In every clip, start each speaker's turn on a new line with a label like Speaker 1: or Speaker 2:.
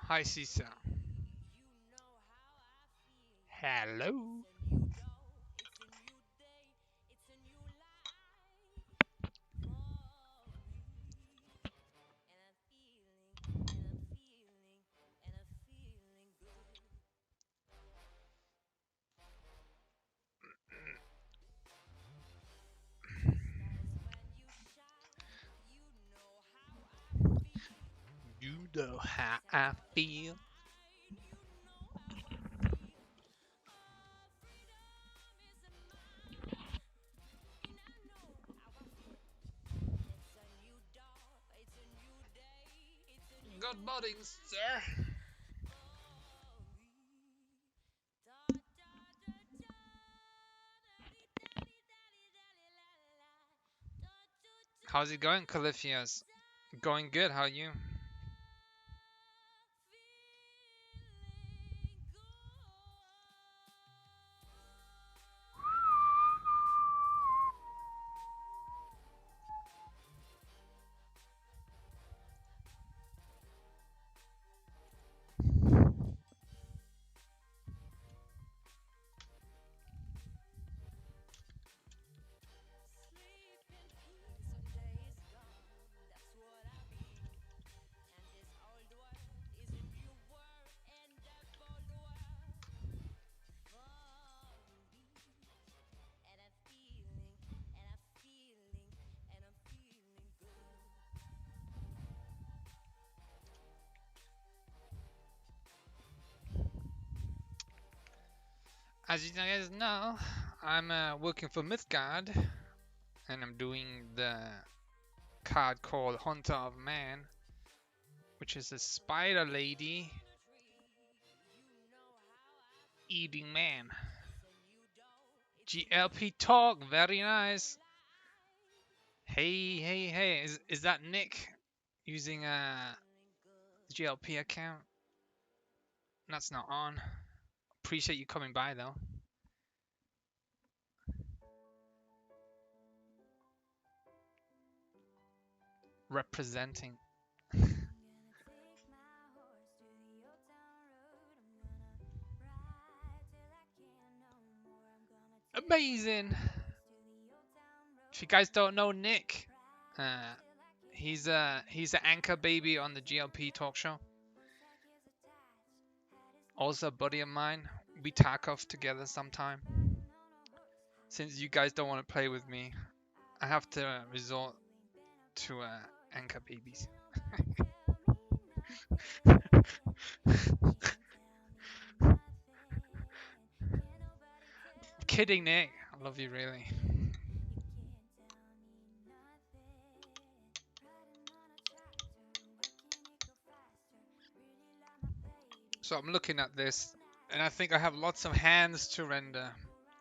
Speaker 1: Hi, Cisa. Hello. You know how I feel. Good morning, sir. How's it going, Califias? Going good. How are you? As you guys know, I'm working for Mythgard, and I'm doing the card called Hunter of Man, which is a spider lady eating man. GLP talk, very nice. Hey, hey, hey, is that Nick using a GLP account? That's not on. Appreciate you coming by though. Representing. Amazing. If you guys don't know Nick, uh, he's an anchor baby on the GLP talk show. Also a buddy of mine. We talk off together sometime. Since you guys don't want to play with me, I have to resort to anchor babies. Kidding, Nick. I love you really. So I'm looking at this, and I think I have lots of hands to render.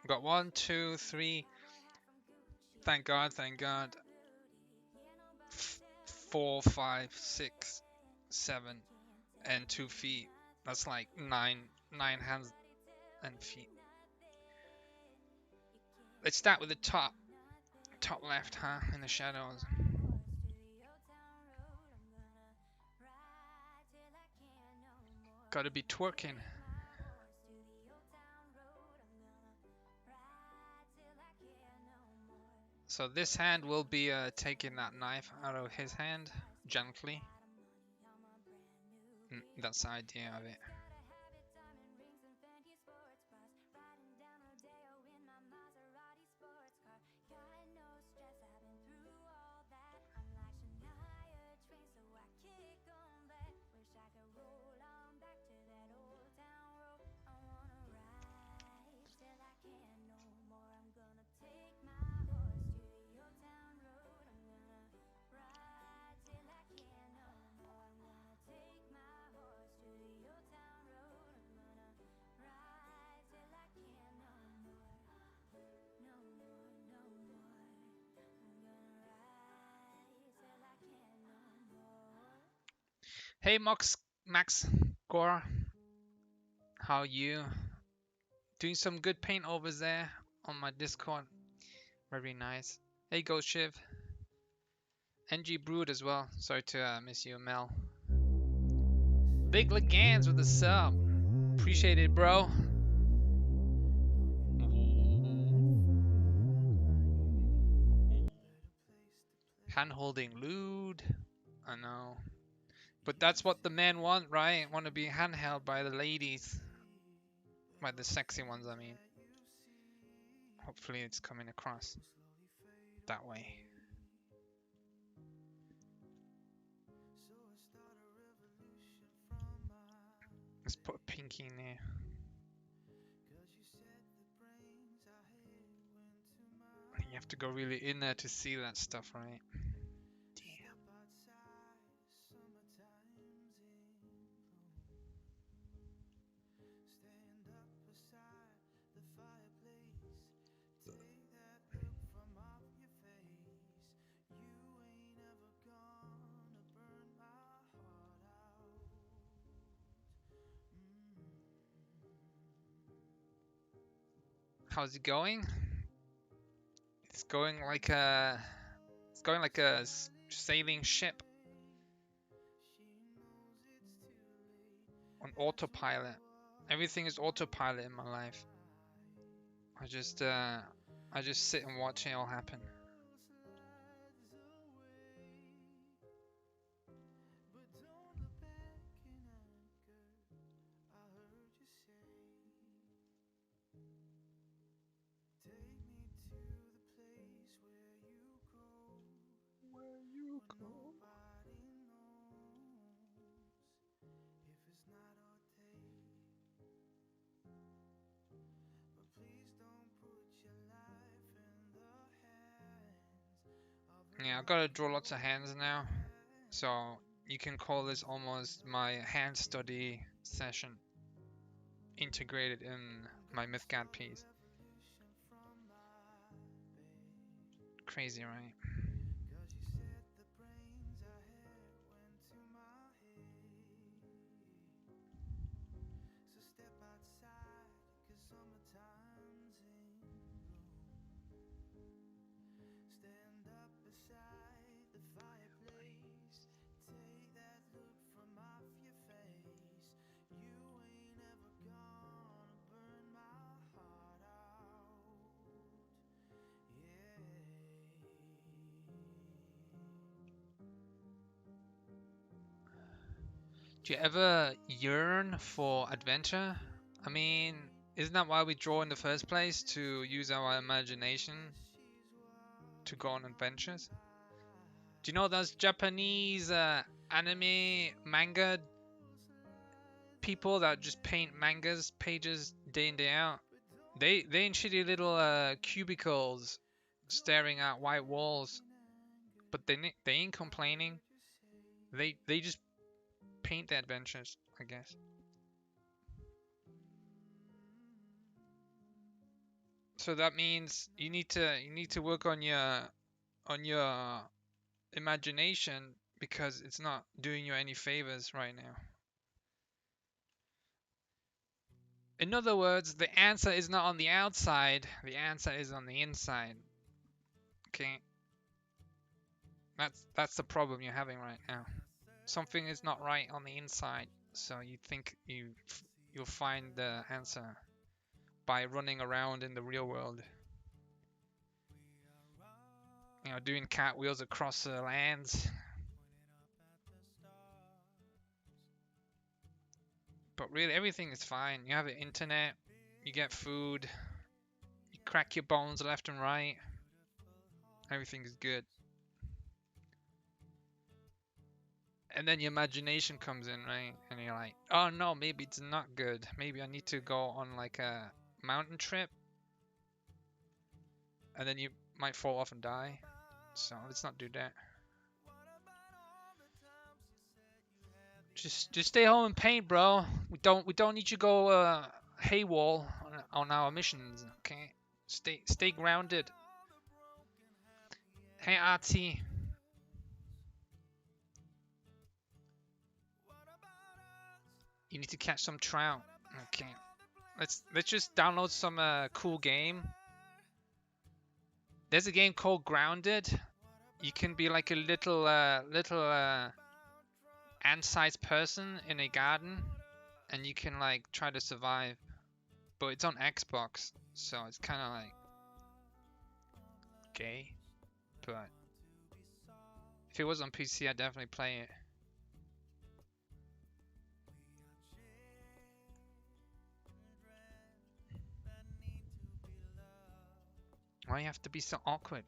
Speaker 1: I've got 1, 2, 3. Thank God, thank God. 4, 5, 6, 7, and 2 feet. That's like nine hands and feet. Let's start with the top left, huh? In the shadows. Gotta be twerking. So this hand will be taking that knife out of his hand gently. That's the idea of it. Hey Max Gore, how you? Doing some good paint over there on my Discord. Very nice. Hey Ghost Shiv. NG Brood as well. Sorry to miss you, Mel. Big Legans with the sub. Appreciate it, bro. Hand-holding lewd. I know. But that's what the men want, right? Want to be handheld by the ladies. By the sexy ones, I mean. Hopefully it's coming across that way. Let's put a pinky in there. You have to go really in there to see that stuff, right? Damn. How's it going? It's going like a sailing ship on autopilot. Everything is autopilot in my life. I just sit and watch it all happen. Where you go? Yeah, I've got to draw lots of hands now, so you can call this almost my hand study session integrated in my Mythgard piece. Crazy, right? Do you ever yearn for adventure? I mean, isn't that why we draw in the first place? To use our imagination to go on adventures? Do you know those Japanese anime manga people that just paint mangas pages day in day out? They in shitty little cubicles staring at white walls, but they ain't complaining. They just paint their adventures, I guess. So that means you need to work on your imagination, because it's not doing you any favors right now. In other words, the answer is not on the outside, the answer is on the inside. Okay? That's the problem you're having right now. Something is not right on the inside, so you think you'll find the answer by running around in the real world. You know, doing cartwheels across the lands. But really, everything is fine. You have the internet, you get food, you crack your bones left and right. Everything is good. And then your imagination comes in, right? And you're like, oh no, maybe it's not good. Maybe I need to go on like a mountain trip. And then you might fall off and die. So let's not do that. Just stay home and paint, bro. We don't need you to go haywall on our missions, okay? Stay grounded. Hey, Artie. You need to catch some trout. Okay. Let's just download some cool game. There's a game called Grounded. You can be like a little ant-sized person in a garden, and you can like try to survive. But it's on Xbox, so it's kind of like gay. But if it was on PC, I'd definitely play it. Why you have to be so awkward?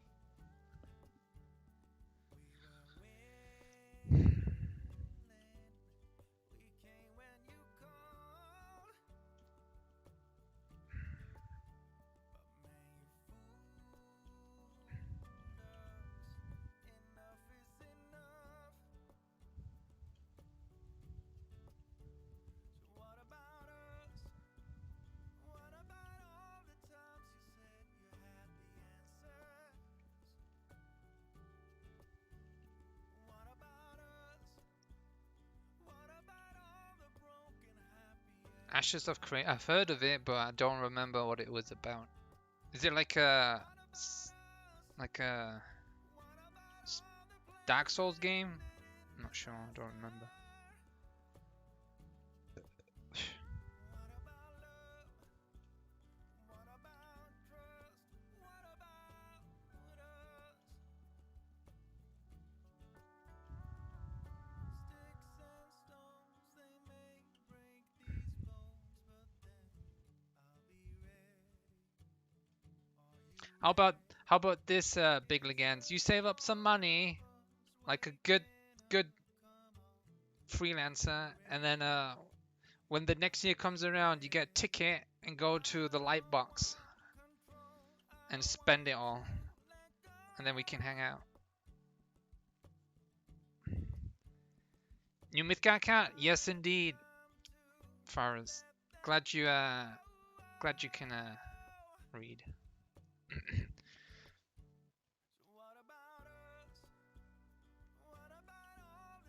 Speaker 1: Ashes of Creation. I've heard of it, but I don't remember what it was about. Is it like a Dark Souls game? I'm not sure. I don't remember. How about this, Big Legends? You save up some money, like a good freelancer, and then when the next year comes around, you get a ticket and go to the light box and spend it all, and then we can hang out. New Mythgard cat? Yes, indeed. Faraz, glad you can read.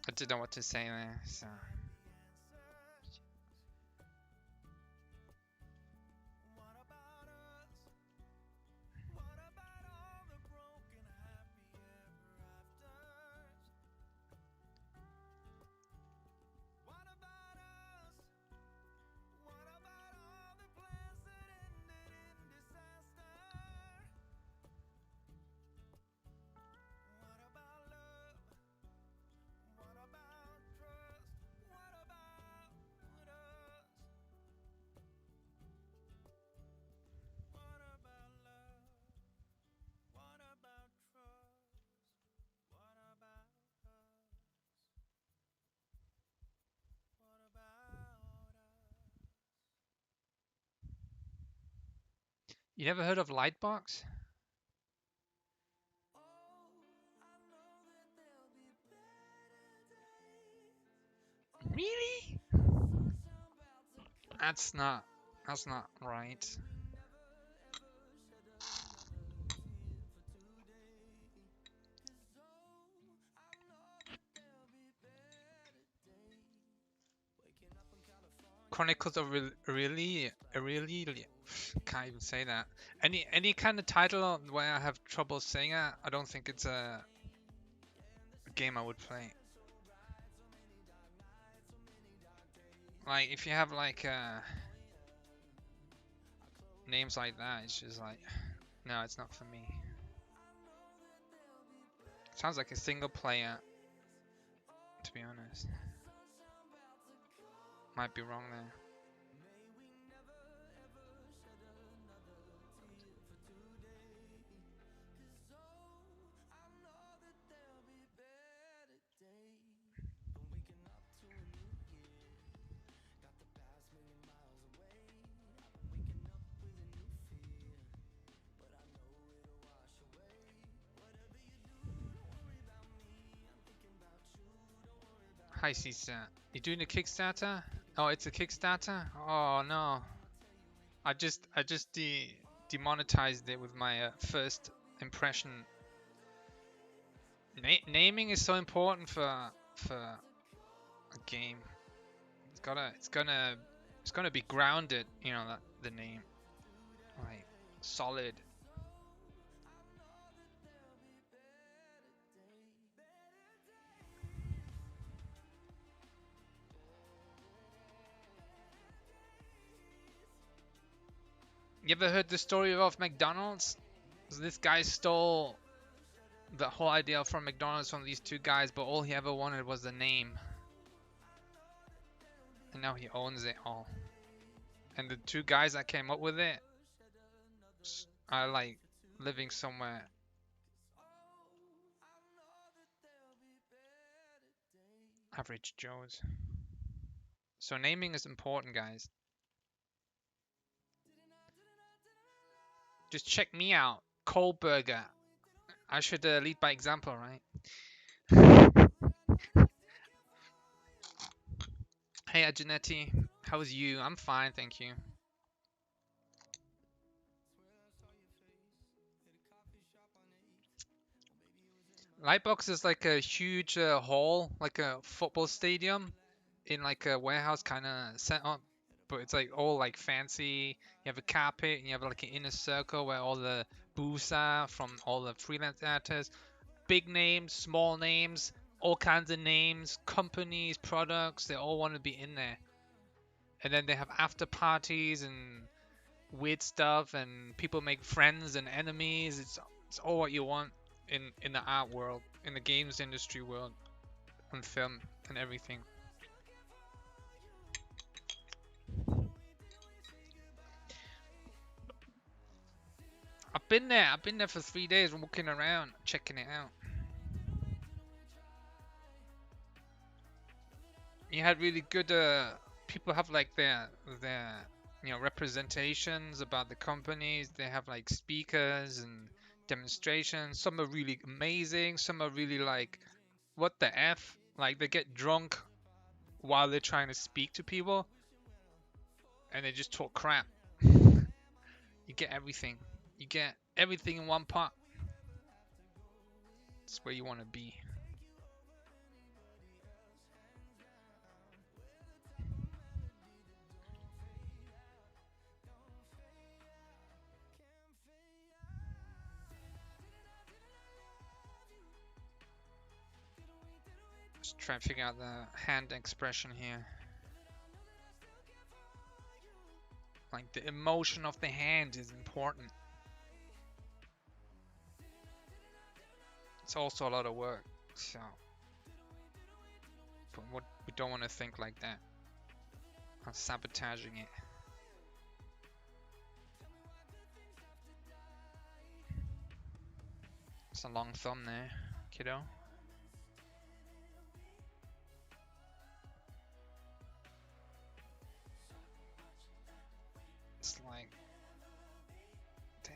Speaker 1: I didn't know what to say there, so. You never heard of Lightbox? Really? That's not right. Chronicles of really can't even say that. Any kind of title where I have trouble saying it, I don't think it's a game I would play. Like if you have like names like that, it's just like no, it's not for me. Sounds like a single player, to be honest. Might be wrong there. Hi CSAT. You doing a Kickstarter? Oh, it's a Kickstarter? Oh no. I just demonetized it with my first impression. Naming is so important for a game. It's gonna be grounded, you know, that the name. Like solid. You ever heard the story of McDonald's? This guy stole the whole idea from McDonald's from these two guys, but all he ever wanted was the name. And now he owns it all. And the two guys that came up with it are like living somewhere. Average Joes. So naming is important, guys. Just check me out. Cold Burger. I should lead by example, right? Hey, Ajanetti. How's you? I'm fine, thank you. Lightbox is like a huge hall, like a football stadium in like a warehouse kind of setup, but it's like all like fancy. You have a carpet and you have like an inner circle where all the booths are from all the freelance artists. Big names, small names, all kinds of names, companies, products, they all want to be in there. And then they have after parties and weird stuff, and people make friends and enemies. It's all what you want in the art world, in the games industry world, and film and everything. I've been there. I've been there for 3 days, walking around, checking it out. You had really good people have like their representations about the companies. They have like speakers and demonstrations. Some are really amazing. Some are really like, what the F? Like they get drunk while they're trying to speak to people, and they just talk crap. You get everything. You get everything in one pot. It's where you want to be. Just try and figure out the hand expression here. Like the emotion of the hand is important. It's also a lot of work, so but what we don't want to think like that. I'm sabotaging it. It's a long thumb there, kiddo. It's like, damn.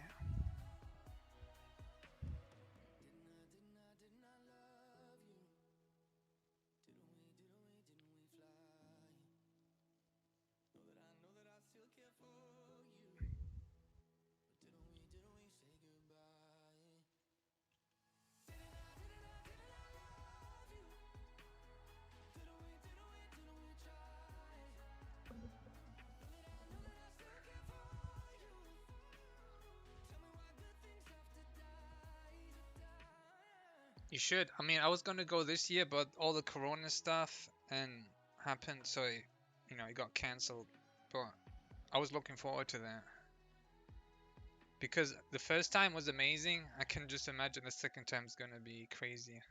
Speaker 1: You should. I mean, I was gonna go this year, but all the Corona stuff and happened, so it got cancelled. But I was looking forward to that because the first time was amazing. I can just imagine the second time is gonna be crazy.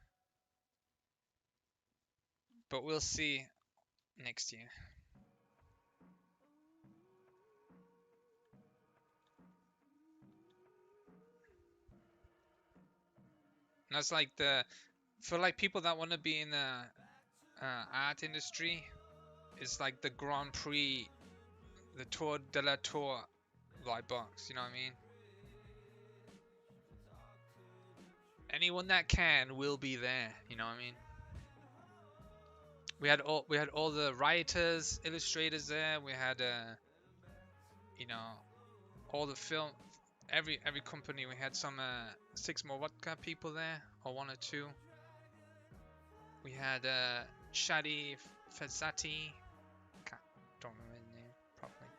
Speaker 1: But we'll see next year. And that's like for like people that want to be in the art industry, it's like the Grand Prix, the Tour de la Tour light box. You know what I mean? Anyone that can will be there. You know what I mean? We had all the writers, illustrators there. We had you know all the film, every company. We had some Six More Vodka people there, or one or two. We had Shadi Fezzati. Don't remember his name properly.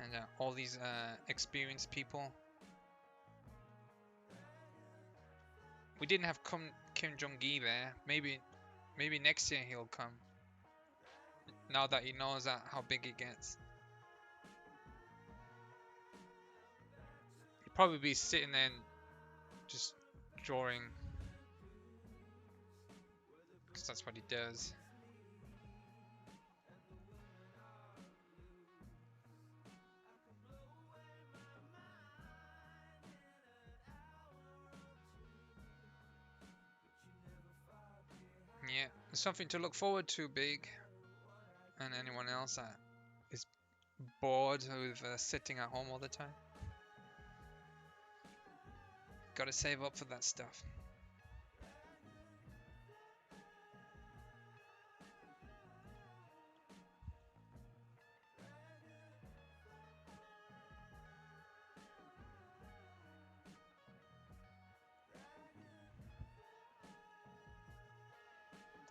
Speaker 1: And all these experienced people. We didn't have Kim Jong-gi there. Maybe next year he'll come. Now that he knows how big it gets. probably be sitting there and just drawing, because that's what he does. Yeah, it's something to look forward to, Big, and anyone else that is bored with sitting at home all the time. Gotta save up for that stuff.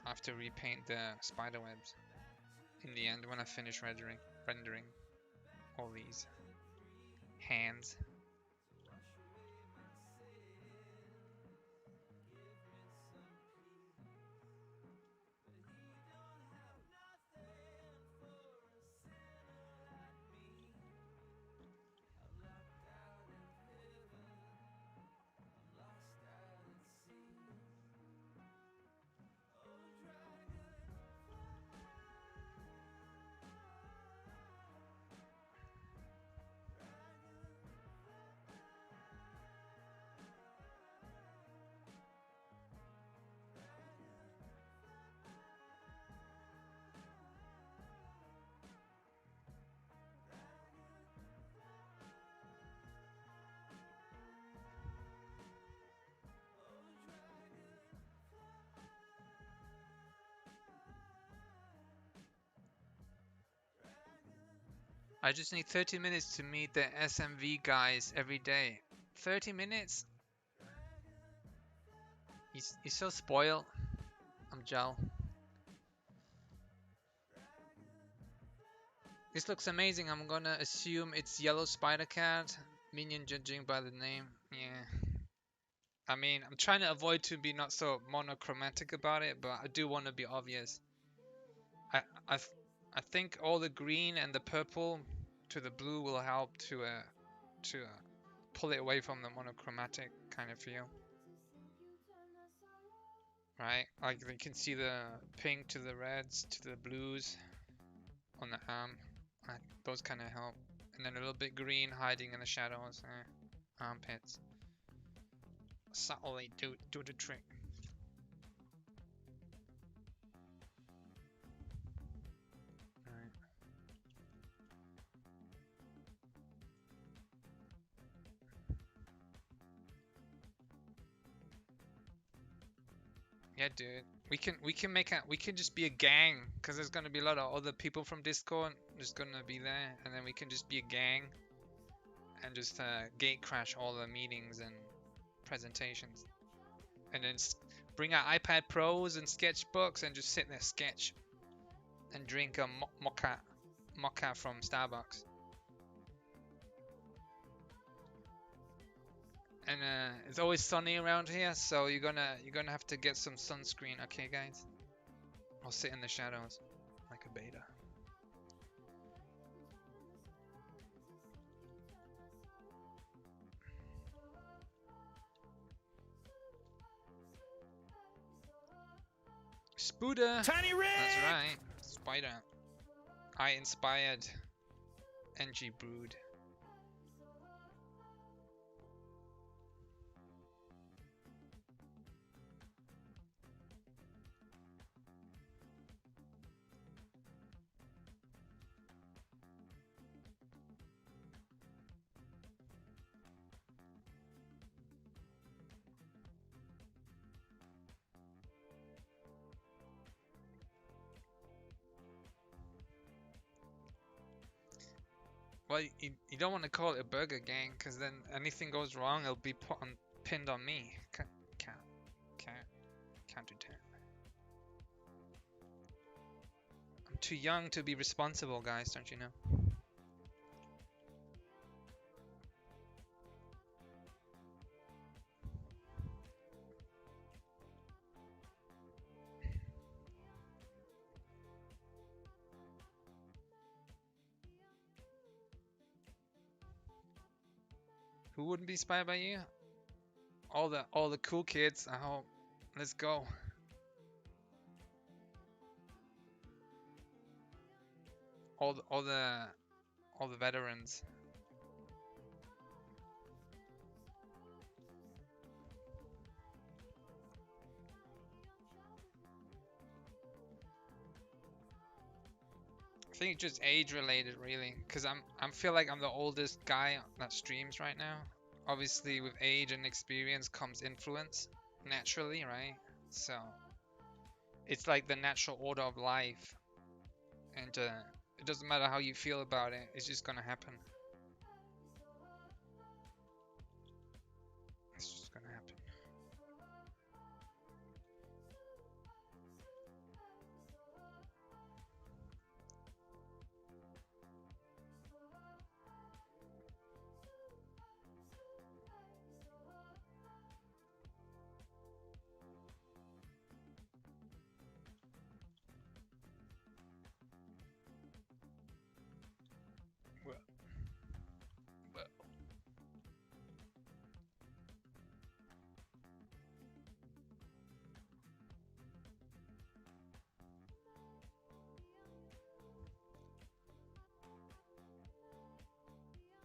Speaker 1: I have to repaint the spider webs in the end when I finish rendering all these hands. I just need 30 minutes to meet the SMV guys every day. 30 minutes? He's so spoiled. I'm gel. This looks amazing. I'm gonna assume it's yellow spider cat. Minion judging by the name. Yeah. I mean, I'm trying to avoid to be not so monochromatic about it, but I do want to be obvious. I I I think all the green and the purple to the blue will help to pull it away from the monochromatic kind of feel. Right? Like you can see the pink to the reds to the blues on the arm. Those kind of help. And then a little bit green hiding in the shadows. Armpits. Subtly do the trick. Right. Yeah, dude. We can just be a gang, because there's gonna be a lot of other people from Discord just gonna be there, and then we can just be a gang and just gate crash all the meetings and presentations, and then bring out iPad Pros and sketchbooks and just sit there sketch and drink a mocha from Starbucks. And it's always sunny around here, so you're gonna have to get some sunscreen, okay, guys? I'll sit in the shadows like a beta. Spooder!
Speaker 2: Tiny Rick!
Speaker 1: That's right, Spider. I inspired NG Brood. Well, you don't want to call it a burger gang, because then anything goes wrong, it'll be pinned on me. Can't do that. I'm too young to be responsible, guys, don't you know? Who wouldn't be inspired by you? All the cool kids. I hope. Let's go. All the all the all the veterans. I think it's just age related, really, because I feel like I'm the oldest guy that streams right now. Obviously, with age and experience comes influence, naturally, right? So it's like the natural order of life, and it doesn't matter how you feel about it. It's just gonna happen. It's just gonna happen. Well, well.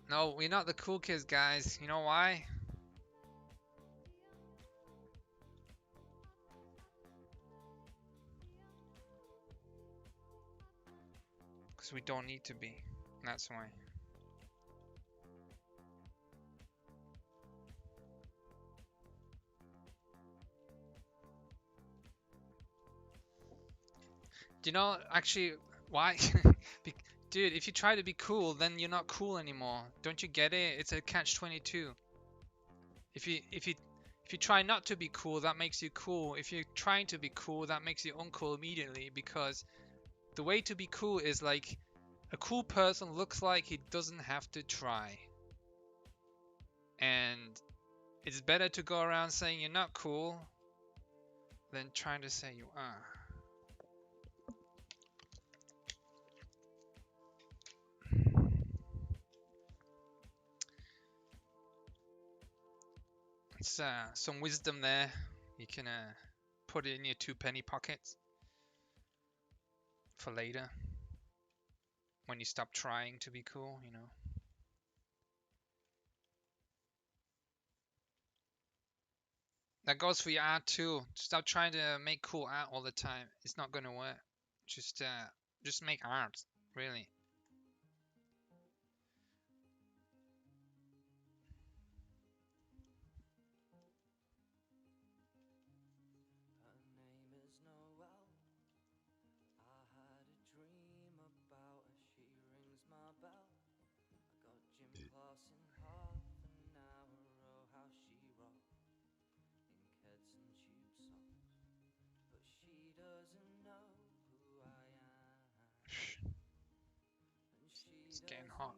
Speaker 1: No, we're not the cool kids, guys. You know why? Because we don't need to be. That's why. Do you know actually why? Dude, if you try to be cool, then you're not cool anymore. Don't you get it? It's a catch-22. If you try not to be cool, that makes you cool. If you're trying to be cool, that makes you uncool immediately, because the way to be cool is like a cool person looks like he doesn't have to try. And it's better to go around saying you're not cool than trying to say you are. It's some wisdom there. You can put it in your 2 penny pockets for later when you stop trying to be cool, you know. That goes for your art too. Stop trying to make cool art all the time. It's not gonna work. Just make art, really. It's getting hot.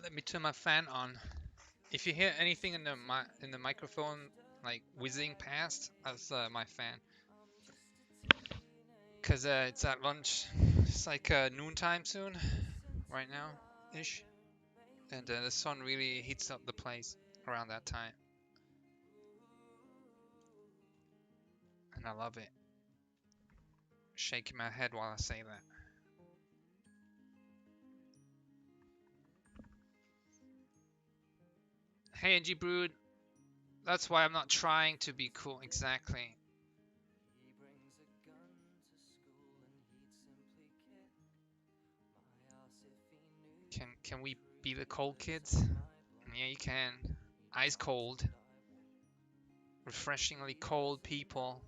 Speaker 1: Let me turn my fan on. If you hear anything in the microphone like whizzing past, that's my fan. Cause it's at lunch. It's like noontime soon, right now, ish. And the sun really heats up the place around that time, and I love it. Shaking my head while I say that. Hey, NG Brood. That's why I'm not trying to be cool. Exactly. Can we be the cold kids? Yeah, you can. Ice cold. Refreshingly cold people.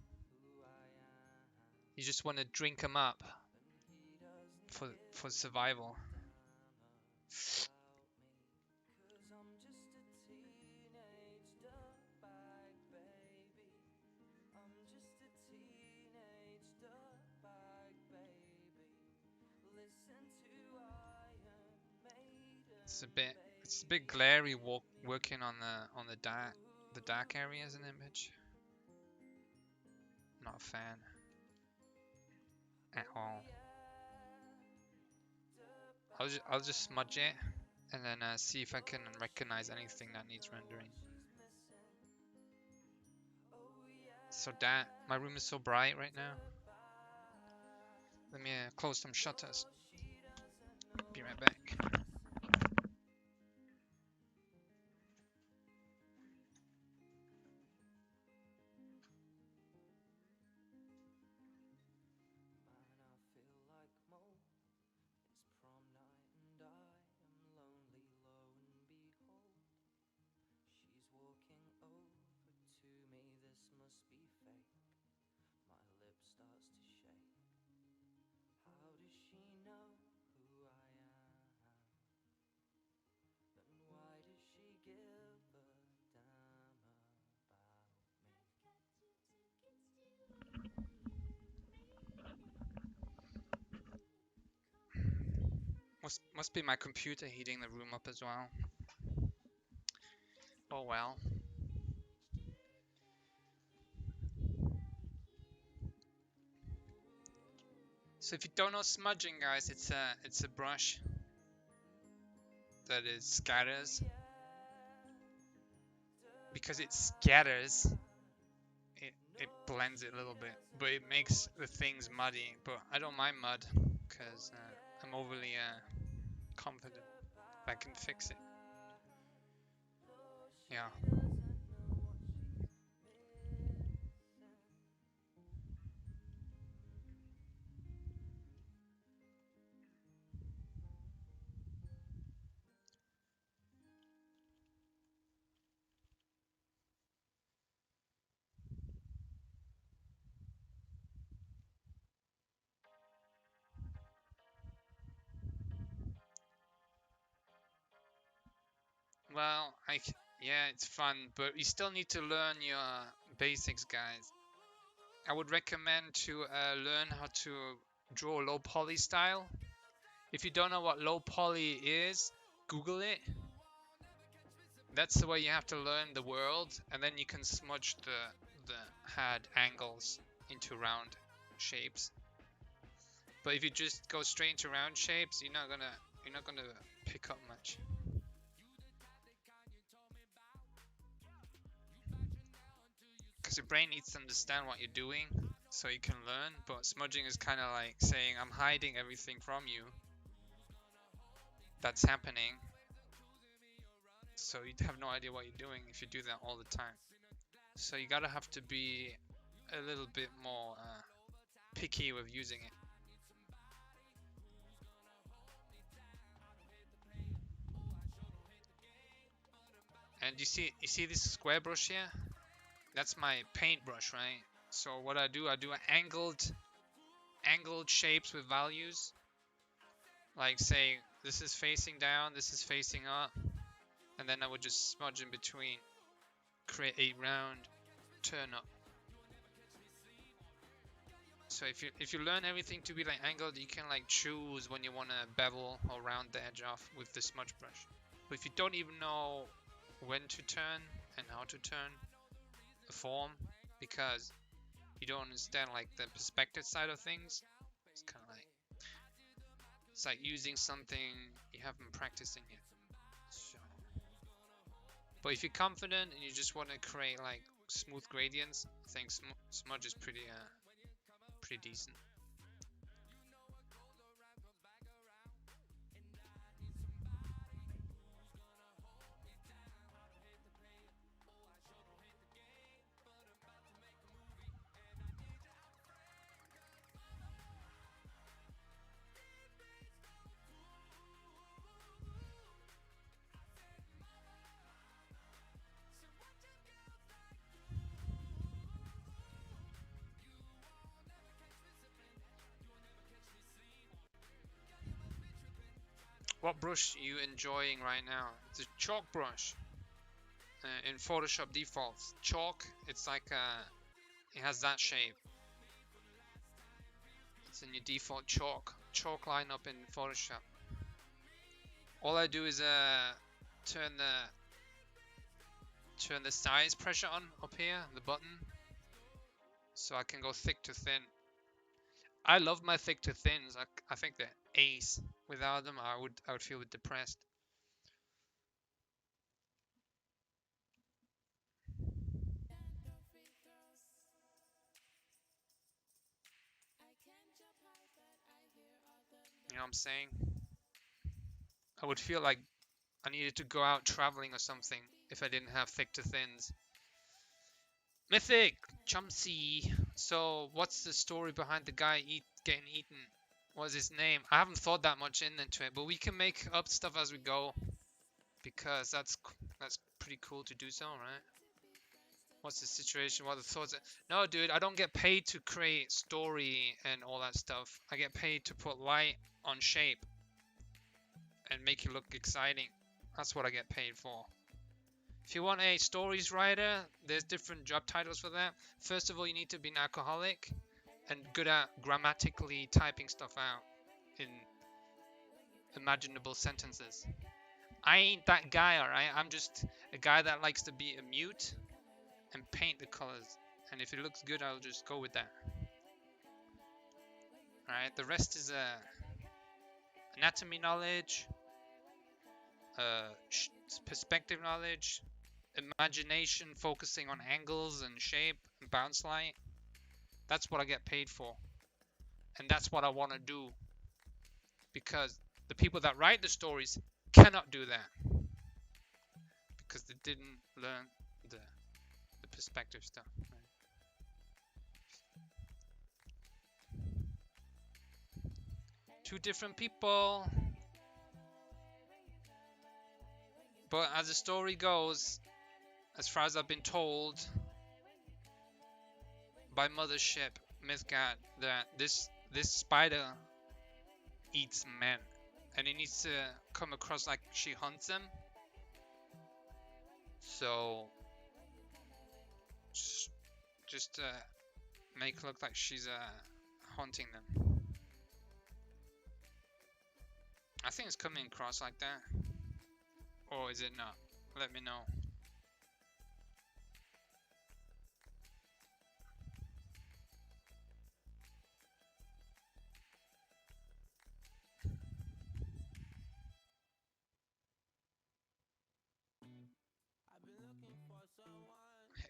Speaker 1: You just want to drink them up for survival. It's a bit glary working on the dark areas in the image. Not a fan at all. I'll just smudge it and then see if I can recognize anything that needs rendering. So that my room is so bright right now. Let me close some shutters. Be right back. Must be my computer heating the room up as well. Oh well. So if you don't know smudging, guys, it's a brush that is scatters. Because it scatters, it blends it a little bit, but it makes the things muddy. But I don't mind mud because I'm overly confident I can fix it. Yeah. Well, yeah, it's fun, but you still need to learn your basics, guys. I would recommend to learn how to draw low poly style. If you don't know what low poly is, Google it. That's the way you have to learn the world, and then you can smudge the hard angles into round shapes. But if you just go straight into round shapes, you're not gonna pick up much. Because your brain needs to understand what you're doing so you can learn. But smudging is kind of like saying I'm hiding everything from you that's happening, so you have no idea what you're doing if you do that all the time. So you gotta have to be a little bit more picky with using it. And you see this square brush here? That's my paint brush, right? So what I do angled shapes with values. Like say this is facing down, this is facing up, and then I would just smudge in between, create a round turn up. So if you learn everything to be like angled, you can like choose when you want to bevel or round the edge off with the smudge brush. But if you don't even know when to turn and how to turn a form, because you don't understand like the perspective side of things, it's kind of like it's like using something you haven't practiced in yet. So, but if you're confident and you just want to create like smooth gradients, I think smudge is pretty decent. What brush are you enjoying right now? It's a chalk brush in Photoshop defaults. Chalk, it's like it has that shape. It's in your default chalk lineup in Photoshop. All I do is turn the size pressure on up here, the button, so I can go thick to thin. I love my thick to thins. I think they're ace. Without them, I would feel depressed. know what I'm saying? I would feel like I needed to go out traveling or something if I didn't have thick to thins. Mythic! Chumsy! So, what's the story behind the guy getting eaten? What's his name? I haven't thought that much into it, but we can make up stuff as we go. Because that's pretty cool to do so, right? What's the situation? What are the thoughts? No, dude, I don't get paid to create story and all that stuff. I get paid to put light on shape and make it look exciting. That's what I get paid for. If you want a stories writer, there's different job titles for that. First of all, you need to be an alcoholic and good at grammatically typing stuff out in imaginable sentences. I ain't that guy, alright? I'm just a guy that likes to be a mute and paint the colors. And if it looks good, I'll just go with that. Alright, the rest is anatomy knowledge, perspective knowledge, imagination focusing on angles and shape and bounce light. That's what I get paid for. And that's what I want to do. Because the people that write the stories cannot do that. Because they didn't learn the perspective stuff. Two different people. But as the story goes, as far as I've been told by Mothership, Mythgard, that this spider eats men. And it needs to come across like she hunts them. So just make it look like she's hunting them. I think it's coming across like that. Or is it not? Let me know.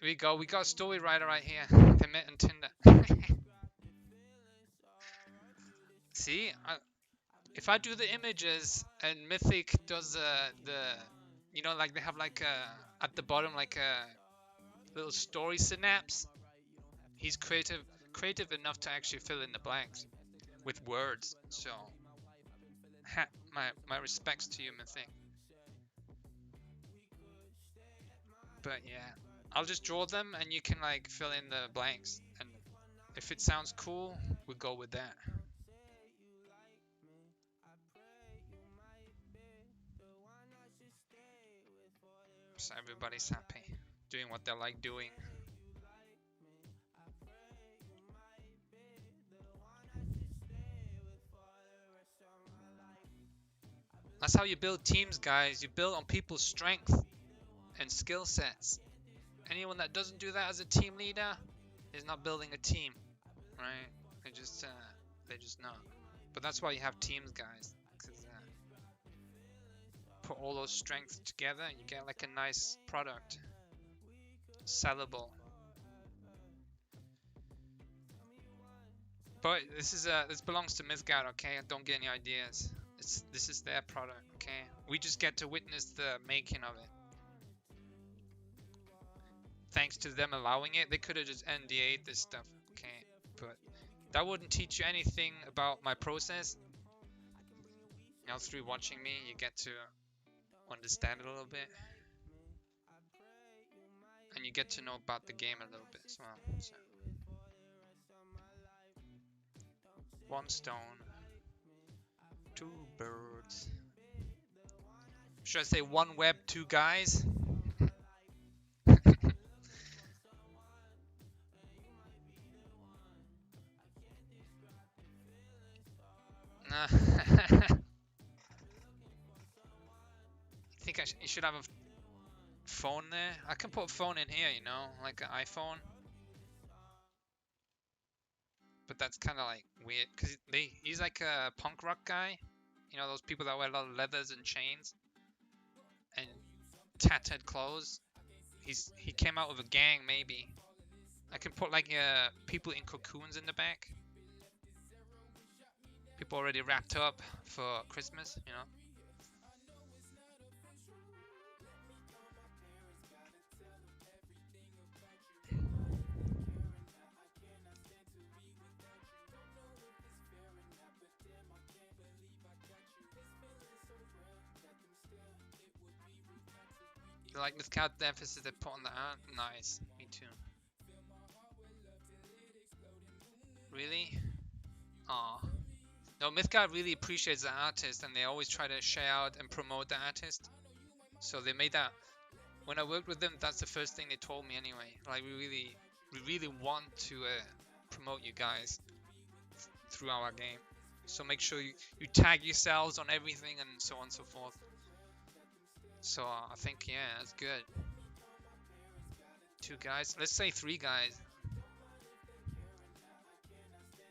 Speaker 1: Here we go. We got a story writer right here. They met on Tinder. See, if I do the images and Mythic does the, you know, like they have like at the bottom like a little story synapse. He's creative enough to actually fill in the blanks with words. So, my respects to you, Mythic. But yeah, I'll just draw them and you can like fill in the blanks. And if it sounds cool, we'll go with that. So everybody's happy, doing what they like doing. That's how you build teams, guys. You build on people's strength and skill sets. Anyone that doesn't do that as a team leader is not building a team, right? They're just not. But that's why you have teams, guys. Put all those strengths together and you get like a nice product. Sellable. But this belongs to Mythgard, okay? Don't get any ideas. This is their product, okay? We just get to witness the making of it. Thanks to them allowing it, they could have just NDA'd this stuff, okay? But that wouldn't teach you anything about my process. You know, through watching me, you get to understand it a little bit. And you get to know about the game a little bit as well. So. One stone. Two birds. Should I say one web, two guys? I think you should have a phone there. I can put a phone in here, you know, like an iPhone. But that's kind of like weird, because he's like a punk rock guy. You know, those people that wear a lot of leathers and chains. And tattered clothes. He came out with a gang, maybe. I can put like people in cocoons in the back. People already wrapped up for Christmas, you know. You like Mythgard the emphasis they put on the art? Nice, me too. Really? Aw. No, Mythgard really appreciates the artist and they always try to share out and promote the artist. So they made that. When I worked with them, that's the first thing they told me anyway. Like we really want to promote you guys through our game. So make sure you tag yourselves on everything and so on and so forth. So I think, yeah, that's good. 2 guys. Let's say 3 guys.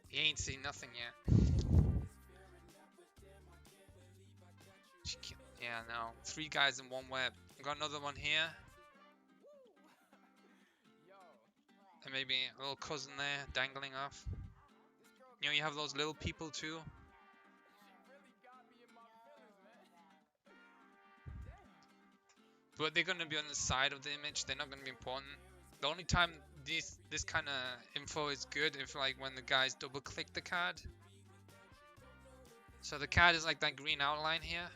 Speaker 1: He ain't seen nothing yet. Yeah, no. 3 guys in 1 web. I got another one here. And maybe a little cousin there dangling off. You know, you have those little people too. But they're gonna be on the side of the image. They're not gonna be important. The only time this kind of info is good if like when the guys double click the card. So the card is like that green outline here,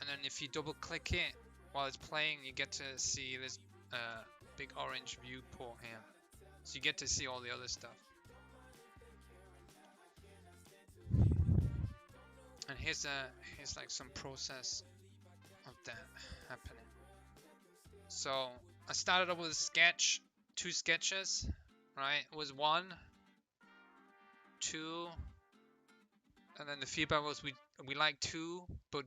Speaker 1: and then if you double click it while it's playing, you get to see this big orange viewport here. So you get to see all the other stuff. And here's like some process of that happening. So I started up with a sketch, 2 sketches, right? It was 1, 2, and then the feedback was we like 2, but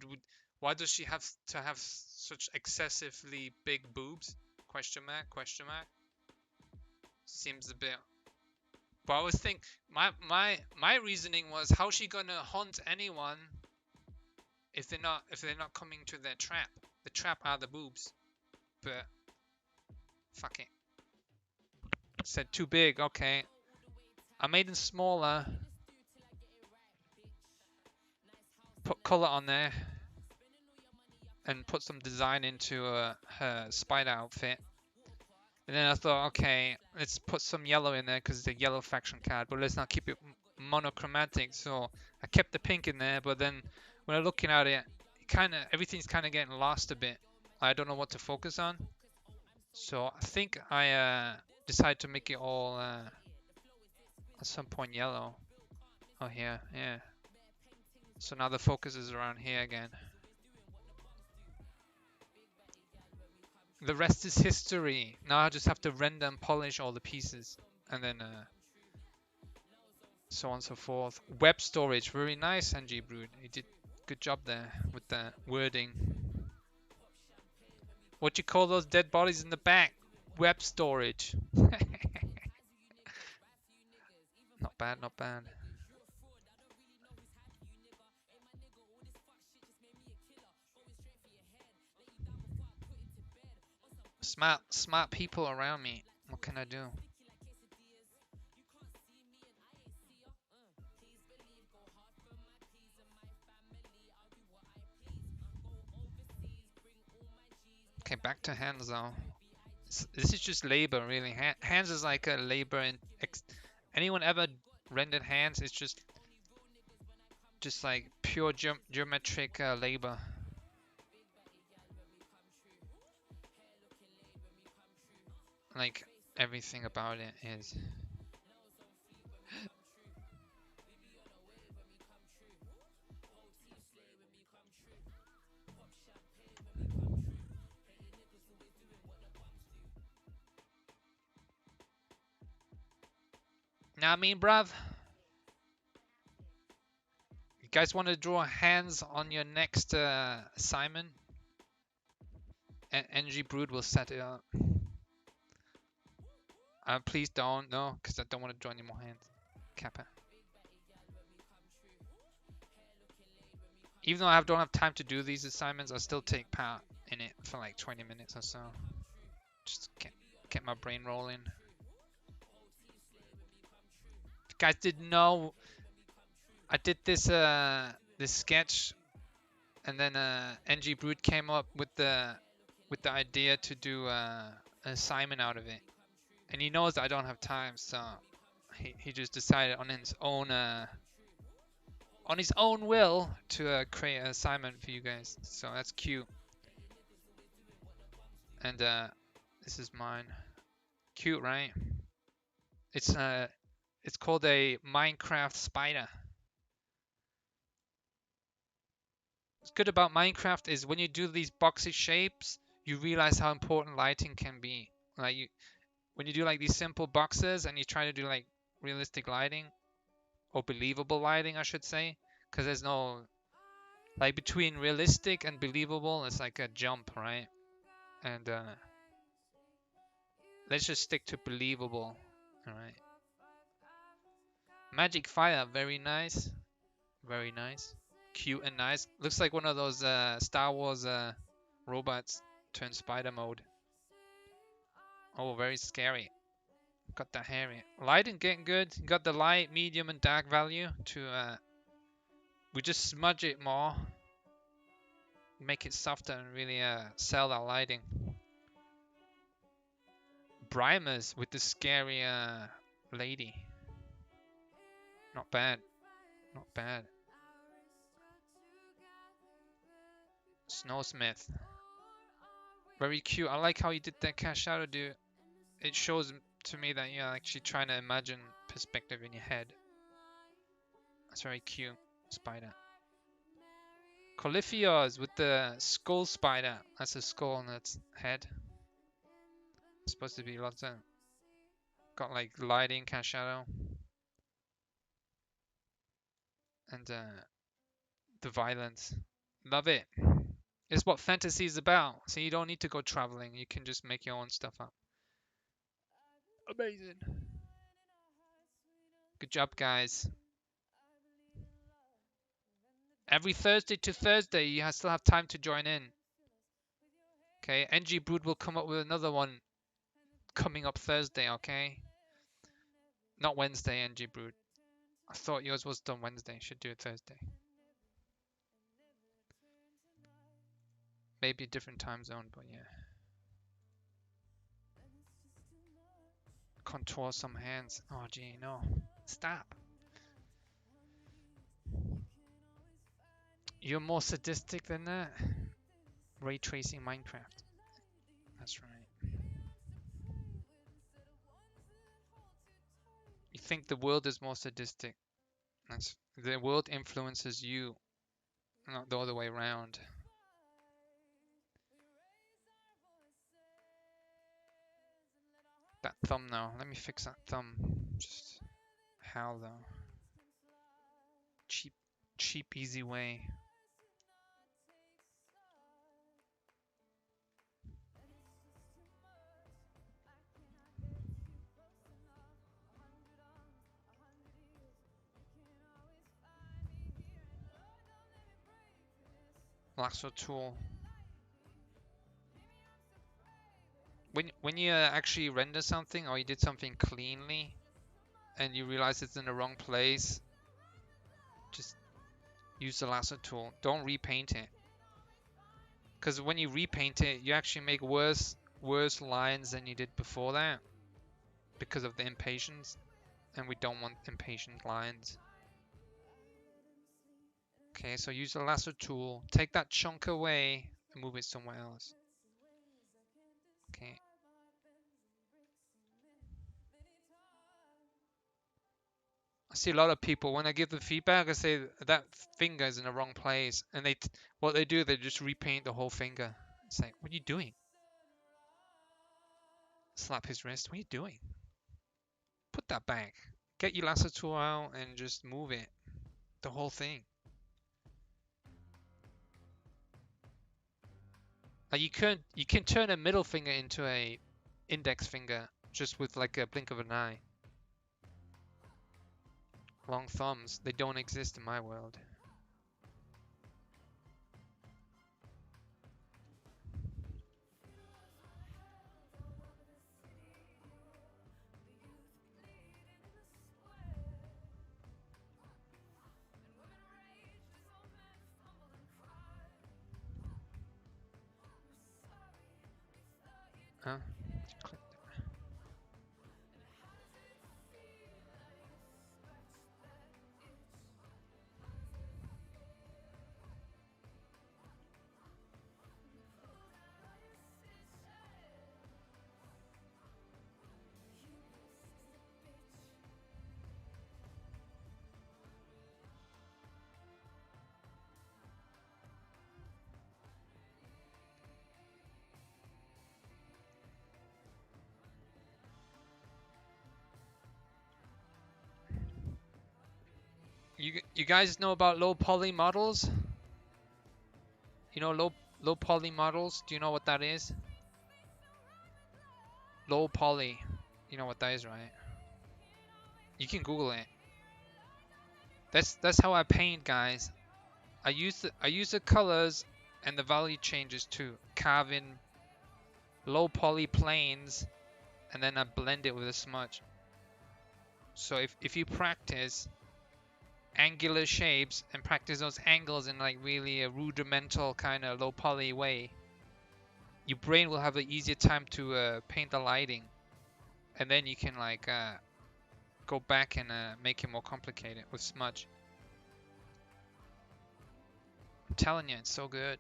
Speaker 1: why does she have to have such excessively big boobs? Question mark, question mark. Seems a bit. But I was thinking, my reasoning was, how's she gonna hunt anyone if they're not coming to their trap? The trap are the boobs. But fuck it. Said too big. Okay. I made them smaller. Put color on there. And put some design into her spider outfit. And then I thought, okay, let's put some yellow in there because it's a yellow faction card, but let's not keep it monochromatic. So I kept the pink in there, but then when I'm looking at it, everything's kind of getting lost a bit. I don't know what to focus on. So I think I decided to make it all at some point yellow. Oh, here, yeah. So now the focus is around here again. The rest is history. Now I just have to render and polish all the pieces. And then so on and so forth. Web storage, very nice, NG Brood. You did good job there with the wording. What do you call those dead bodies in the back? Web storage. Not bad, not bad. Smart people around me. What can I do? Okay, back to hands though. This is just labor, really. Hands is like a labor, and anyone ever rendered hands? It's just like pure geometric labor. Like everything about it is. Now I mean, bruv. You guys want to draw hands on your next assignment? NG Brood will set it up. Please don't, no, because I don't want to draw any more hands. Kappa. Even though I don't have time to do these assignments, I'll still take part in it for like 20 minutes or so. Just get my brain rolling. If you guys didn't know, I did this sketch, and then NG Brute came up with the idea to do an assignment out of it, and he knows I don't have time, so he just decided on his own will to create an assignment for you guys. So that's cute. And this is mine. Cute, right? It's called a Minecraft spider. What's good about Minecraft is when you do these boxy shapes, you realize how important lighting can be. Like when you do like these simple boxes and you try to do like realistic lighting or believable lighting, I should say, because there's no like between realistic and believable, it's like a jump, right? And let's just stick to believable. All right. Magic fire, very nice, very nice, cute and nice. Looks like one of those Star Wars robots turned spider mode. Oh, very scary. Got the hair in. Lighting getting good. Got the light, medium, and dark value to we just smudge it more, make it softer, and really sell that lighting. Brimers with the scary lady. Not bad. Not bad. Snowsmith. Very cute. I like how you did that cash shadow, dude. It shows to me that you're actually trying to imagine perspective in your head. That's very cute. Spider. Cauliflows with the skull spider. That's a skull on its head. It's supposed to be lots of... Got like lighting, cash shadow. And the violence. Love it. It's what fantasy is about. So you don't need to go traveling. You can just make your own stuff up. Amazing. Good job, guys. Every Thursday to Thursday, you still have time to join in. Okay, NG Brood will come up with another one coming up Thursday, okay? Not Wednesday, NG Brood. I thought yours was done Wednesday. Should do it Thursday. Maybe a different time zone, but yeah. Contour some hands. Oh, gee, no. Stop. You're more sadistic than that. Ray tracing Minecraft. That's right. You think the world is more sadistic. The world influences you, not the other way around. That thumbnail. Let me fix that thumb. Just how though? Cheap, easy way. Lasso tool. When you actually render something or you did something cleanly and you realize it's in the wrong place, just use the lasso tool. Don't repaint it. Because when you repaint it, you actually make worse lines than you did before that because of the impatience, and we don't want impatient lines. Okay, so use the lasso tool, take that chunk away and move it somewhere else. Okay. I see a lot of people, when I give them feedback, I say that finger is in the wrong place, and what they do, they just repaint the whole finger. It's like, what are you doing? Slap his wrist. What are you doing? Put that back. Get your lasso tool out and just move it. The whole thing. Like you can turn a middle finger into a index finger just with like a blink of an eye. Long thumbs, they don't exist in my world. Huh? You guys know about low poly models? You know low poly models? Do you know what that is? Low poly. You know what that is, right? You can Google it. That's how I paint, guys. I use the colors and the value changes to carve in low poly planes, and then I blend it with a smudge. So if you practice angular shapes and practice those angles in like really a rudimental kind of low poly way, your brain will have an easier time to paint the lighting, and then you can like go back and make it more complicated with smudge. I'm telling you, it's so good.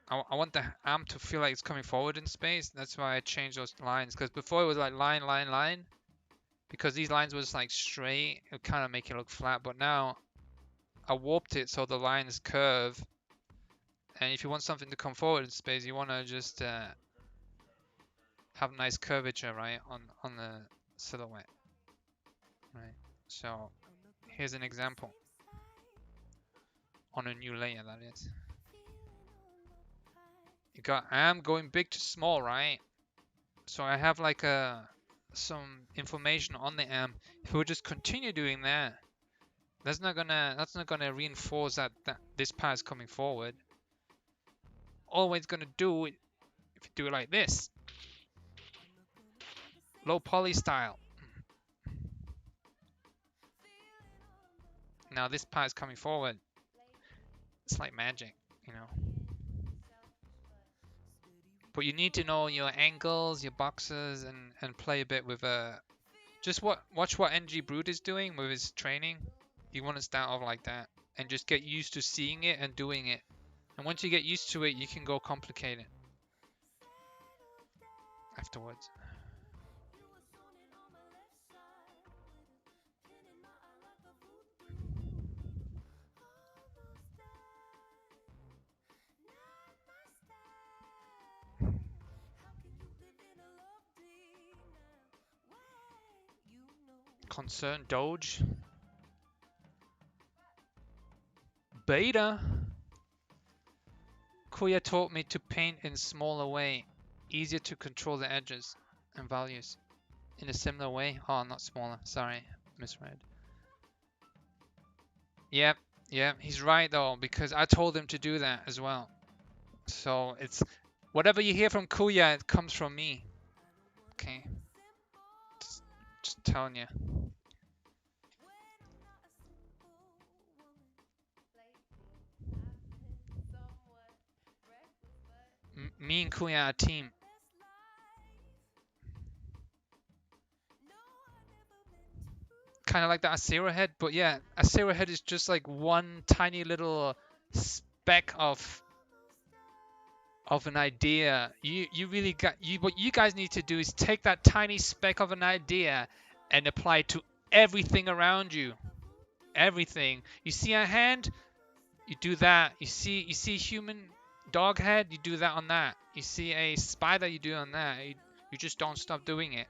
Speaker 1: I want the arm to feel like it's coming forward in space. That's why I changed those lines. Because before it was like line, line, line. Because these lines was like straight, it kind of make it look flat. But now I warped it so the lines curve. And if you want something to come forward in space, you want to just have nice curvature, right, on the silhouette, right? So here's an example on a new layer, that is. You got arm going big to small, right? So I have like some information on the arm. If we just continue doing that, that's not gonna reinforce that this part is coming forward. All it's gonna do if you do it like this, low poly style. Now this part is coming forward. It's like magic, you know. But you need to know your angles, your boxes, and play a bit with just watch what NG Brute is doing with his training. You want to start off like that and just get used to seeing it and doing it. And once you get used to it, you can go complicate it afterwards. Concern Doge. Beta. Kuya taught me to paint in smaller way, easier to control the edges and values. In a similar way. Oh, not smaller. Sorry, misread. Yep, yep. He's right though, because I told him to do that as well. So it's whatever you hear from Kuya, it comes from me. Okay. Just telling you. Me and Kuya are a team. Kind of like the Asera head, but yeah, Asera head is just like one tiny little speck of an idea. You really got what you guys need to do is take that tiny speck of an idea and apply it to everything around you. Everything. You see a hand, you do that. You see human dog head, you do that on that. You see a spider, you do on that. You just don't stop doing it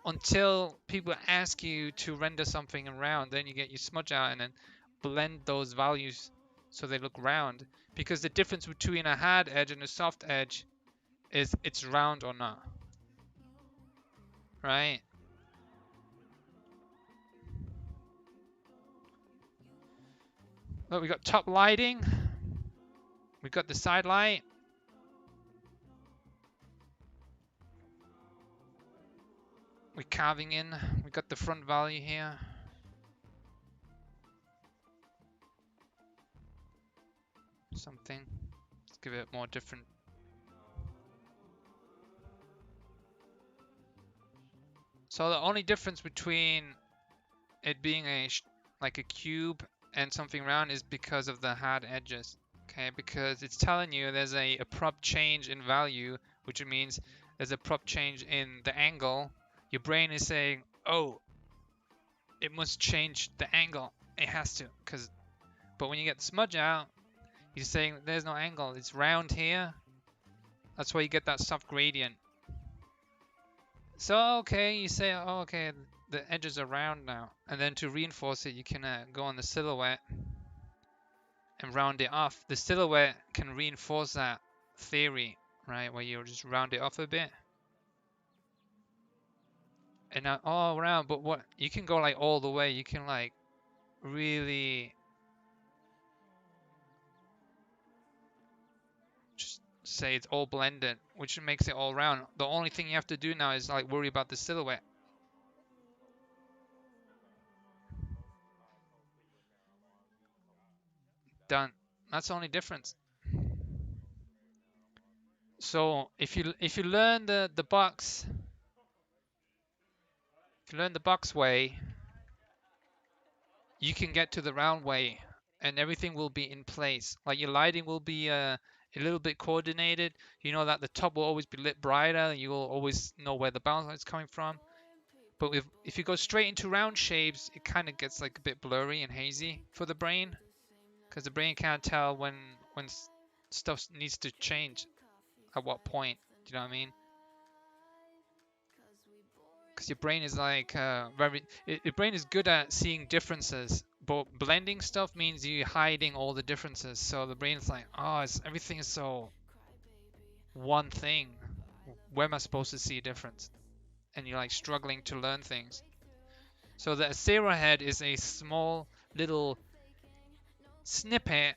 Speaker 1: until people ask you to render something around. Then you get your smudge out and then blend those values so they look round. Because the difference between a hard edge and a soft edge is it's round or not, right? Look, we got top lighting. We got the side light. We're carving in. We got the front value here. Something. Let's give it more different. So the only difference between it being like a cube and something round is because of the hard edges. Okay, because it's telling you there's a abrupt change in value, which means there's a abrupt change in the angle. Your brain is saying, oh, it must change the angle. It has to, but when you get the smudge out, you're saying there's no angle. It's round here. That's why you get that soft gradient. So, okay, you say, oh, okay, the edges are round now. And then to reinforce it, you can go on the silhouette and round it off. The silhouette can reinforce that theory, right? Where you just round it off a bit. And now all around, but what, you can go like all the way. You can like really just say it's all blended, which makes it all round. The only thing you have to do now is like worry about the silhouette. Done. That's the only difference. So if you learn the box, if you learn the box way, you can get to the round way, and everything will be in place. Like your lighting will be a little bit coordinated. You know that the top will always be lit brighter. You will always know where the bounce light's coming from. But if you go straight into round shapes, it kind of gets like a bit blurry and hazy for the brain, because the brain can't tell when stuff needs to change at what point. Do you know what I mean? Because your brain is like your brain is good at seeing differences, but blending stuff means you hiding all the differences. So the brain's like, oh, everything is so one thing. Where am I supposed to see a difference? And you're like struggling to learn things. So the Acera head is a small little snippet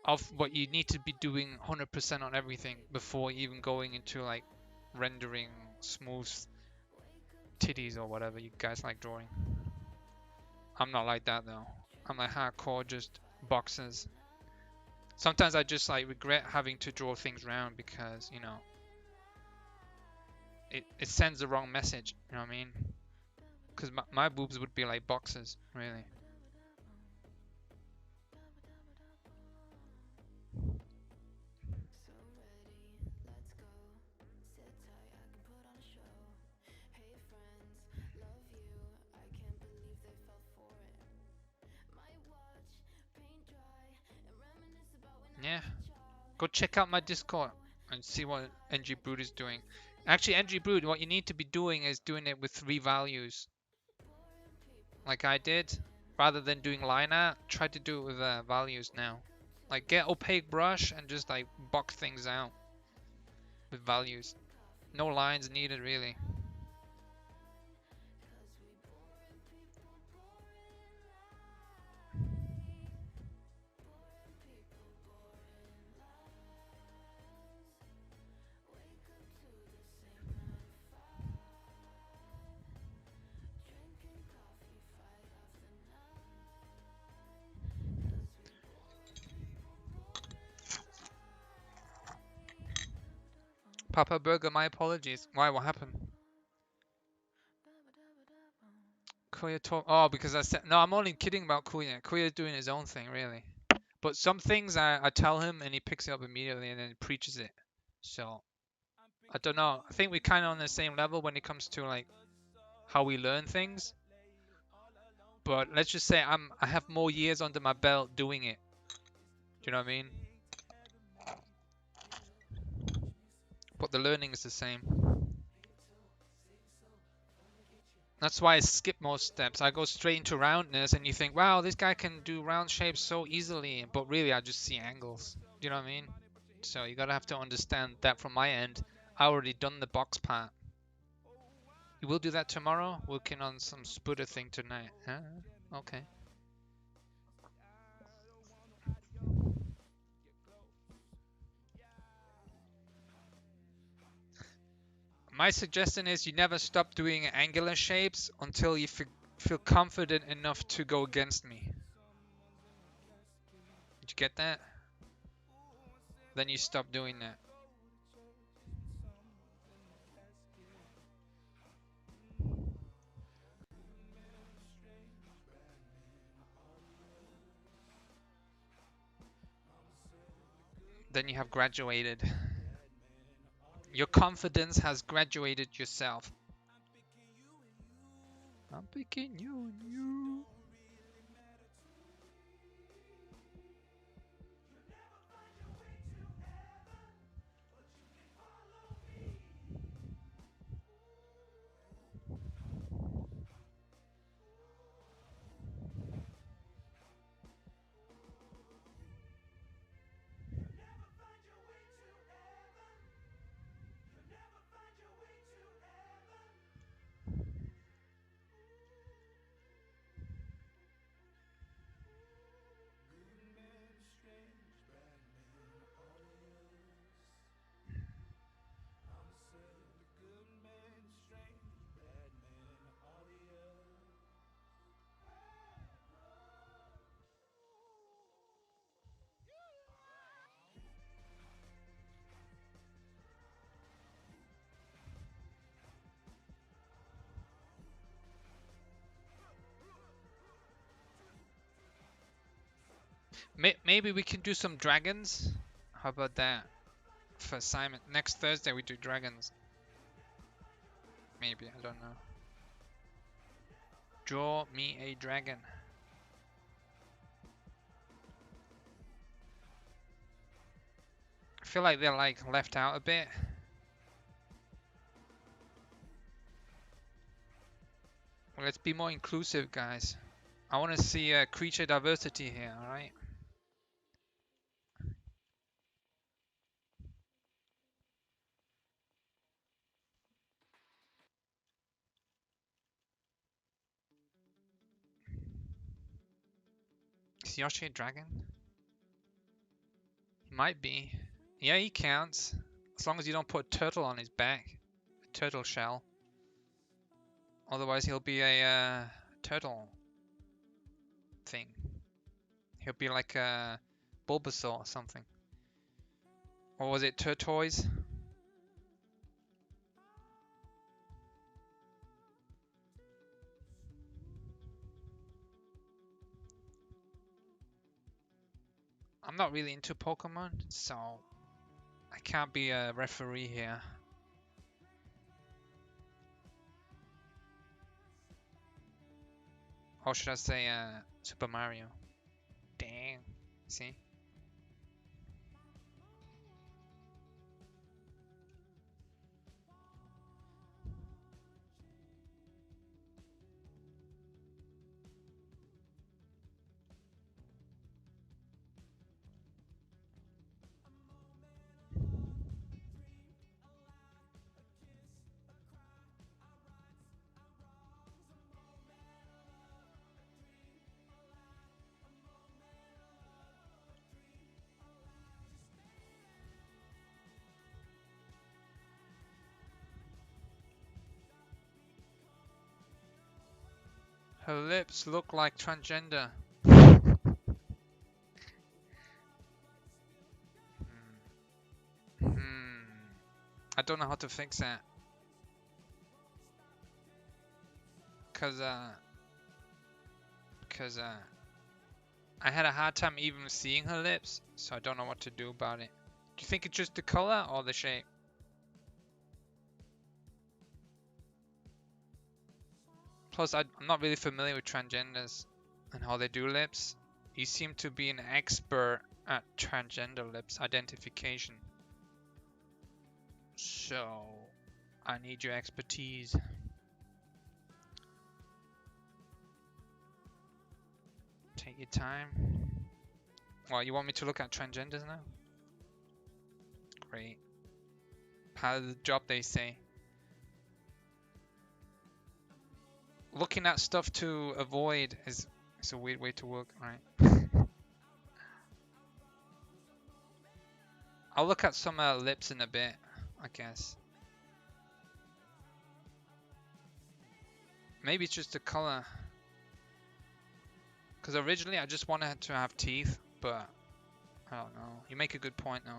Speaker 1: of what you need to be doing 100% on everything before even going into like rendering smooth titties or whatever you guys like drawing. I'm not like that though. I'm like hardcore just boxes. Sometimes I just like regret having to draw things round because, you know, it sends the wrong message, you know what I mean? Because my boobs would be like boxes, really. Yeah, go check out my Discord and see what NG Brood is doing. Actually, NG Brood, what you need to be doing is doing it with 3 values. Like I did. Rather than doing line art, try to do it with values now. Like get opaque brush and just like box things out with values. No lines needed really. Papa Burger, my apologies. Why? What happened? Kuya talk. Oh, because I said no. I'm only kidding about Kuya. Kuya's doing his own thing, really. But some things I tell him and he picks it up immediately and then preaches it. So I don't know. I think we're kind of on the same level when it comes to like how we learn things. But let's just say I have more years under my belt doing it. Do you know what I mean? But the learning is the same. That's why I skip most steps. I go straight into roundness and you think, wow, this guy can do round shapes so easily. But really, I just see angles. Do you know what I mean? So you gotta have to understand that from my end. I already done the box part. You will do that tomorrow? Working on some sputter thing tonight. Huh? Okay. My suggestion is you never stop doing angular shapes until you feel confident enough to go against me. Did you get that? Then you stop doing that. Then you have graduated. Your confidence has graduated yourself. I'm picking you and you. Maybe we can do some dragons. How about that? For assignment. Next Thursday we do dragons. Maybe, I don't know. Draw me a dragon. I feel like they're like left out a bit. Well, let's be more inclusive, guys. I want to see creature diversity here, alright? Is Yoshi a dragon? He might be. Yeah, he counts. As long as you don't put a turtle on his back. A turtle shell. Otherwise he'll be a turtle thing. He'll be like a Bulbasaur or something. Or was it Turtoise? I'm not really into Pokemon, so I can't be a referee here. Or should I say Super Mario? Dang. See? Her lips look like transgender. I don't know how to fix that. Cause I had a hard time even seeing her lips, so I don't know what to do about it. Do you think it's just the color or the shape? Plus, I'm not really familiar with transgenders and how they do lips. You seem to be an expert at transgender lips identification. So, I need your expertise. Take your time. Well, you want me to look at transgenders now? Great. Part of the job, they say. Looking at stuff to avoid is a weird way to work, right? I'll look at some lips in a bit, I guess. Maybe it's just the color. Because originally I just wanted to have teeth, but I don't know. You make a good point though.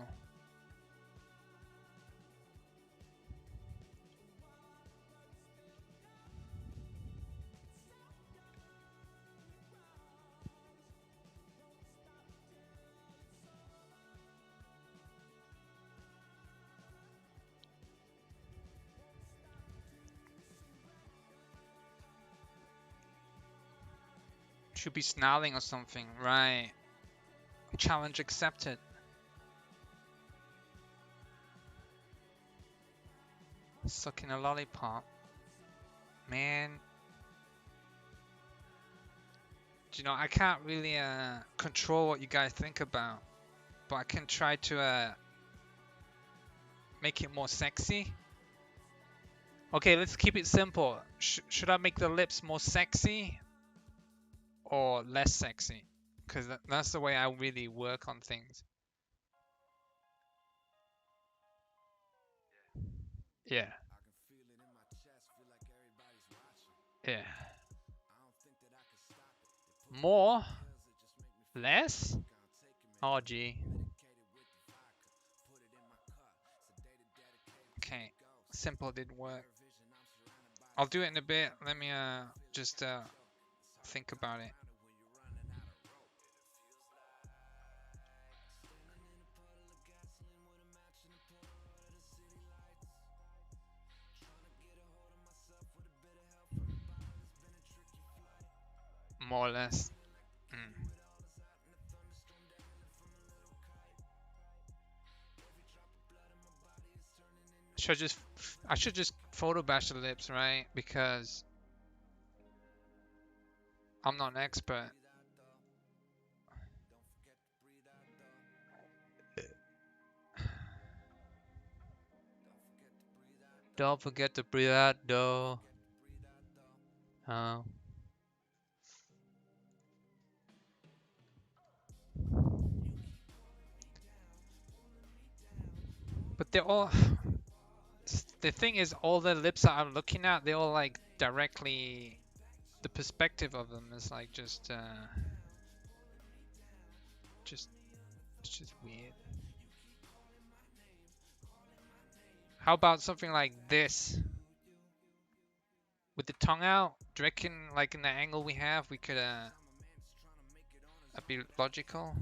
Speaker 1: Should be snarling or something, right? Challenge accepted. Sucking a lollipop. Man. You know, I can't really control what you guys think about, but I can try to make it more sexy. Okay, let's keep it simple. Should I make the lips more sexy or less sexy? Because that's the way I really work on things. Yeah. Yeah. More? Less? Oh, gee. Okay. Simple didn't work. I'll do it in a bit. Let me just think about it. More or less. I should just photo bash the lips, right? Because I'm not an expert. Don't forget to breathe out, though. Oh. But they're all... The thing is, all the lips that I'm looking at, they're all like directly... The perspective of them is like just it's just weird. How about something like this? With the tongue out? Do you reckon, like in the angle we have, we could be logical?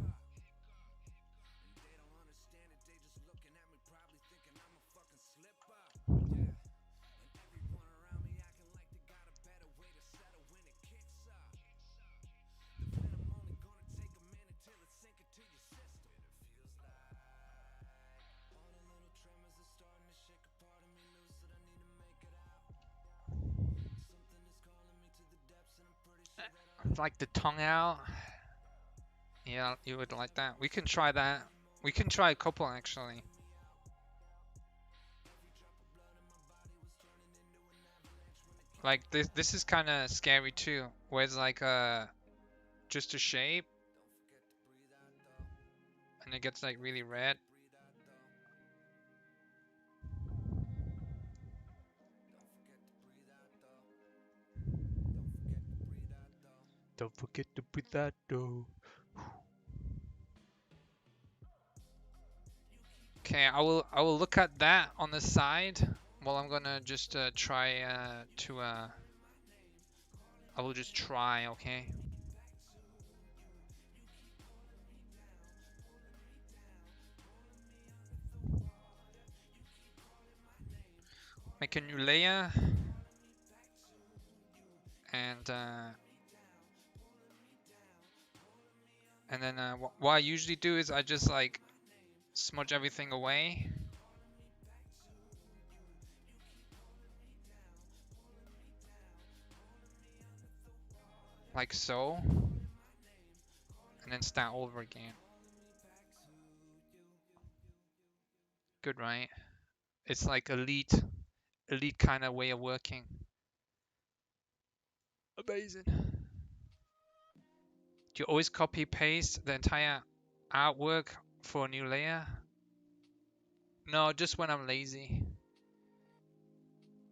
Speaker 1: Like the tongue out? Yeah, you would like that. We can try that. We can try a couple actually. Like this is kind of scary too. Where it's like just a shape and it gets like really red. Don't forget to breathe that though. Okay, I will look at that on the side while I'm gonna just try I will just try, okay? Make a new layer and then what I usually do is I just like smudge everything away. Like so. And then start over again. Good, right? It's like elite kind of way of working. Amazing. Do you always copy paste the entire artwork for a new layer? No, just when I'm lazy.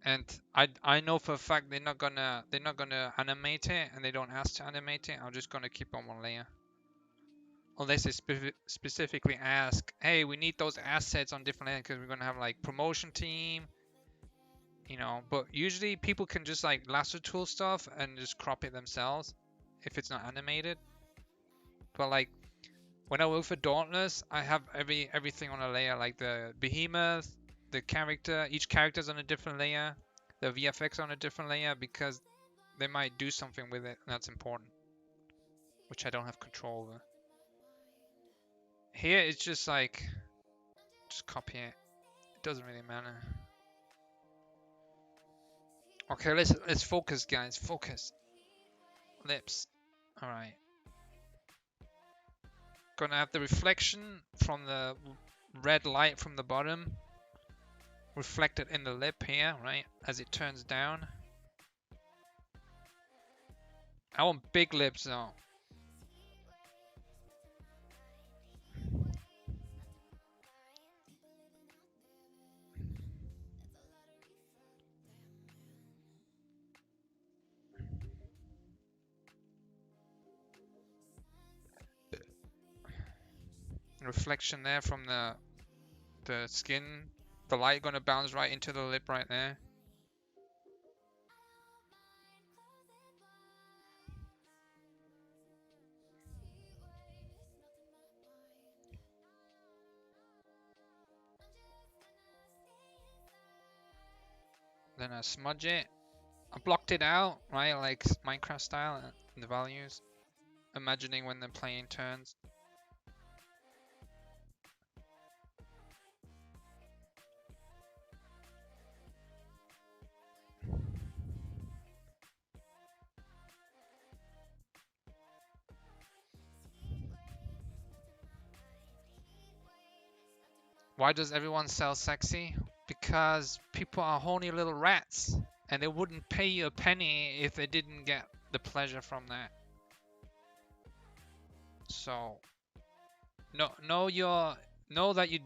Speaker 1: And I know for a fact they're not gonna animate it, and they don't ask to animate it. I'm just gonna keep on one layer. Unless they specifically ask, hey, we need those assets on different layers because we're gonna have like promotion team, you know. But usually people can just like lasso tool stuff and just crop it themselves if it's not animated. But like when I work for Dauntless, I have everything on a layer, like the behemoth, the character. Each character's on a different layer. The VFX on a different layer because they might do something with it, and that's important, which I don't have control over. Here it's just like, just copy it. It doesn't really matter. Okay, let's focus, guys. Focus. Lips. All right. Gonna have the reflection from the red light from the bottom reflected in the lip here, right? As it turns down. I want big lips though. Reflection there from the skin. The light gonna bounce right into the lip right there. Then I smudge it. I blocked it out, right, like Minecraft style, the values. Imagining when they're playing turns. Why does everyone sell sexy? Because people are horny little rats, and they wouldn't pay you a penny if they didn't get the pleasure from that. So, know that you,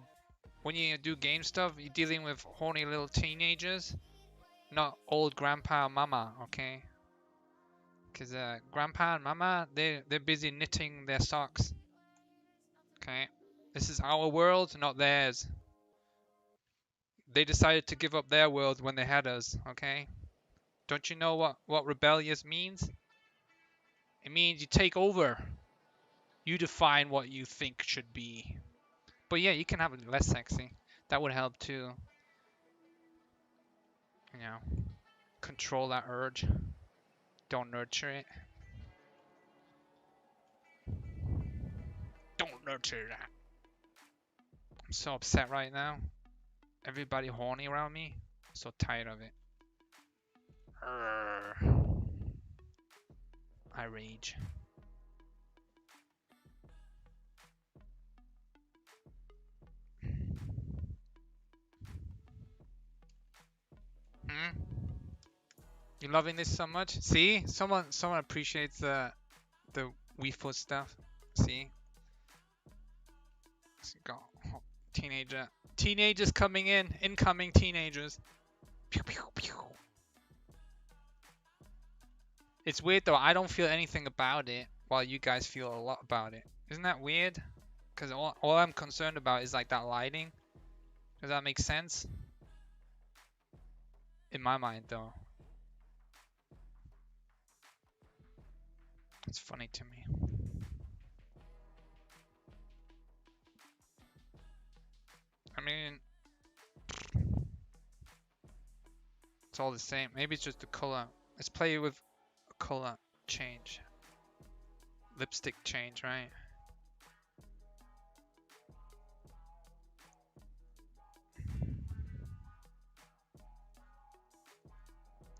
Speaker 1: when you do game stuff, you're dealing with horny little teenagers, not old grandpa and mama, okay? Because grandpa and mama, they're busy knitting their socks, okay? This is our world, not theirs. They decided to give up their world when they had us, okay? Don't you know what rebellious means? It means you take over. You define what you think should be. But yeah, you can have it less sexy. That would help too. You know, control that urge. Don't nurture it. Don't nurture that. I'm so upset right now. Everybody horny around me. I'm so tired of it. Urgh. I rage. Hmm? You loving this so much? See? Someone appreciates the Wii stuff. See? So go. Teenagers coming in. Incoming teenagers. Pew, pew, pew. It's weird though. I don't feel anything about it, while you guys feel a lot about it. Isn't that weird? Because all I'm concerned about is like that lighting. Does that make sense? In my mind though. It's funny to me. I mean, it's all the same. Maybe it's just the color. Let's play with a color change. Lipstick change, right?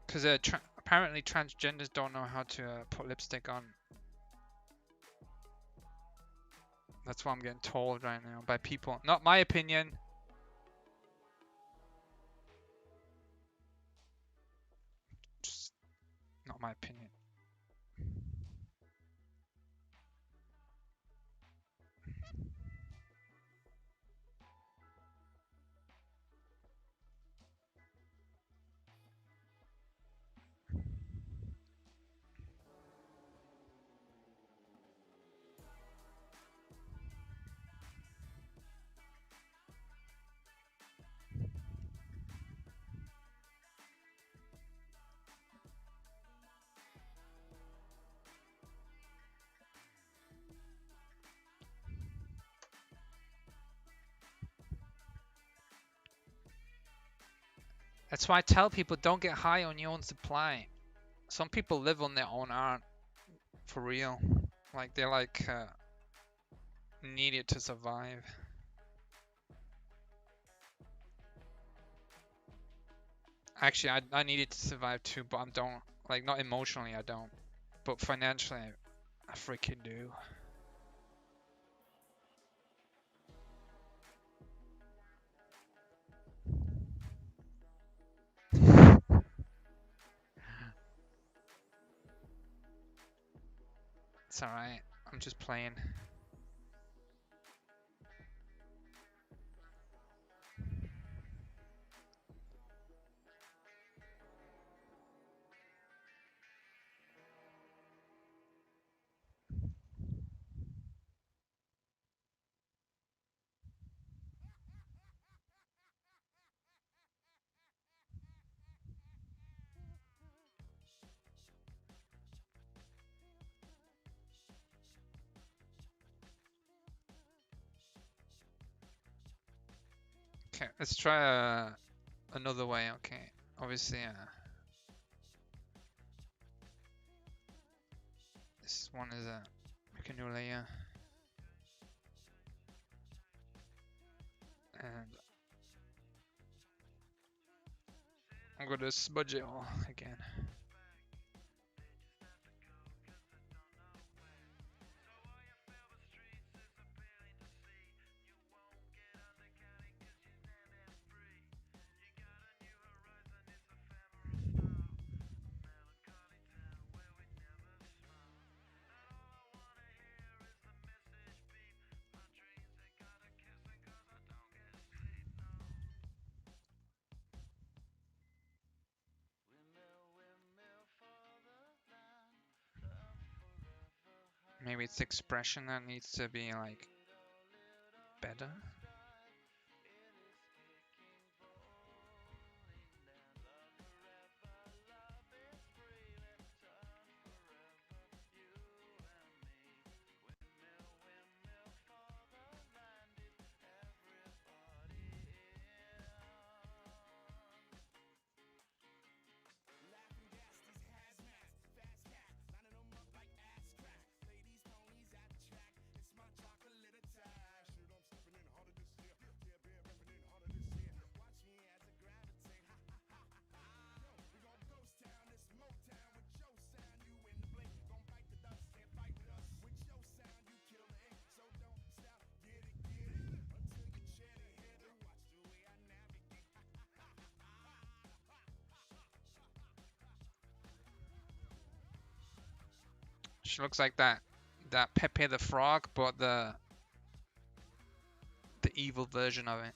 Speaker 1: Because apparently transgenders don't know how to put lipstick on. That's what I'm getting told right now by people. Not my opinion. Just not my opinion. That's why I tell people don't get high on your own supply. Some people live on their own art, for real. Like they're like need it to survive. Actually, I need it to survive too, but I don't. Like not emotionally, I don't. But financially, I freaking do. It's alright. I'm just playing. Okay, let's try another way. Okay, obviously, this one is make a new layer, and I'm gonna smudge it all again. Maybe it's expression that needs to be like better. She looks like that Pepe the Frog, but the evil version of it.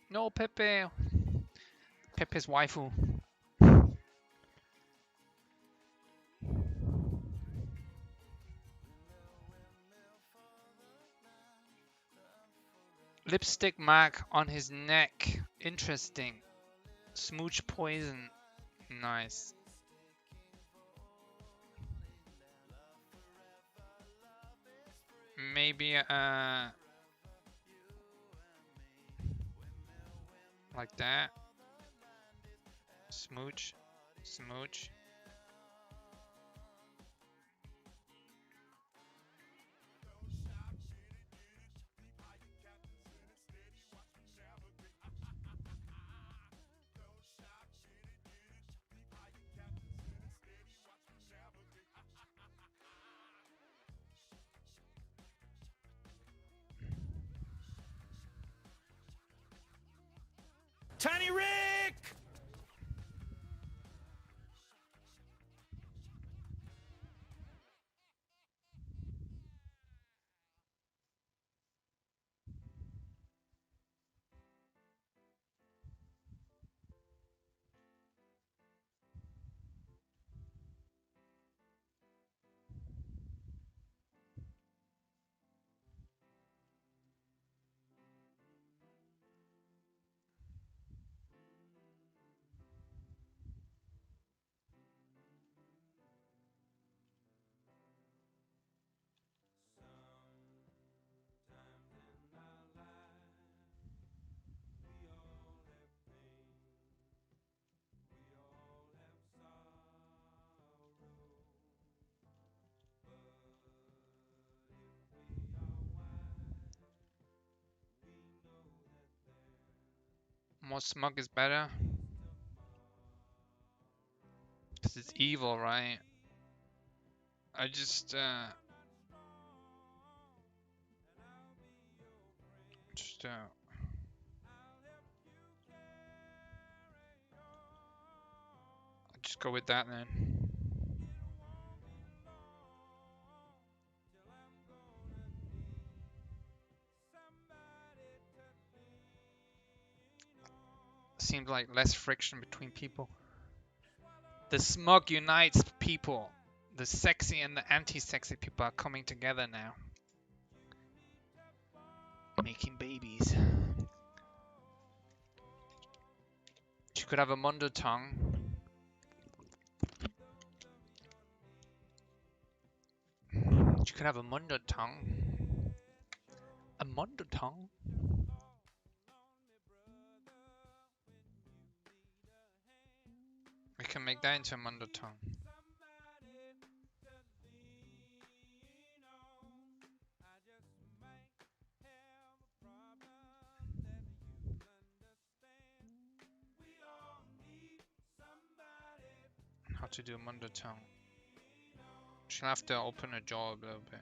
Speaker 1: No, Pepe. Pepe's waifu. Lipstick mark on his neck. Interesting. Smooch poison. Nice. Maybe like that. Smooch. Smooch.
Speaker 2: Tiny Rick!
Speaker 1: More smug is better. Because it's evil, right? I just I'll just go with that then. Seems like less friction between people. The smug unites people. The sexy and the anti-sexy people are coming together now. Making babies. She could have a Mondo tongue. She could have a Mondo tongue. A Mondo tongue? We can make that into a Mondo tongue. How to do a Mondo tongue. She'll have to open her jaw a little bit.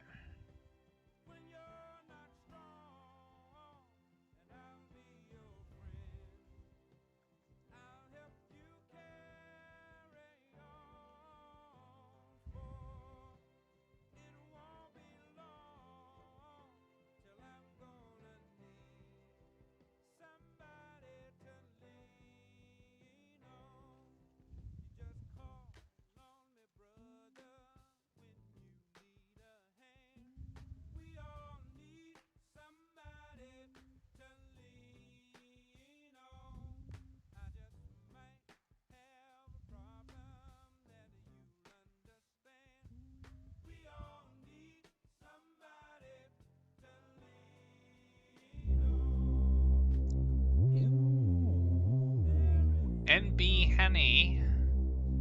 Speaker 1: NB Honey,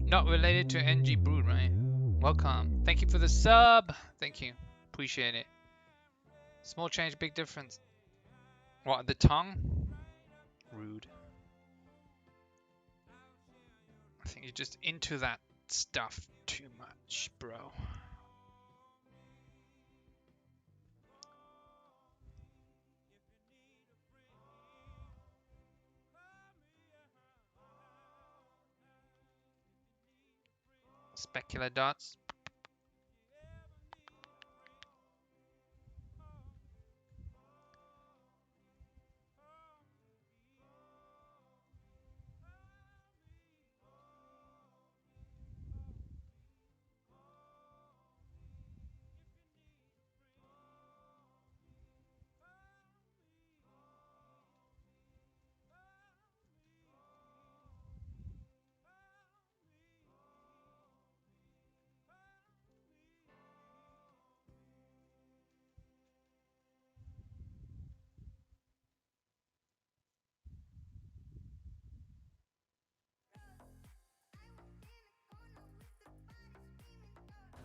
Speaker 1: not related to NG Brood, right? Welcome. Thank you for the sub. Thank you. Appreciate it. Small change, big difference. What, the tongue? Rude. I think you're just into that stuff too much, bro. Specular dots.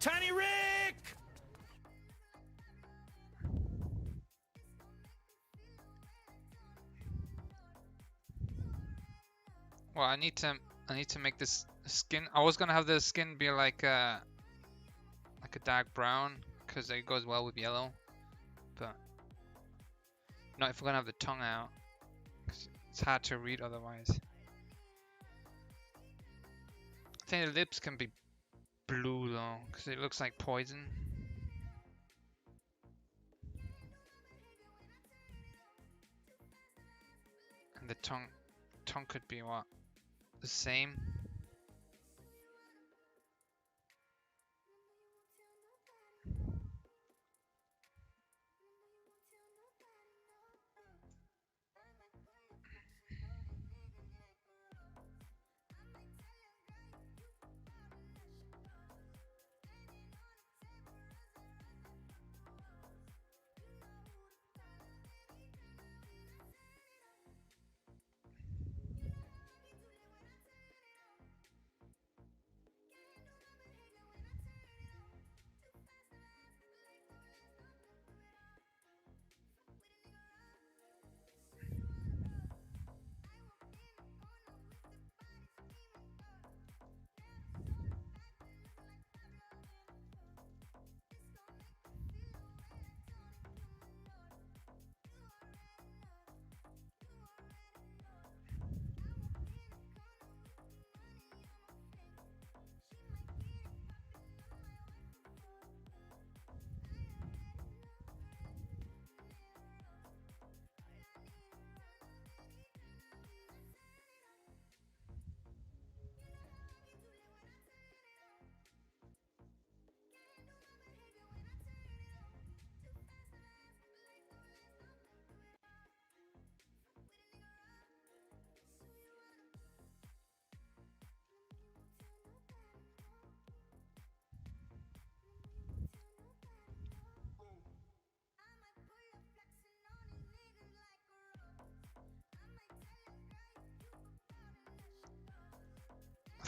Speaker 2: Tiny Rick!
Speaker 1: Well, I need to make this skin. I was gonna have the skin be like a dark brown because it goes well with yellow, but not if we're gonna have the tongue out. 'Cause it's hard to read otherwise. I think the lips can be blue though, because it looks like poison. And the tongue could be what? The same.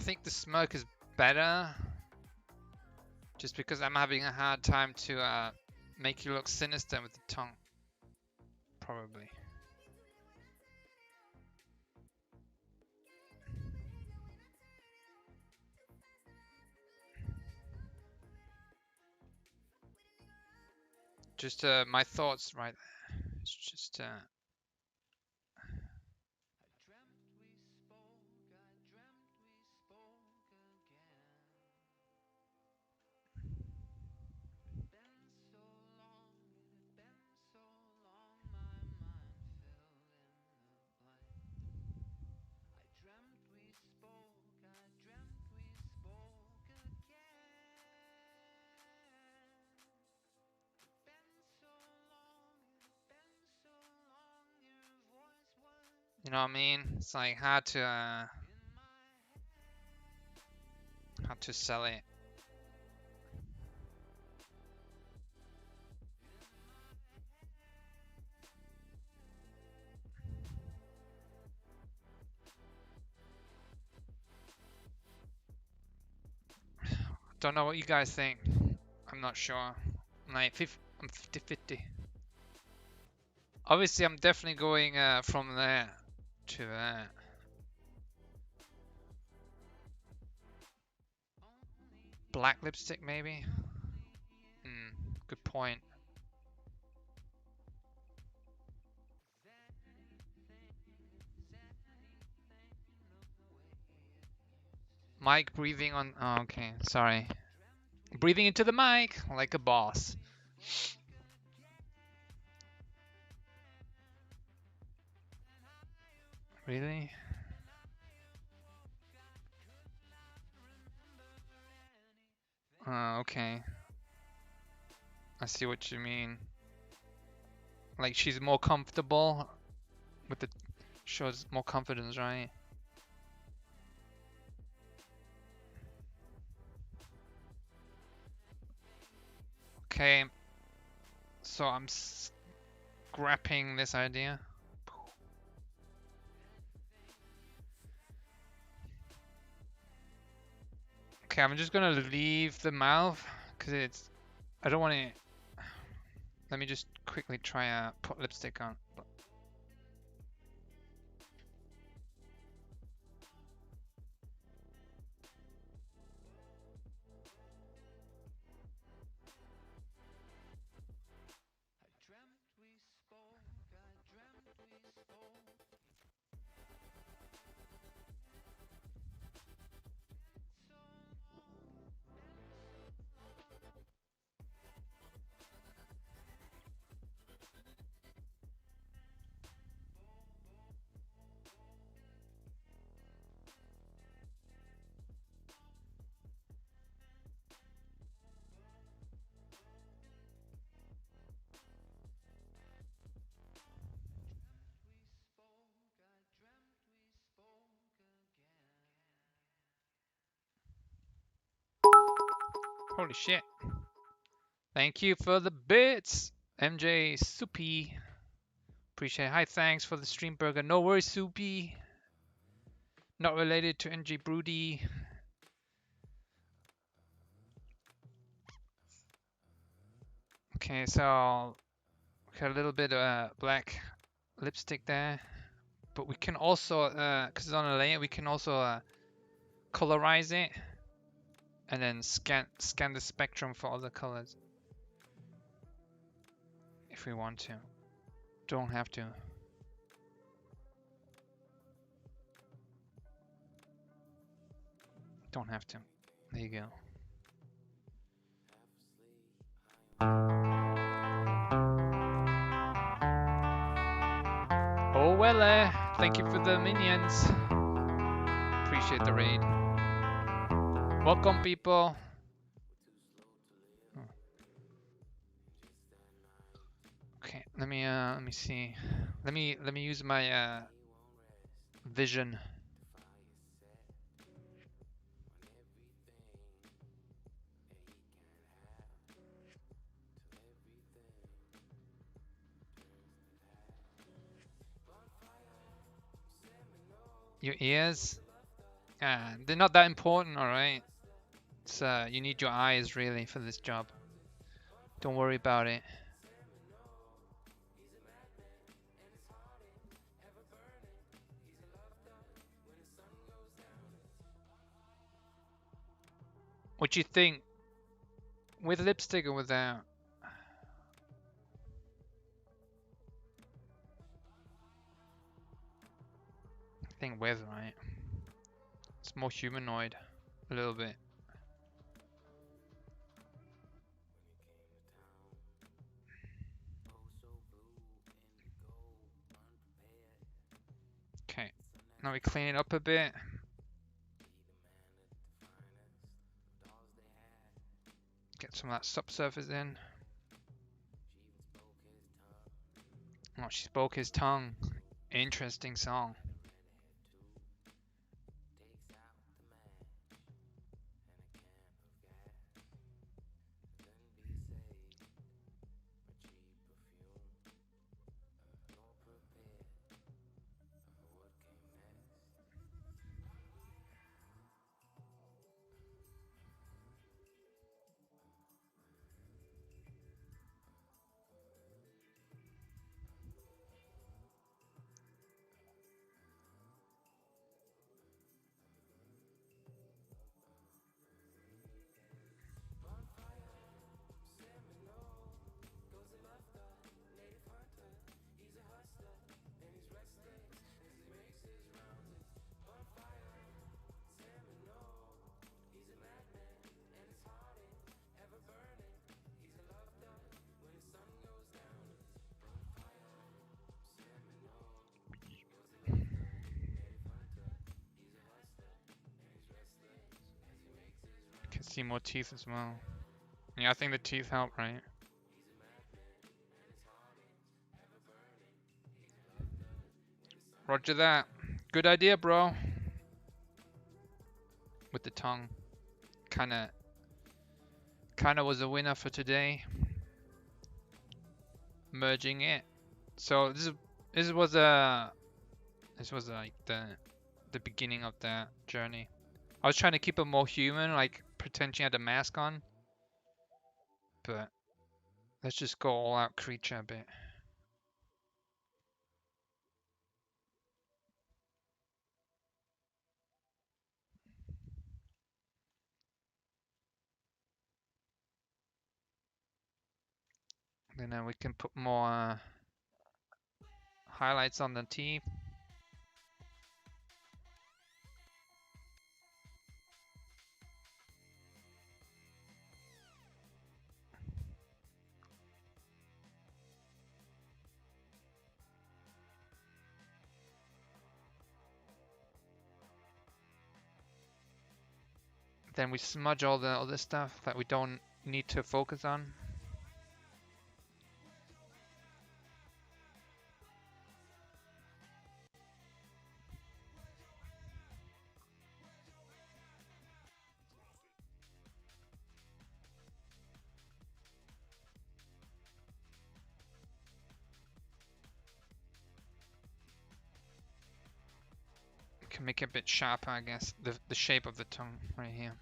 Speaker 1: think the smoke is better. Just because I'm having a hard time to make you look sinister with the tongue. Probably. Just my thoughts right there. It's just you know what I mean? It's like hard to sell it. Don't know what you guys think. I'm not sure. I'm 50-50. Obviously, I'm definitely going from there to there. Black lipstick, maybe? Good point. Mic breathing on. Oh, okay, sorry. Breathing into the mic like a boss. Really? Okay. I see what you mean. Like she's more comfortable with the shows more confidence, right? Okay. So I'm scrapping this idea. Okay, I'm just gonna leave the mouth because it's. I don't want to. Let me just quickly try put lipstick on. Holy shit. Thank you for the bits, MJ Soupy. Appreciate it. Hi, thanks for the stream burger. No worries, Soupy. Not related to NG Broody. Okay, so got a little bit of black lipstick there, but we can also, because it's on a layer, we can also colorize it and then scan the spectrum for other colors if we want to. Don't have to. Don't have to. There you go. Oh well, thank you for the minions. Appreciate the raid. Welcome, people. Okay, let me see. Let me use my vision. Your ears? They're not that important, alright? It's, you need your eyes, really, for this job. Don't worry about it. What do you think? With lipstick or without? I think with, right? It's more humanoid. A little bit. Okay. Now we clean it up a bit. Get some of that subsurface in. Oh, she spoke his tongue. Interesting song. Can see more teeth as well. Yeah, I think the teeth help, right? Roger that. Good idea, bro. With the tongue. Kinda was a winner for today. Merging it. So this was like the beginning of that journey. I was trying to keep it more human, like pretend she had a mask on. But let's just go all out creature a bit. Then we can put more highlights on the teeth. Then we smudge all the other stuff that we don't need to focus on. Can make it a bit sharper, I guess. The shape of the tongue right here.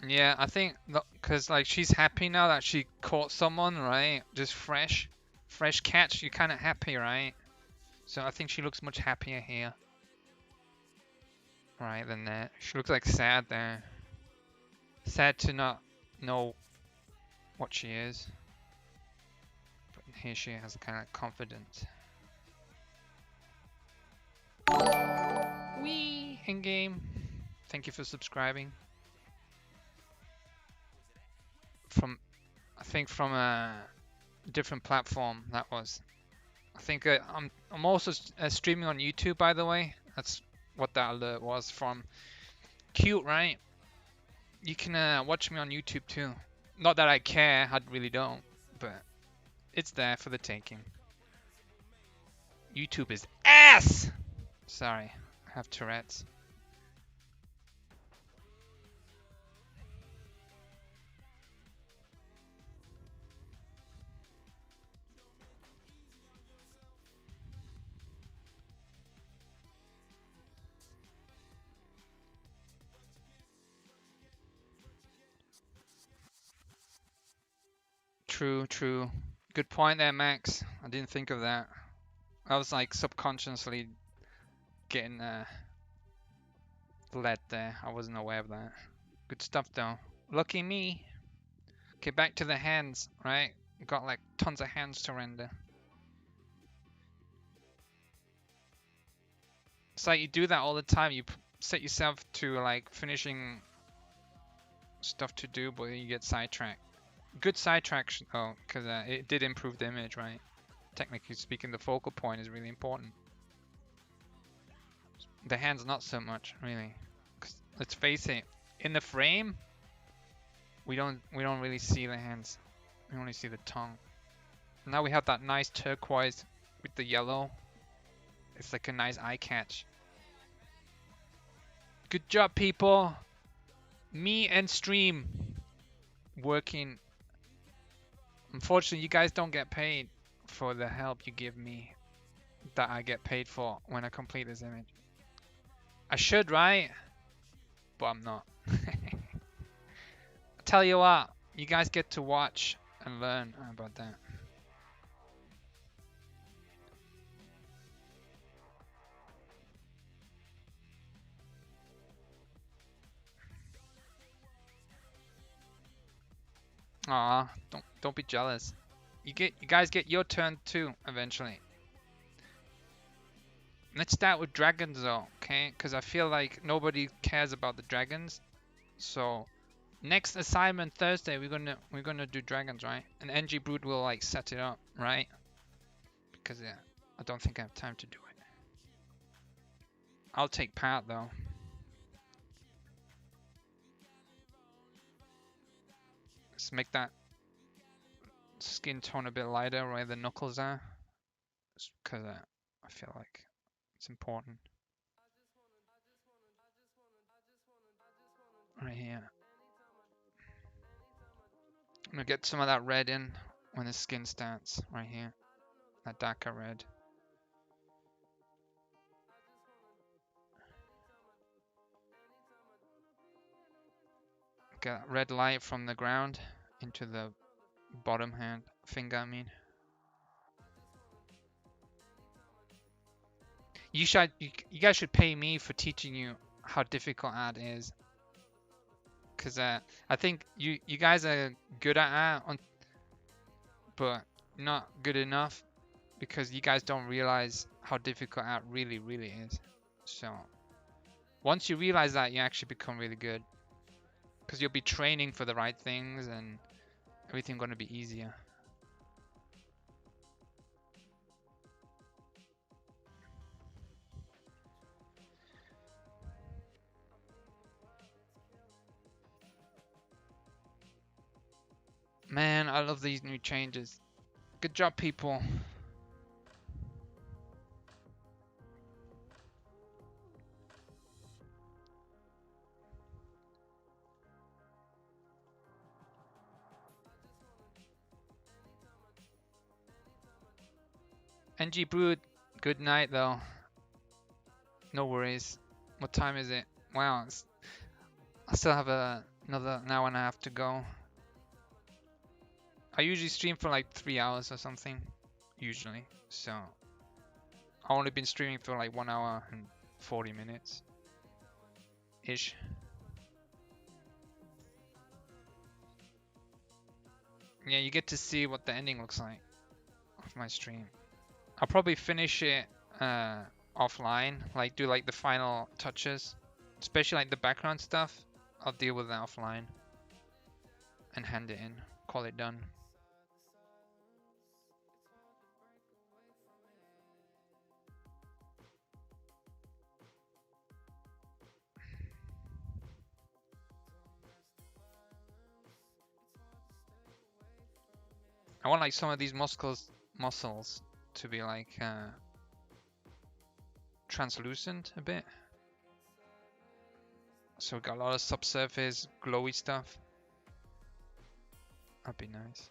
Speaker 1: Yeah, I think because like she's happy now that she caught someone, right? Just fresh catch. You're kind of happy, right? So I think she looks much happier here, right? Than that. She looks like sad there. Sad to not know what she is. But here she has a kind of confidence. Wee in game. Thank you for subscribing. I think from a different platform that was. I think I'm also streaming on YouTube, by the way. That's what that alert was from. Cute, right? You can watch me on YouTube too. Not that I care, I really don't, but it's there for the taking. YouTube is ass! Sorry, I have Tourette's. True, true. Good point there, Max. I didn't think of that. I was like subconsciously getting led there. I wasn't aware of that. Good stuff though. Lucky me. Okay, back to the hands, right? Got like tons of hands to render. It's like you do that all the time. You set yourself to like finishing stuff to do, but you get sidetracked. Good sidetrack though, because it did improve the image, right? Technically speaking, the focal point is really important. The hands not so much, really. 'Cause let's face it, in the frame, we don't really see the hands. We only see the tongue. Now we have that nice turquoise with the yellow. It's like a nice eye catch. Good job, people. Me and Stream working. Unfortunately, you guys don't get paid for the help you give me that I get paid for when I complete this image. I should, right? But I'm not. Tell you what, you guys get to watch and learn about that. Aw, don't be jealous. You guys get your turn too eventually. Let's start with dragons though, okay? Because I feel like nobody cares about the dragons. So next assignment Thursday we're gonna do dragons, right? And NG Brood will like set it up, right? Because yeah, I don't think I have time to do it. I'll take part though. Let's make that skin tone a bit lighter where the knuckles are. Because I feel like it's important. Right here. I'm gonna get some of that red in when the skin starts, right here. That darker red. Get red light from the ground into the bottom hand finger, I mean. You guys should pay me for teaching you how difficult art is. Cause I think you guys are good at art, but not good enough because you guys don't realize how difficult art really is. So once you realize that, you actually become really good. Because you'll be training for the right things and everything going to be easier. Man, I love these new changes. Good job, people. NG Brood, good night though. No worries. What time is it? Wow, I still have another hour and a half to go. I usually stream for like 3 hours or something. Usually. So I've only been streaming for like 1 hour and 40 minutes. Ish. Yeah, you get to see what the ending looks like of my stream. I'll probably finish it offline, like do like the final touches, especially like the background stuff. I'll deal with that offline and hand it in, call it done. I want like some of these muscles to be like translucent a bit. So we got a lot of subsurface glowy stuff. That'd be nice.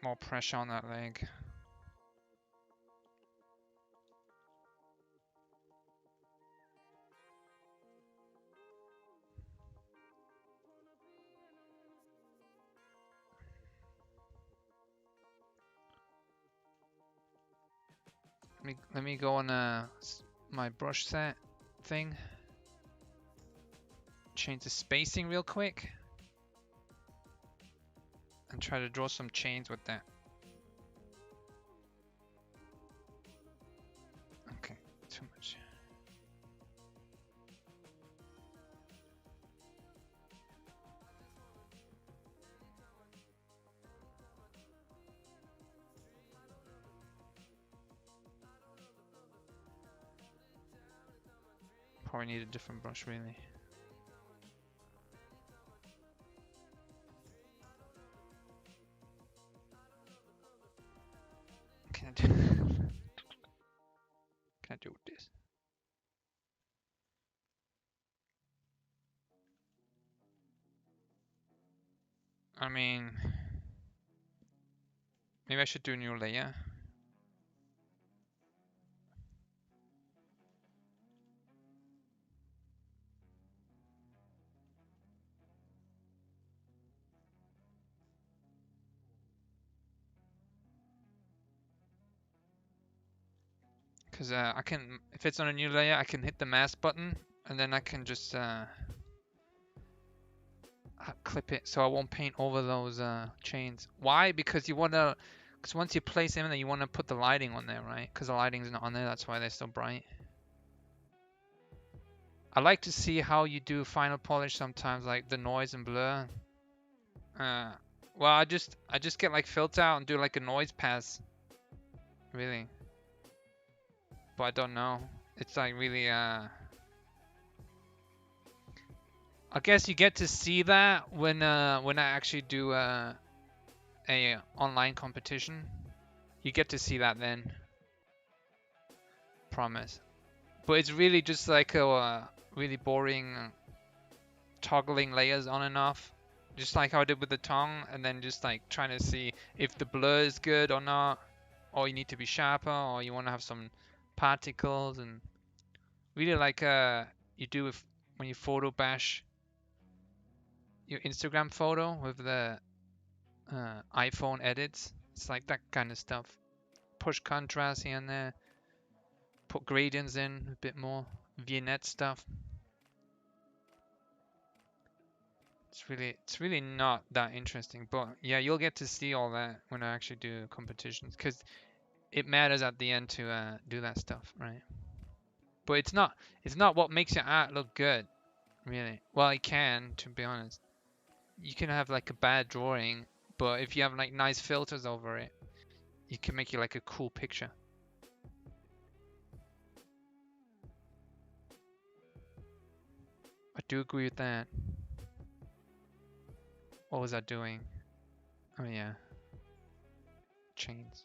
Speaker 1: More pressure on that leg. Let me go on my brush set thing. Change the spacing real quick. And try to draw some chains with that. Okay, too much. Probably need a different brush, really. Can I do? Can I do this? I mean, maybe I should do a new layer. Because I can, if it's on a new layer, I can hit the mask button and then I can just clip it so I won't paint over those chains. Why? Because you want to, because once you place them in there, you want to put the lighting on there, right? Because the lighting's not on there, that's why they're so bright. I like to see how you do final polish sometimes, like the noise and blur. Well, I just get like filter out and do like a noise pass, really. But I don't know. It's like really I guess you get to see that when I actually do a online competition. You get to see that then. Promise. But it's really just like a really boring toggling layers on and off. Just like how I did with the tongue, and then just like trying to see if the blur is good or not, or you need to be sharper, or you want to have some particles, and really like you do if when you photo bash your Instagram photo with the iPhone edits. It's like that kind of stuff. Push contrast here and there, put gradients in a bit more, vignette stuff. It's really not that interesting, but yeah, you'll get to see all that when I actually do competitions, because it matters at the end to do that stuff, right? But it's not what makes your art look good, really. Well, it can, to be honest. You can have like a bad drawing, but if you have like nice filters over it, you can make it like a cool picture. I do agree with that. What was I doing? Oh yeah, chains.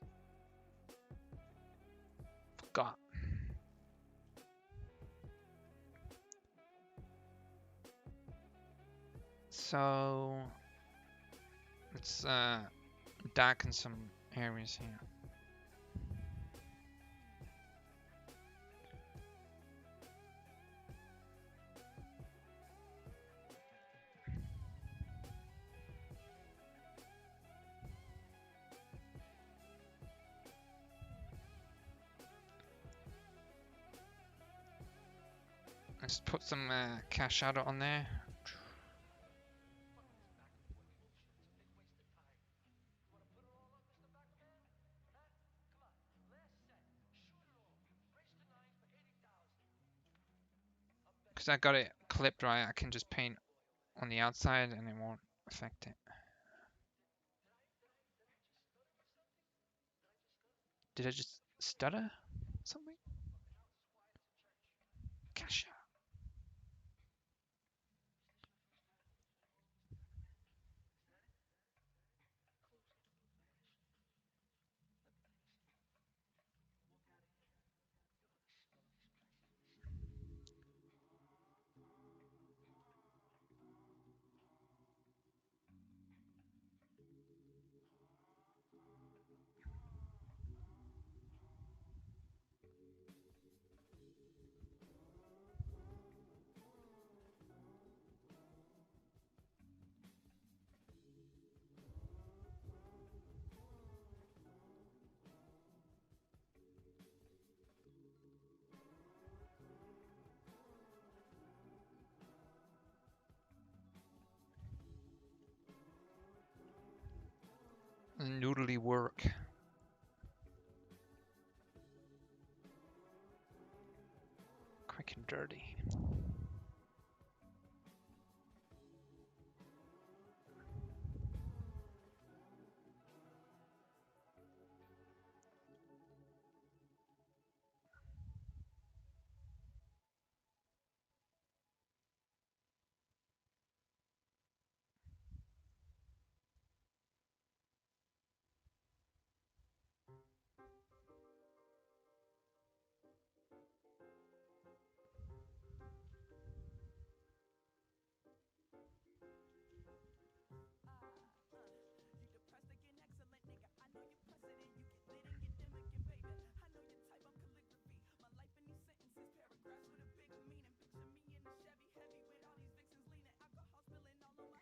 Speaker 1: Forgot. So let's darken some areas here. Let's put some cast shadow on there. Because I got it clipped right, I can just paint on the outside and it won't affect it. Did I just stutter something? Kasha. Noodly work. Quick and dirty.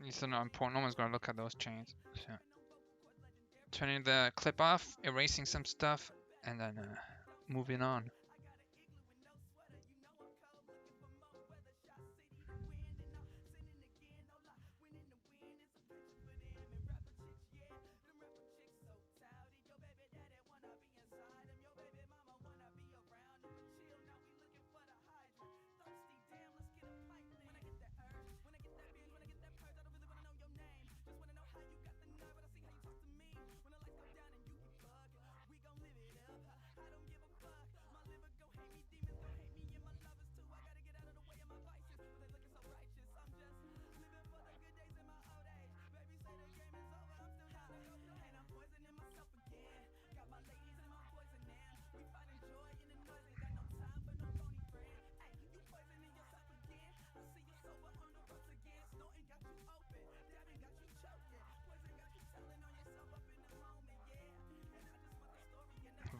Speaker 1: It's not important. No one's gonna look at those chains. So, turning the clip off, erasing some stuff, and then moving on.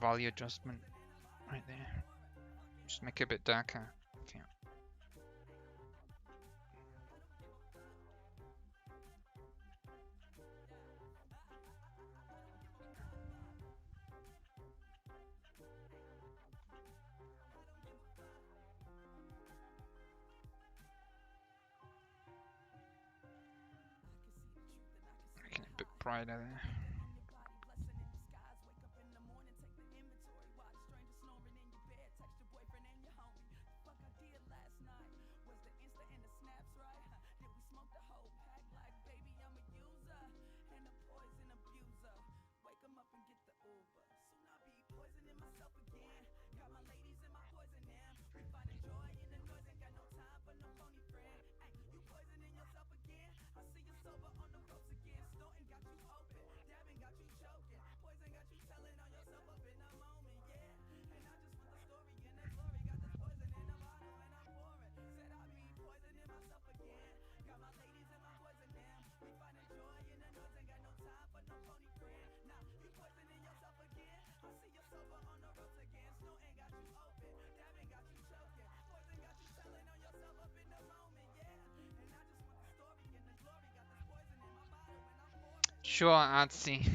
Speaker 1: Value adjustment right there. Just make it a bit darker. Okay. Making it a bit brighter there. Sure, artsy.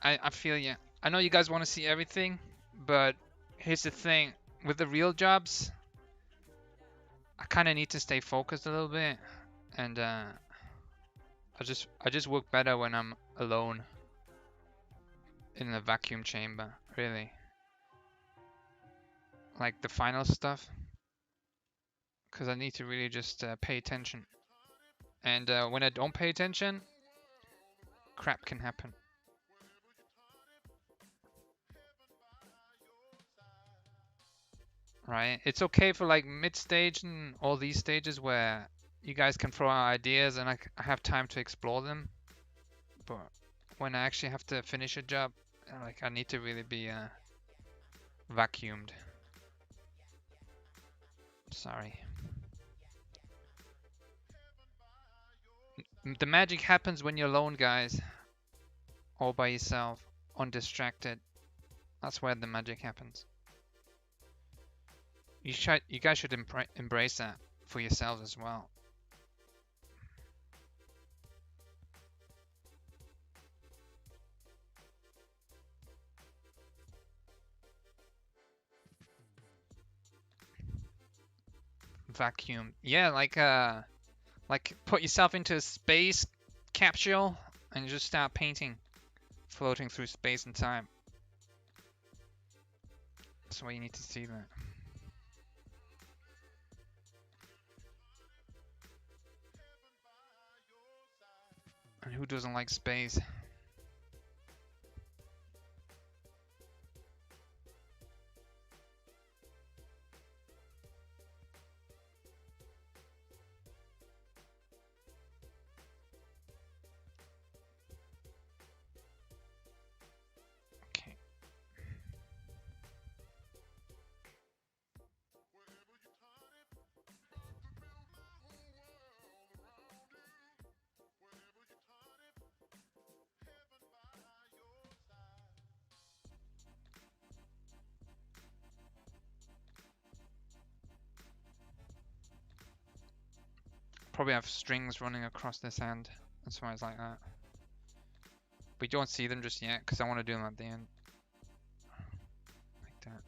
Speaker 1: I feel you. I know you guys want to see everything, but here's the thing. With the real jobs, I kind of need to stay focused a little bit, and I just work better when I'm alone in the vacuum chamber. Really, like the final stuff, because I need to really just pay attention. And when I don't pay attention, crap can happen. Right? It's okay for like mid stage and all these stages where you guys can throw out ideas and I have time to explore them. But when I actually have to finish a job, like I need to really be vacuumed. Sorry. The magic happens when you're alone, guys. All by yourself, undistracted. That's where the magic happens. You guys should embrace that for yourselves as well. Vacuum. Yeah, like put yourself into a space capsule and just start painting, floating through space and time. That's why you need to see that. And who doesn't like space? Okay. Probably have strings running across this end. That's why it's like that. We don't see them just yet because I want to do them at the end. Like that.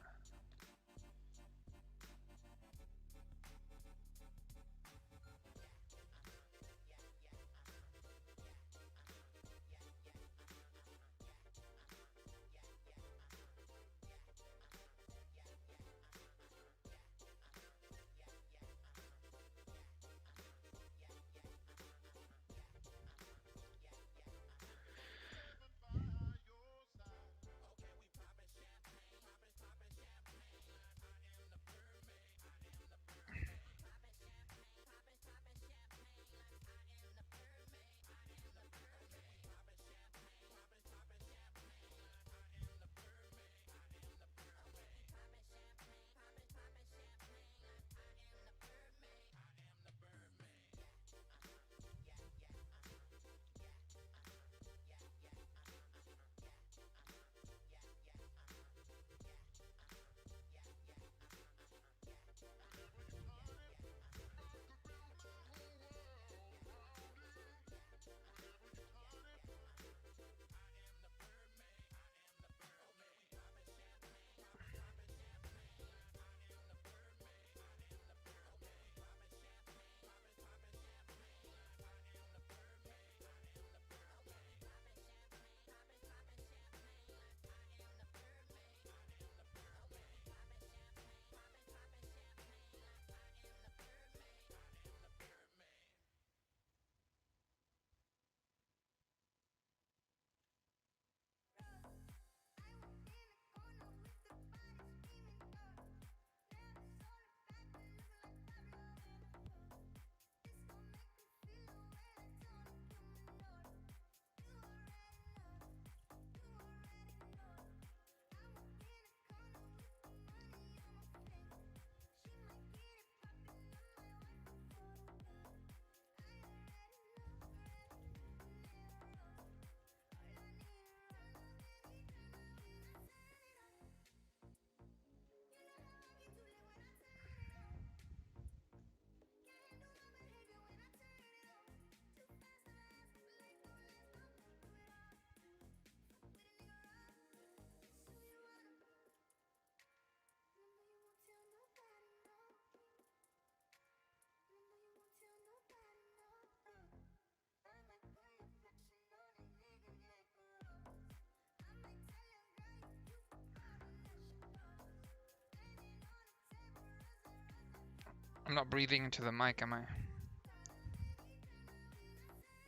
Speaker 1: I'm not breathing into the mic, am I?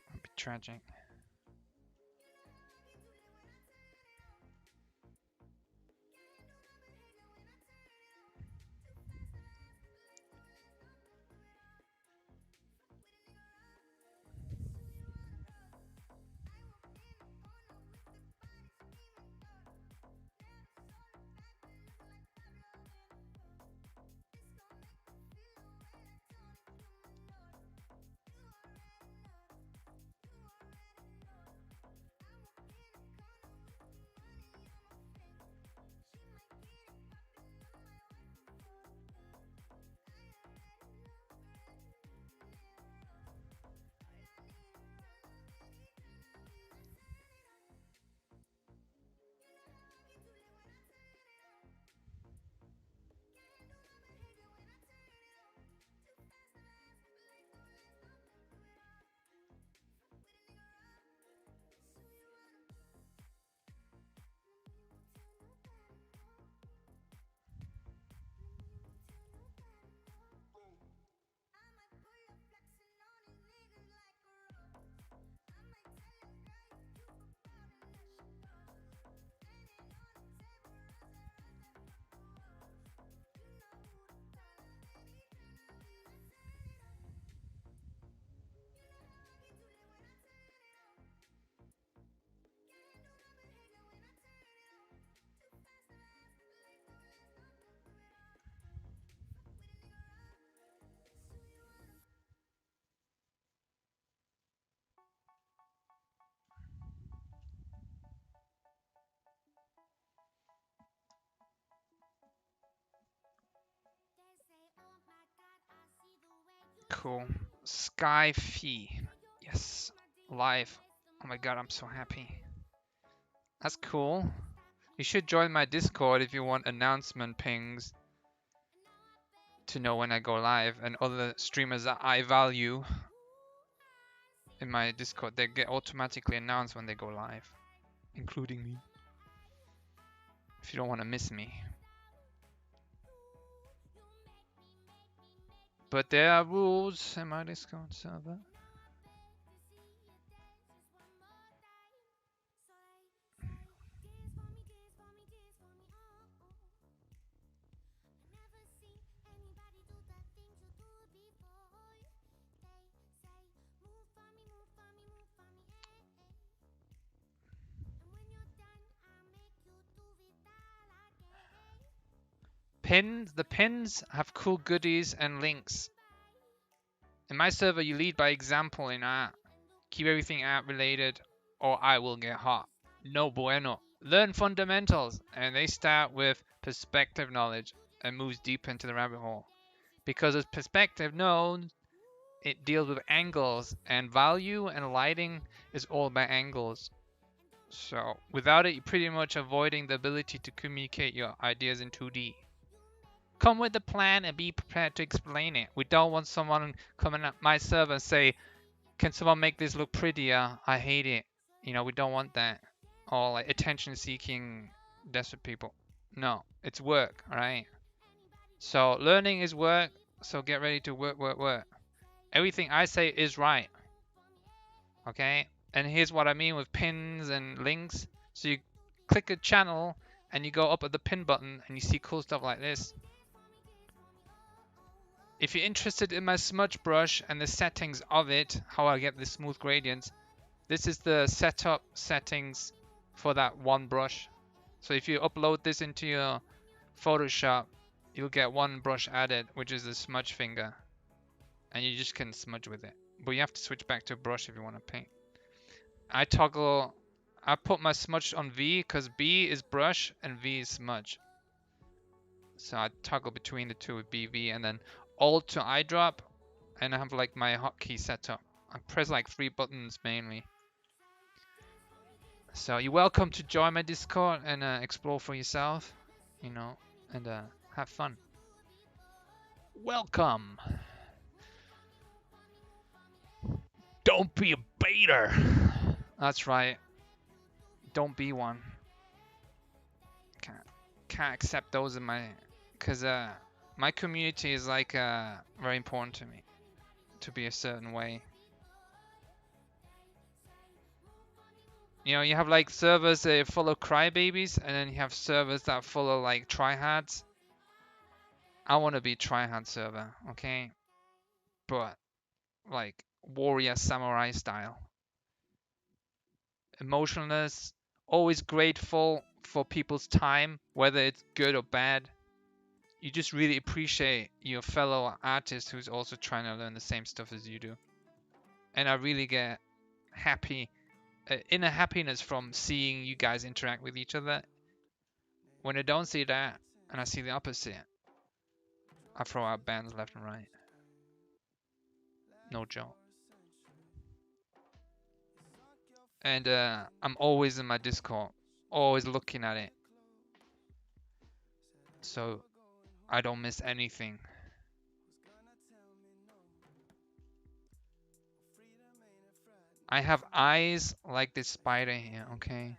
Speaker 1: That'd be tragic. cool. Sky Fee. Yes. Live. Oh my god, I'm so happy. That's cool. You should join my Discord if you want announcement pings to know when I go live, and other streamers that I value in my Discord, they get automatically announced when they go live, including me. If you don't want to miss me. But there are rules in my Discord server. Pins, the pins have cool goodies and links. In my server, you lead by example in art. Keep everything art related, or I will get hot. No bueno. Learn fundamentals, and they start with perspective knowledge and moves deep into the rabbit hole. Because as perspective known, it deals with angles, and value and lighting is all about angles. So without it, you're pretty much avoiding the ability to communicate your ideas in 2D. Come with the plan and be prepared to explain it. We don't want someone coming at my server and say, can someone make this look prettier? I hate it. You know, we don't want that. Or like attention-seeking, desperate people. No, it's work, alright? So learning is work, so get ready to work, work, work. Everything I say is right. Okay? And here's what I mean with pins and links. So you click a channel and you go up at the pin button and you see cool stuff like this. If you're interested in my smudge brush and the settings of it, how I get the smooth gradients, this is the setup settings for that one brush. So if you upload this into your Photoshop, you'll get one brush added, which is the smudge finger. And you just can smudge with it. But you have to switch back to a brush if you want to paint. I put my smudge on V because B is brush and V is smudge. So I toggle between the two with BV, and then Alt to eyedrop, and I have like my hotkey set up. I press like 3 buttons mainly. So you're welcome to join my Discord and explore for yourself, you know, and have fun. Welcome. Don't be a baiter. That's right. Don't be one. Can't accept those in my, cause my community is like very important to me, to be a certain way. You know, you have like servers that follow crybabies, and then you have servers that follow like tryhards. I want to be tryhard server, okay? But like warrior samurai style. Emotionless, always grateful for people's time, whether it's good or bad. You just really appreciate your fellow artist who's also trying to learn the same stuff as you do. And I really get happy, inner happiness from seeing you guys interact with each other. When I don't see that, and I see the opposite, I throw out bans left and right. No joke. And I'm always in my Discord, always looking at it, so I don't miss anything. I have eyes like this spider here, okay?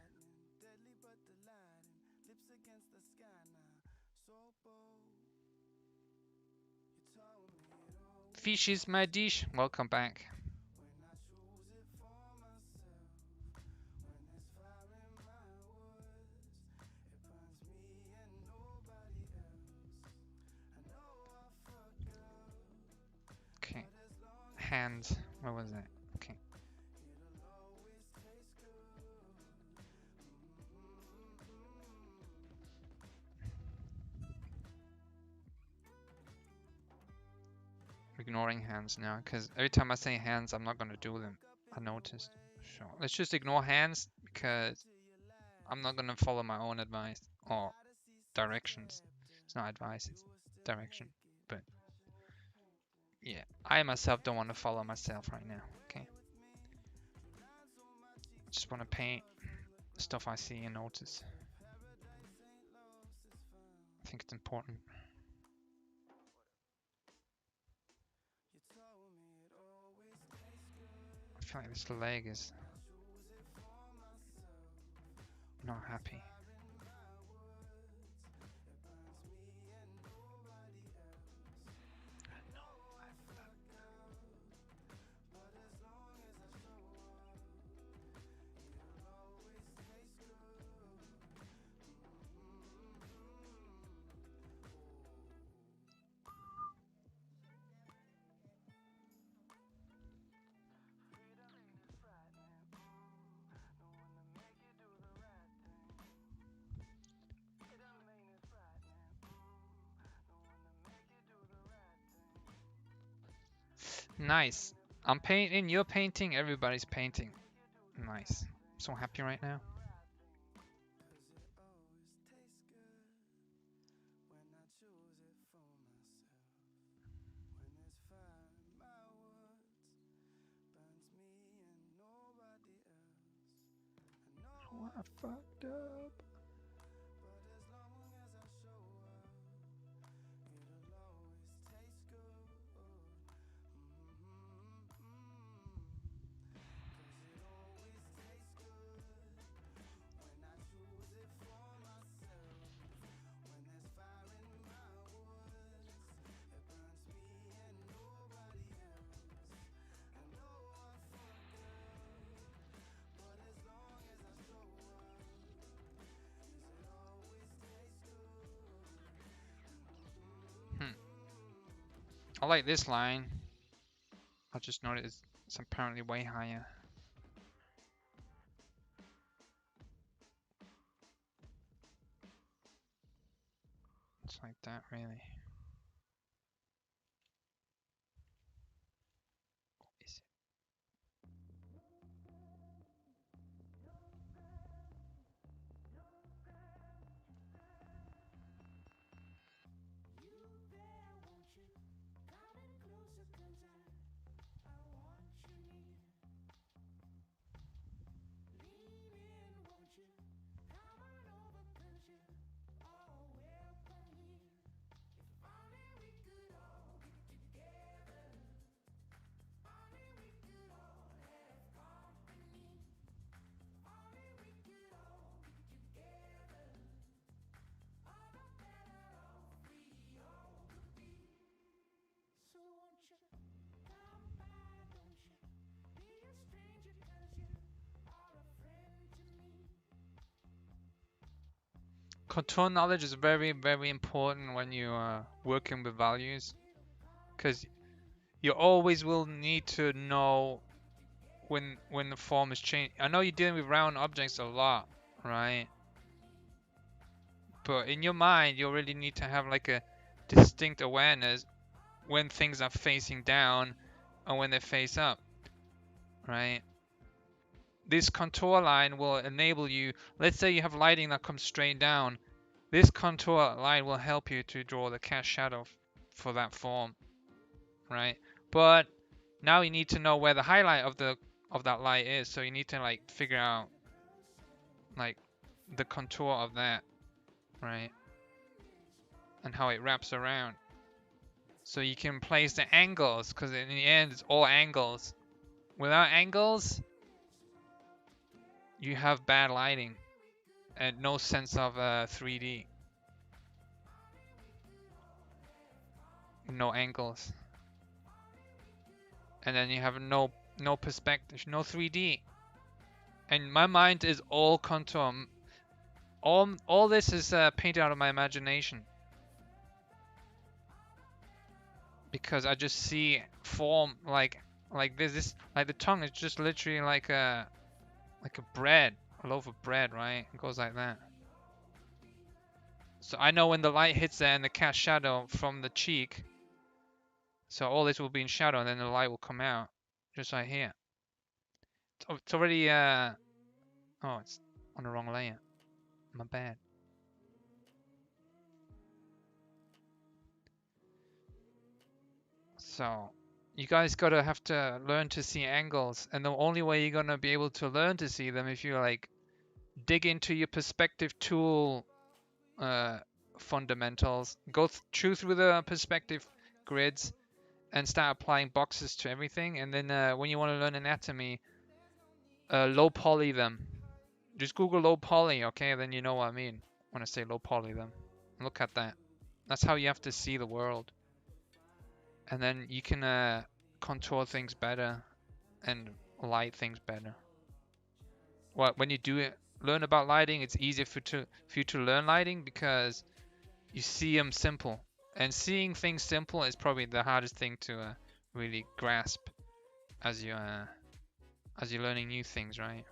Speaker 1: Fish is my dish. Welcome back. Okay. Hands. What was that? Okay. Ignoring hands now, because every time I say hands, I'm not going to do them. I noticed. So let's just ignore hands, because I'm not going to follow my own advice or directions. It's not advice, it's direction. But Yeah, I myself don't want to follow myself right now, okay? Just want to paint stuff I see and notice. I think it's important. I feel like this leg is not happy. Nice. I'm painting, you're painting, everybody's painting. Nice. I'm so happy right now. Oh, I fucked up. I like this line. I just noticed it's apparently way higher. It's like that, really. What is it? Contour knowledge is very, very important when you are working with values, because you always will need to know when the form is changed. I know you're dealing with round objects a lot, right? But in your mind, you really need to have like a distinct awareness when things are facing down and when they face up, right? This contour line will enable you, let's say you have lighting that comes straight down, this contour line will help you to draw the cast shadow for that form, right? But now you need to know where the highlight of that light is, so you need to like figure out like the contour of that, right? And how it wraps around. So you can place the angles, because in the end it's all angles. Without angles, you have bad lighting and no sense of 3D. No angles. And then you have no perspective, no 3D. And my mind is all contour. All this is painted out of my imagination. Because I just see form like this like the tongue is just literally like a bread, a loaf of bread, right? It goes like that. So I know when the light hits there and the cast shadow from the cheek, so all this will be in shadow and then the light will come out, just like here. It's already, oh, it's on the wrong layer. My bad. So You guys gotta have to learn to see angles, and the only way you're gonna be able to learn to see them if you like dig into your perspective tool uh, fundamentals, go through the perspective grids, and start applying boxes to everything. And then when you want to learn anatomy, low poly them. Just Google low poly, okay? Then you know what I mean when I say low poly them. Look at that. That's how you have to see the world. And then you can contour things better and light things better. Well, when you do it, learn about lighting, it's easier for you to learn lighting because you see them simple. And seeing things simple is probably the hardest thing to really grasp as you're learning new things, right?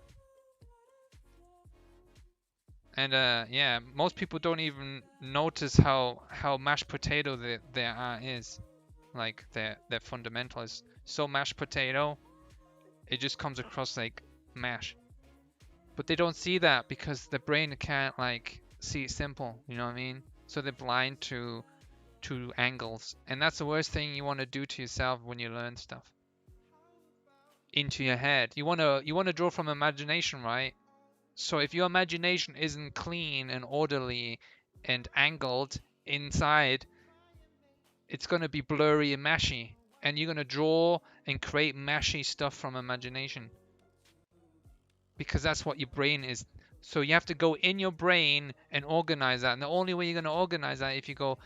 Speaker 1: And yeah, most people don't even notice how mashed potato their art is. Like their fundamental is so mashed potato, it just comes across like mash. But they don't see that because the brain can't like see it simple, you know what I mean? So they're blind to angles, and that's the worst thing you want to do to yourself when you learn stuff into your head. You want to draw from imagination, right? So if your imagination isn't clean and orderly and angled inside, it's going to be blurry and mashy, and you're going to draw and create mashy stuff from imagination because that's what your brain is. So you have to go in your brain and organize that, and the only way you're going to organize that if you go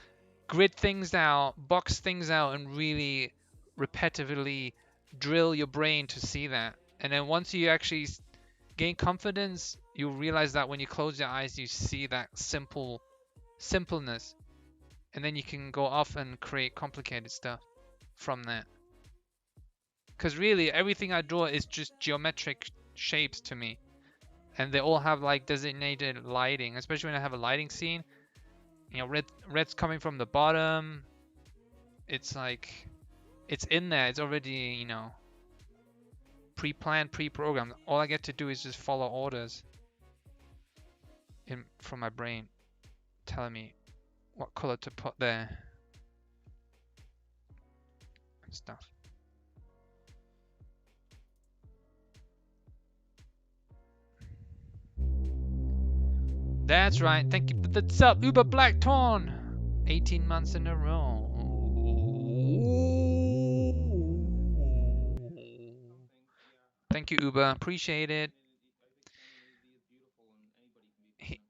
Speaker 1: grid things out, box things out, and really repetitively drill your brain to see that. And then once you actually gain confidence, you'll realize that when you close your eyes, you see that simpleness. And then you can go off and create complicated stuff from that. Because really, everything I draw is just geometric shapes to me. And they all have like designated lighting, especially when I have a lighting scene. You know, red's coming from the bottom. It's like, it's in there. It's already, you know, pre-planned, pre-programmed. All I get to do is just follow orders from my brain telling me what color to put there and stuff. That's right. Thank you for the sub, Uber Blackthorn. 18 months in a row. Thank you, Uber. Appreciate it.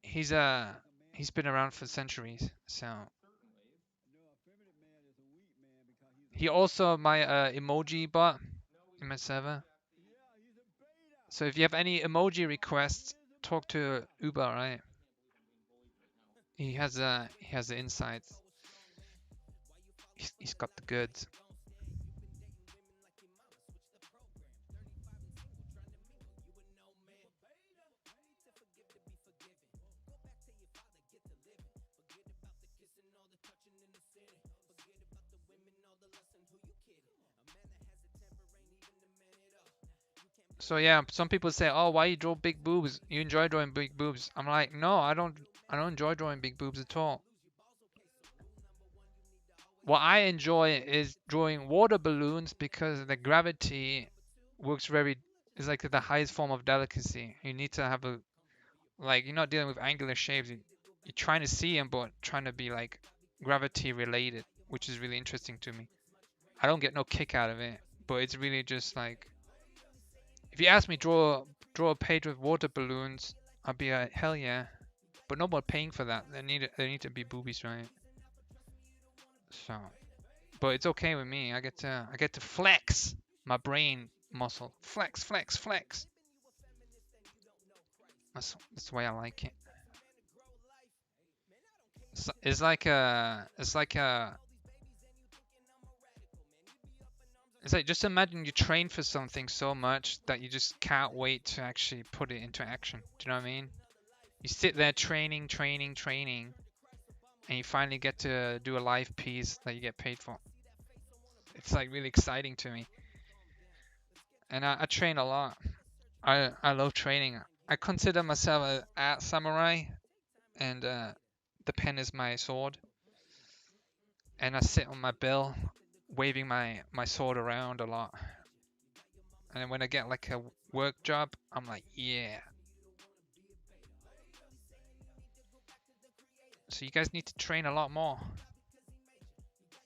Speaker 1: He's been around for centuries, so he also my emoji bot in my server. So if you have any emoji requests, talk to Uber, right? He has the insights. He's got the goods. So yeah, some people say, "Oh, why you draw big boobs? You enjoy drawing big boobs?" I'm like, "No, I don't enjoy drawing big boobs at all. What I enjoy is drawing water balloons because the gravity works is like the highest form of delicacy. You need to have like, you're not dealing with angular shapes. You're trying to see them, but trying to be like gravity related, which is really interesting to me. I don't get no kick out of it, but it's really just like, if you ask me draw a page with water balloons, I'd be like, hell yeah. But no more paying for that. There need to be boobies, right? So, but it's okay with me. I get to flex my brain muscle. Flex, flex, flex. That's the way I like it. It's like just imagine you train for something so much that you just can't wait to actually put it into action. Do you know what I mean? You sit there training, training, training, and you finally get to do a live piece that you get paid for. It's like really exciting to me. And I train a lot. I love training. I consider myself an art samurai, and the pen is my sword. And I sit on my bill waving my sword around a lot. And then when I get like a work job, I'm like, yeah. So you guys need to train a lot more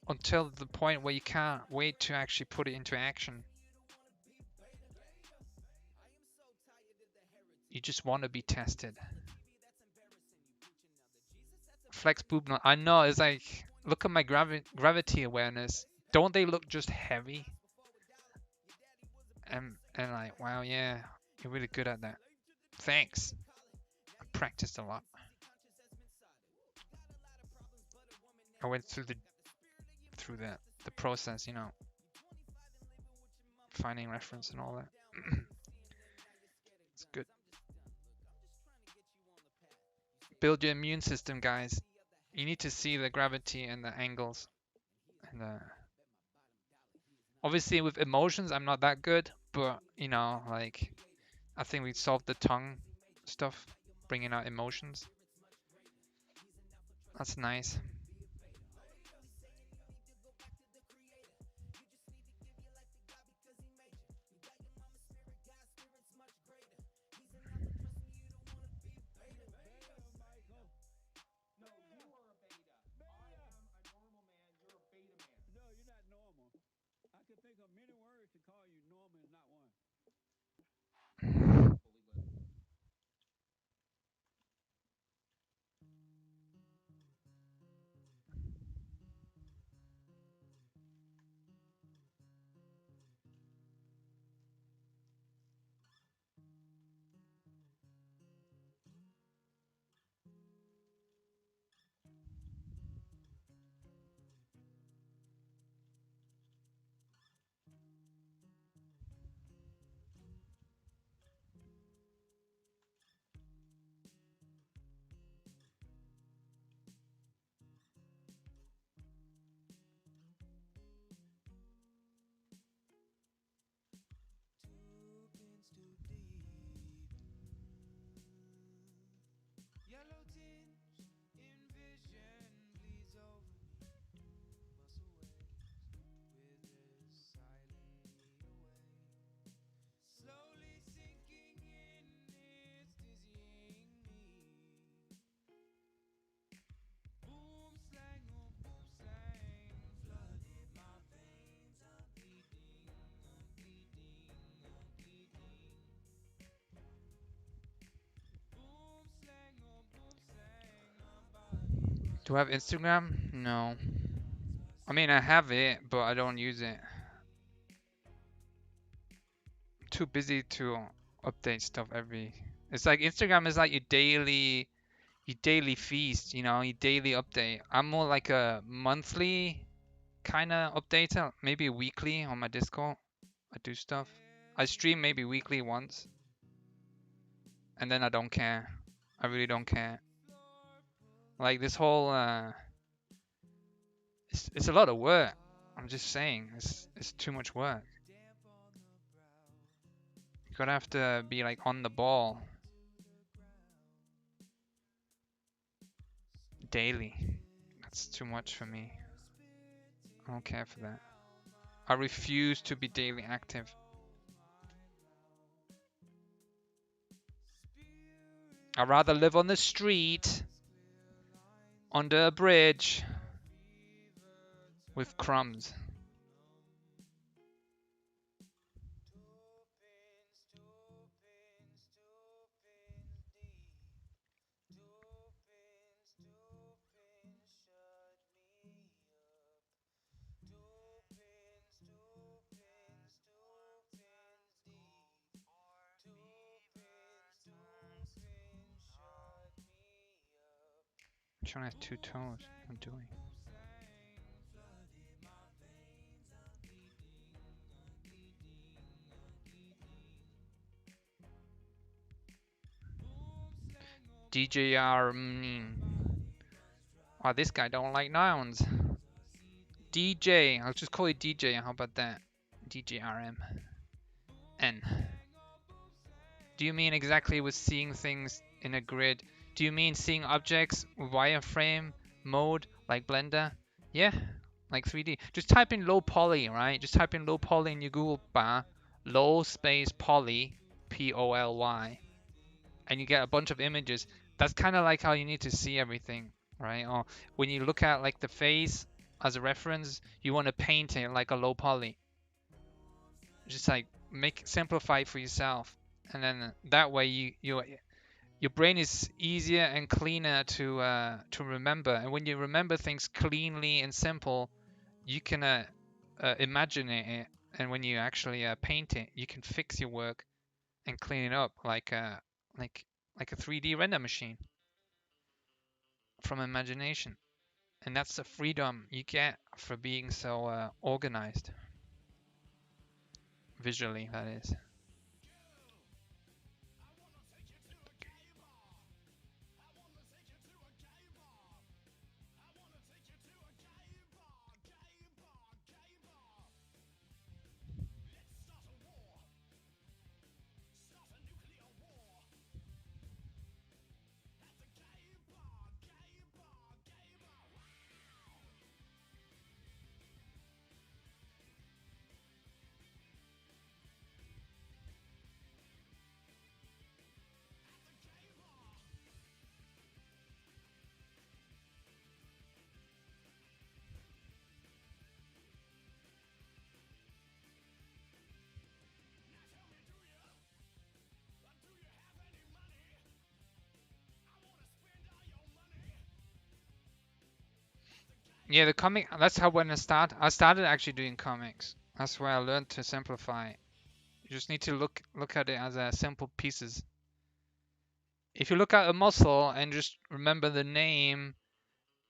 Speaker 1: until the point where you can't wait to actually put it into action. You just want to be tested. Flex boob knot. I know, it's like, look at my gravity awareness. Don't they look just heavy? And like, wow, yeah, you're really good at that. Thanks. I practiced a lot. I went through the process, you know, finding reference and all that. It's good. Build your immune system, guys. You need to see the gravity and the angles. And obviously with emotions, I'm not that good, but you know, like I think we solved the tongue stuff, bringing out emotions. That's nice. Do I have Instagram? No. I mean, I have it, but I don't use it. I'm too busy to update stuff every. It's like Instagram is like your daily feast, you know, your daily update. I'm more like a monthly kind of updater, maybe weekly on my Discord. I do stuff. I stream maybe weekly once, and then I don't care. I really don't care. Like this whole it's a lot of work. I'm just saying, it's too much work. You gotta have to be like on the ball daily. That's too much for me. I don't care for that. I refuse to be daily active. I'd rather live on the street, under a bridge, with crumbs. Which one has two toes? I'm doing. DJR. Wow, this guy don't like nouns. DJ. I'll just call it DJ. How about that? DJRM. N. Do you mean exactly with seeing things in a grid? Do you mean seeing objects with wireframe mode like Blender? Yeah, like 3D. Just type in low poly, right? Just type in low poly in your Google bar, low space poly, P-O-L-Y, and you get a bunch of images. That's kind of like how you need to see everything, right? Or when you look at like the face as a reference, you want to paint it like a low poly. Just like simplify it for yourself, and then that way your brain is easier and cleaner to remember. And when you remember things cleanly and simple, you can imagine it, and when you actually paint it, you can fix your work and clean it up like like a 3D render machine from imagination. And that's the freedom you get for being so organized visually, that is. Yeah, the comic, that's how when I started actually doing comics. That's where I learned to simplify. You just need to look at it as simple pieces. If you look at a muscle and just remember the name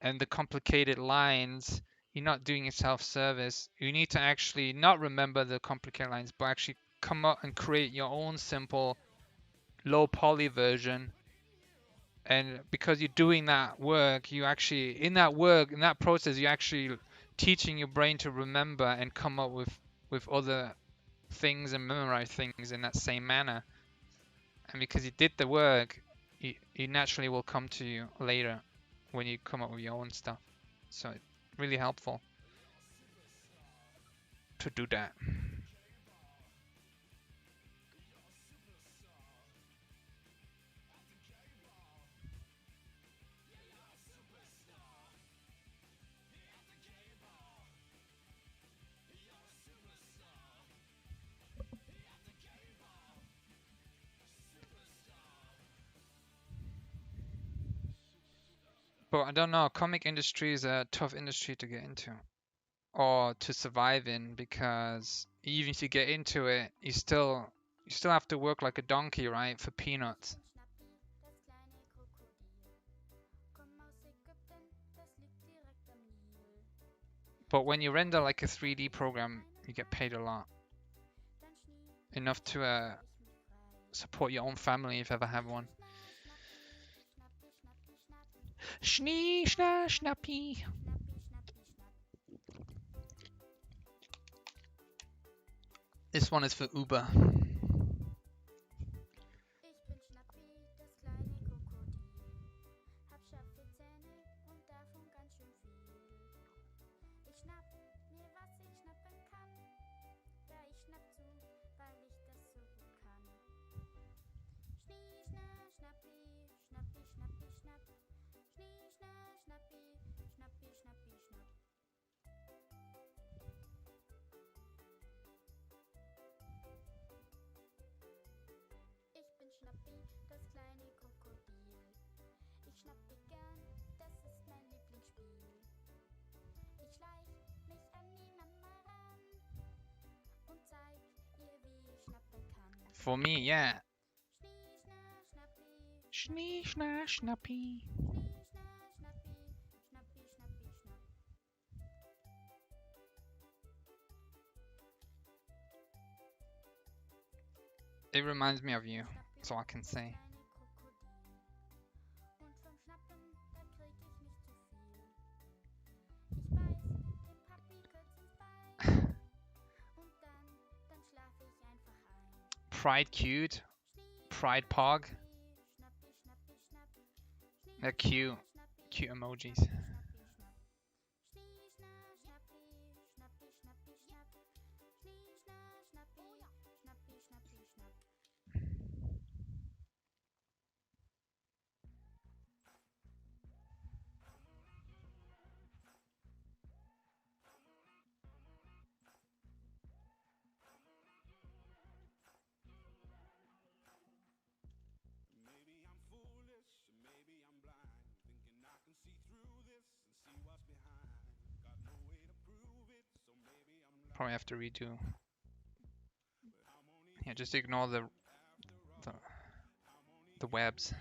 Speaker 1: and the complicated lines, you're not doing yourself service. You need to actually not remember the complicated lines, but actually come up and create your own simple low poly version. And because you're doing that work, you actually in that process, you're actually teaching your brain to remember and come up with other things and memorize things in that same manner. And because you did the work, you naturally will come to you later when you come up with your own stuff. So it's really helpful to do that. But I don't know, comic industry is a tough industry to get into or to survive in, because even if you get into it, you still have to work like a donkey, right, for peanuts. But when you render like a 3D program, you get paid a lot. Enough to support your own family if you ever have one. Schnee, schna, schnappi. This one is for Uber. For me, yeah. Schnee, schna, schnappi. It reminds me of you, so I can say. Pride cute. Pride pog. They're cute. Cute emojis. Probably have to redo. Yeah, just ignore the, the webs.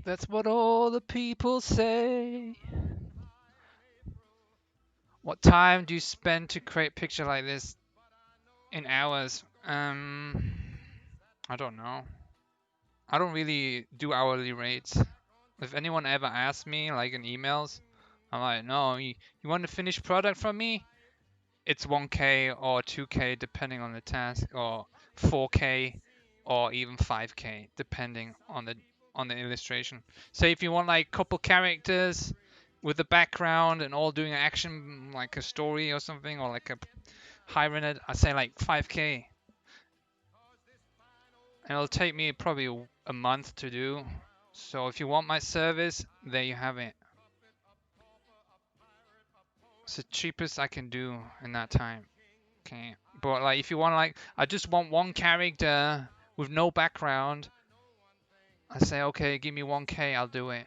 Speaker 1: That's what all the people say. What time do you spend to create a picture like this? In hours? I don't know. I don't really do hourly rates. If anyone ever asks me, like in emails, I'm like, no, you want a finished product from me? It's 1K or 2K depending on the task, or 4K or even 5K depending on the illustration. So if you want like couple characters with the background and all doing action like a story or something, or like a high rendered, I say like 5K. And it'll take me probably a month to do. So if you want my service, there you have it. It's the cheapest I can do in that time. Okay. But like if you want like I just want one character with no background, I say okay, give me 1K, I'll do it.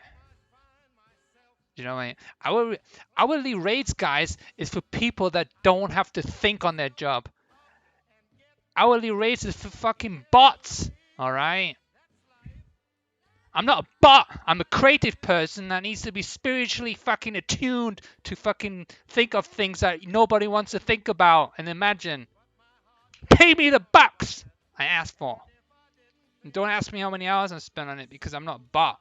Speaker 1: You know what I mean? Hourly rates, guys, is for people that don't have to think on their job. Hourly rates is for fucking bots. Alright? I'm not a bot. I'm a creative person that needs to be spiritually fucking attuned to fucking think of things that nobody wants to think about and imagine. Pay me the bucks I asked for. And don't ask me how many hours I spent on it because I'm not a bot.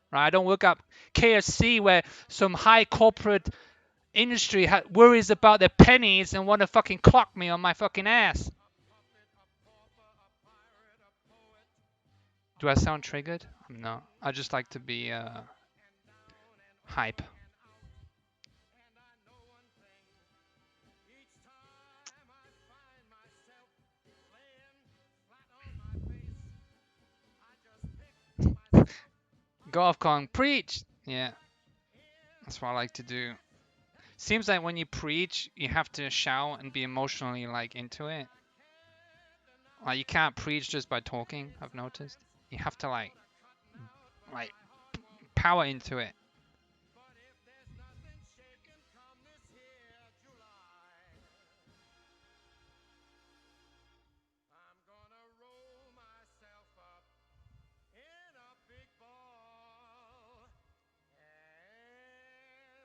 Speaker 1: Right? I don't work up KFC where some high corporate industry worries about their pennies and want to fucking clock me on my fucking ass. Do I sound triggered? I'm not. I just like to be hype. Go off, Kong, preach! Yeah, that's what I like to do. Seems like when you preach, you have to shout and be emotionally like into it. Like you can't preach just by talking, I've noticed. You have to like power into it.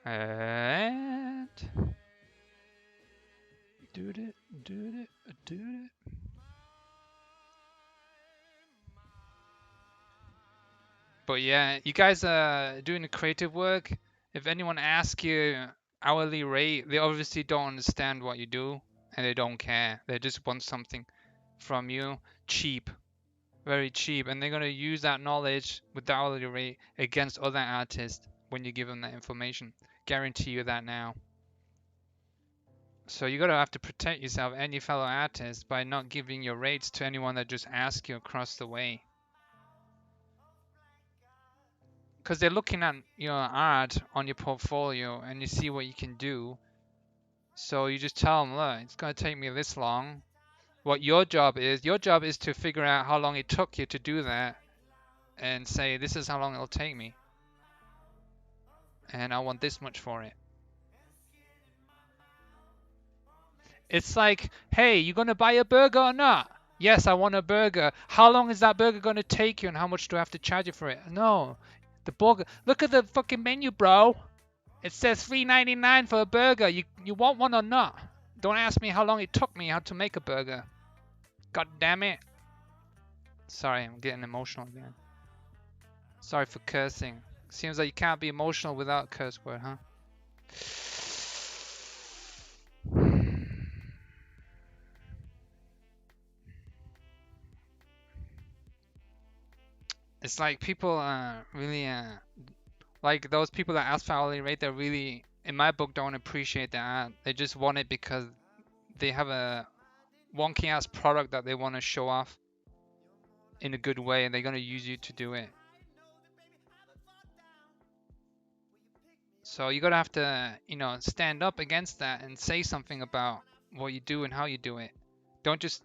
Speaker 1: And do it. But yeah, you guys are doing the creative work. If anyone asks you hourly rate, they obviously don't understand what you do and they don't care. They just want something from you cheap, very cheap, and they're gonna use that knowledge with the hourly rate against other artists when you give them that information. Guarantee you that now. So you gotta have to protect yourself and your fellow artists by not giving your rates to anyone that just asks you across the way. Because they're looking at your art on your portfolio and you see what you can do. So you just tell them, look, it's gonna take me this long. What your job is to figure out how long it took you to do that and say, this is how long it'll take me. And I want this much for it. It's like, hey, you gonna buy a burger or not? Yes, I want a burger. How long is that burger gonna take you and how much do I have to charge you for it? No. The burger, look at the fucking menu, bro. It says $3.99 for a burger. You want one or not? Don't ask me how long it took me how to make a burger. God damn it. Sorry, I'm getting emotional again. Sorry for cursing. Seems like you can't be emotional without a curse word, huh? It's like people really like those people that ask for hourly rate, they're really, in my book, don't appreciate the art. They just want it because they have a wonky ass product that they want to show off in a good way and they're going to use you to do it. So you gotta have to, you know, stand up against that and say something about what you do and how you do it. Don't just,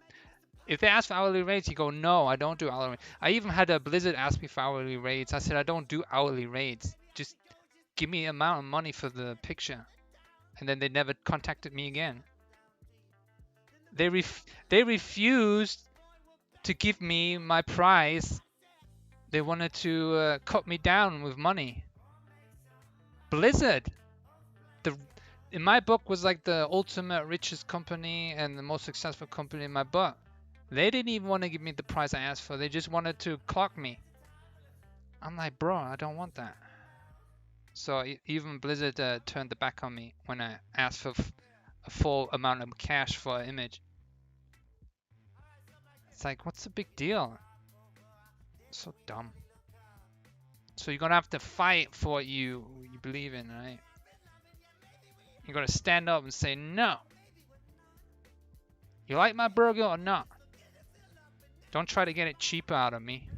Speaker 1: if they ask for hourly rates, you go, no, I don't do hourly rates. I even had a Blizzard ask me for hourly rates. I said, I don't do hourly rates. Just give me amount of money for the picture. And then they never contacted me again. They refused to give me my price. They wanted to cut me down with money. Blizzard, in my book, was like the ultimate richest company and the most successful company in my book. They didn't even want to give me the price I asked for. They just wanted to clock me. I'm like, bro, I don't want that. So even Blizzard turned the back on me when I asked for a full amount of cash for an image. It's like, what's the big deal? So dumb. So you're gonna have to fight for what you believe in, right? You gotta stand up and say no. You like my burger or not? Don't try to get it cheaper out of me.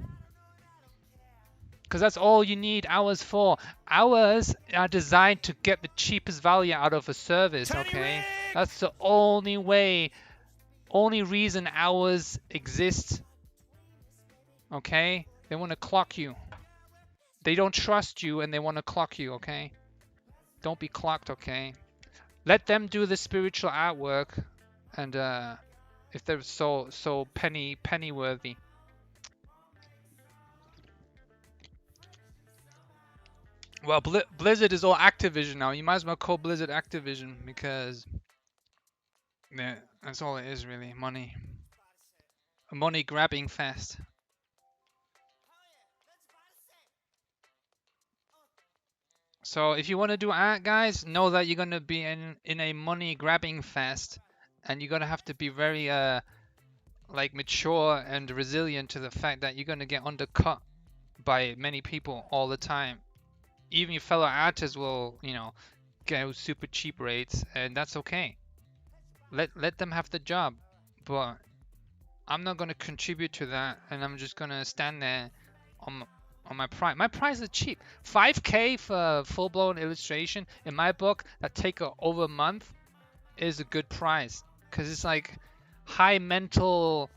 Speaker 1: Because that's all you need hours for. Hours are designed to get the cheapest value out of a service, okay? That's the only way, only reason hours exist. Okay? They want to clock you. They don't trust you and they want to clock you, okay? Don't be clocked, okay? Let them do the spiritual artwork, and if they're so penny worthy. Well, Blizzard is all Activision now. You might as well call Blizzard Activision because yeah, that's all it is really. Money. A money grabbing fest. So if you want to do art, guys, know that you're going to be in a money grabbing fest, and you're going to have to be very like mature and resilient to the fact that you're going to get undercut by many people all the time. Even your fellow artists will, get super cheap rates, and that's okay. Let them have the job, but I'm not gonna contribute to that, and I'm just gonna stand there on my price. My price is cheap. 5K for full-blown illustration in my book that take over a month is a good price, because it's like high mental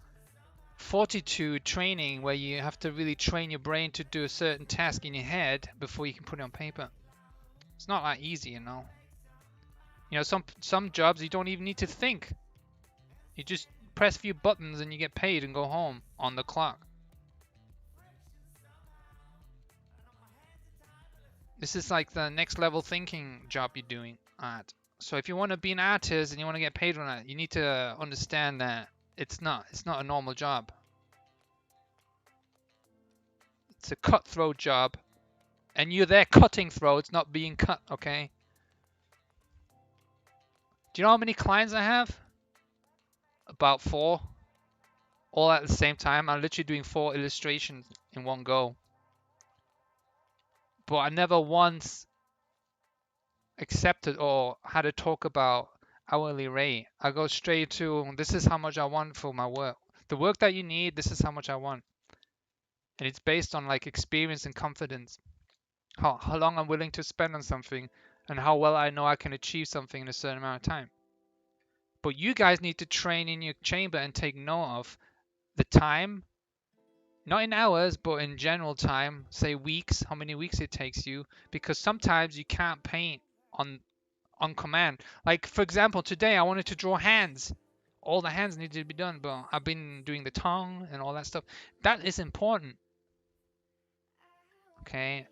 Speaker 1: fortitude training where you have to really train your brain to do a certain task in your head before you can put it on paper. It's not that easy, some jobs you don't even need to think. You just press a few buttons and you get paid and go home on the clock. This is like the next level thinking job you're doing at. So if you want to be an artist and you want to get paid on that, you need to understand that it's not a normal job. It's a cutthroat job, and you're there cutting throats, not being cut, okay? Do you know how many clients I have? About 4. All at the same time. I'm literally doing 4 illustrations in one go. But I never once accepted or had a talk about hourly rate. I go straight to, this is how much I want for my work. The work that you need, this is how much I want. And it's based on like experience and confidence. How long I'm willing to spend on something, and how well I know I can achieve something in a certain amount of time. But you guys need to train in your chamber and take note of the time, not in hours, but in general time, say weeks, how many weeks it takes you, because sometimes you can't paint on command. Like for example, today I wanted to draw hands. All the hands needed to be done, but I've been doing the tongue and all that stuff. That is important. Okay,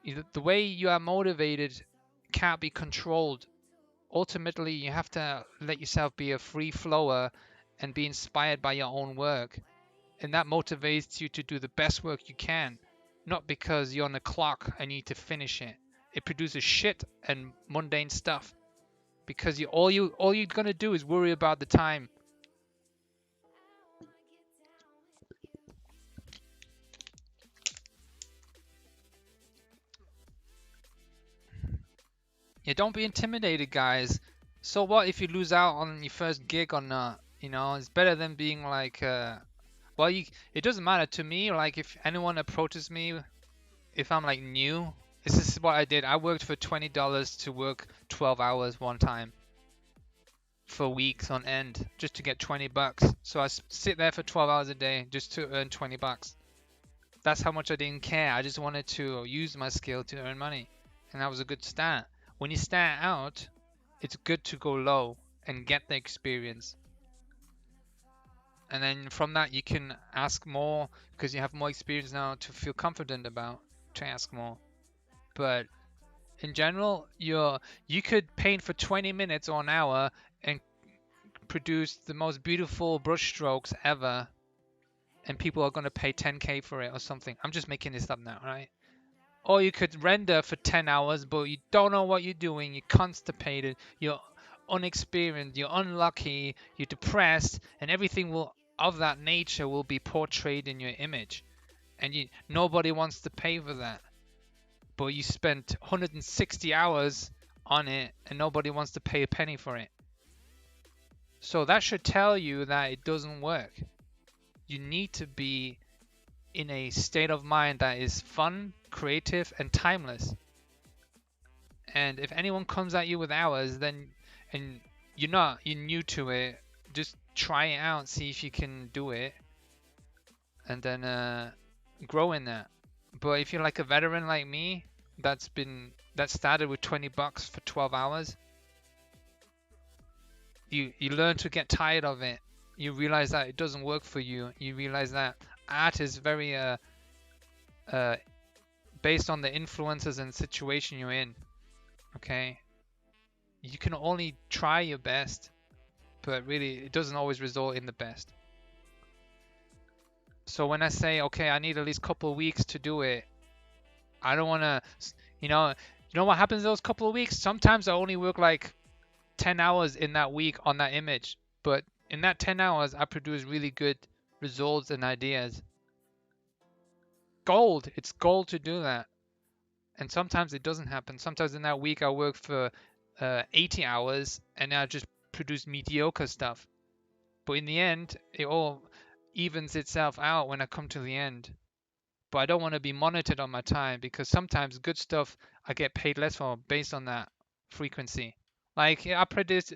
Speaker 1: the way you are motivated can't be controlled. Ultimately, you have to let yourself be a free flower and be inspired by your own work. And that motivates you to do the best work you can, not because you're on the clock and you need to finish it. It produces shit and mundane stuff because all you're gonna do is worry about the time. Yeah, don't be intimidated, guys. So what if you lose out on your first gig or not? It's better than being like, well, it doesn't matter to me. Like if anyone approaches me, if I'm like new, this is what I did. I worked for $20 to work 12 hours one time for weeks on end just to get 20 bucks. So I sit there for 12 hours a day just to earn 20 bucks. That's how much I didn't care. I just wanted to use my skill to earn money. And that was a good start. When you start out, it's good to go low and get the experience. And then from that you can ask more because you have more experience now to feel confident about to ask more. But in general, you could paint for 20 minutes or an hour and produce the most beautiful brush strokes ever, and people are going to pay 10k for it or something. I'm just making this up now, right? Or you could render for 10 hours, but you don't know what you're doing. You're constipated. You're unexperienced. You're unlucky. You're depressed, and everything of that nature will be portrayed in your image, and nobody wants to pay for that. But you spent 160 hours on it, and nobody wants to pay a penny for it. So that should tell you that it doesn't work. You need to be in a state of mind that is fun, creative, and timeless. And if anyone comes at you with hours, then and you're new to it, just try it out, see if you can do it, and then grow in that. But if you're like a veteran like me, that started with 20 bucks for 12 hours, you learn to get tired of it. You realize that it doesn't work for you. You realize that art is very based on the influences and situation you're in. Okay, you can only try your best, but really it doesn't always result in the best. So when I say, okay, I need at least a couple of weeks to do it, I don't want to, you know what happens those couple of weeks? Sometimes I only work like 10 hours in that week on that image, but in that 10 hours I produce really good results and ideas. gold. It's gold to do that. And sometimes it doesn't happen. Sometimes in that week I work for 80 hours and I just produce mediocre stuff. But in the end, it all evens itself out when I come to the end. But I don't want to be monitored on my time because sometimes good stuff I get paid less for based on that frequency. Like I produce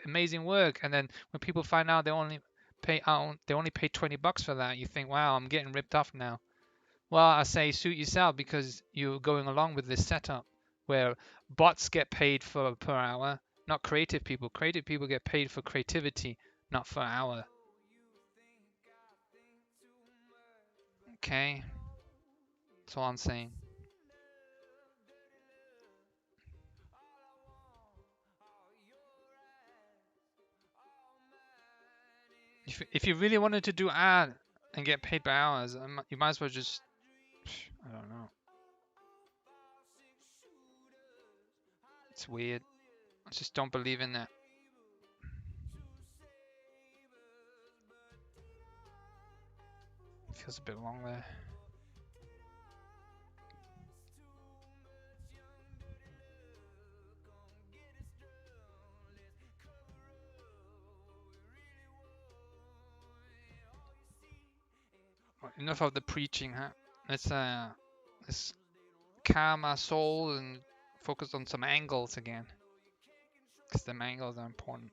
Speaker 1: amazing work, and then when people find out they only pay $20 for that, you think, wow, I'm getting ripped off now. Well, I say suit yourself because you're going along with this setup where bots get paid for per hour, not creative people. Creative people get paid for creativity, not for hour. Okay, that's all I'm saying. If you really wanted to do ad and get paid by hours, you might as well just, I don't know. It's weird. I just don't believe in that. Feels a bit long there. Well, enough of the preaching, huh? Let's calm our soul and focus on some angles again, because the angles are important.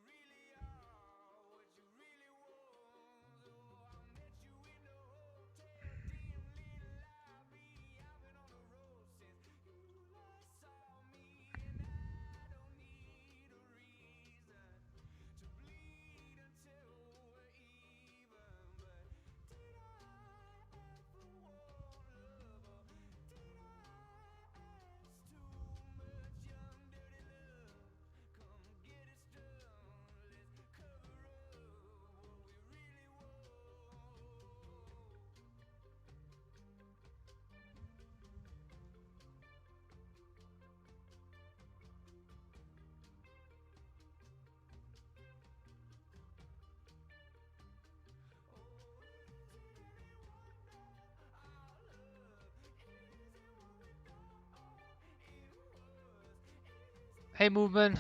Speaker 1: Hey, movement.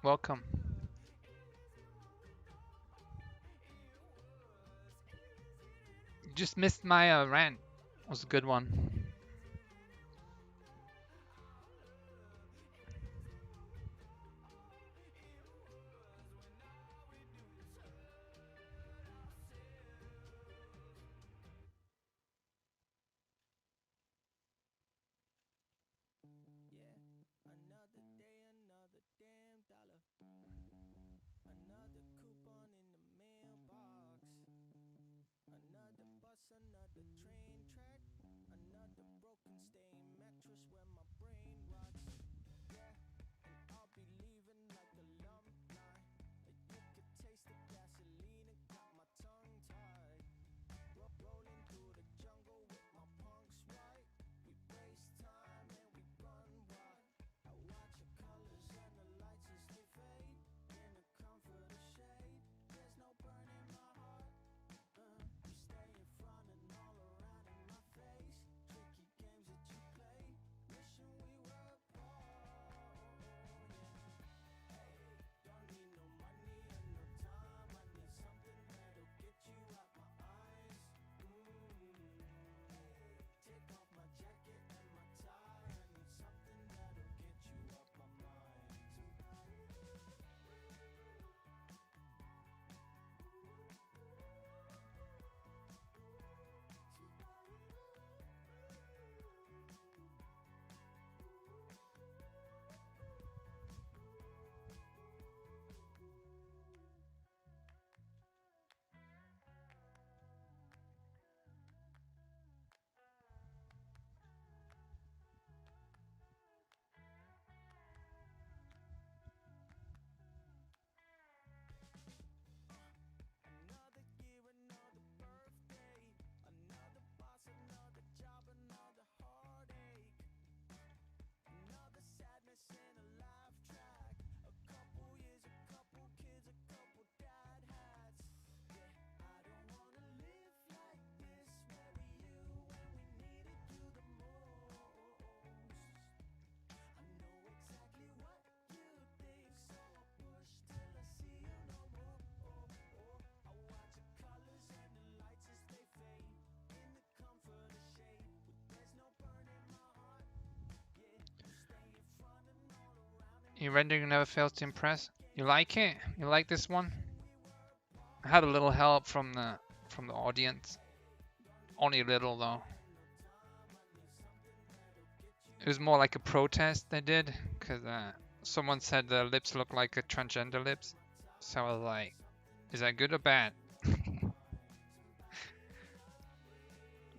Speaker 1: Welcome. You just missed my rant. It was a good one. Your rendering never fails to impress. You like it? You like this one? I had a little help from the audience. Only a little though. It was more like a protest they did, because someone said the lips look like a transgender lips. So I was like, is that good or bad?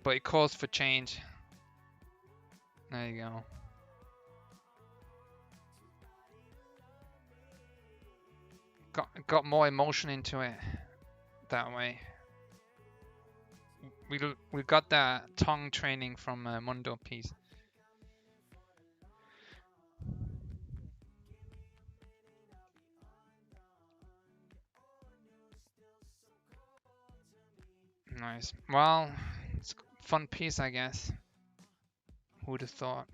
Speaker 1: But it calls for change. There you go. Got more emotion into it that way. We got that tongue training from Mundo piece. Nice. Well, it's a fun piece, I guess. Who'd have thought?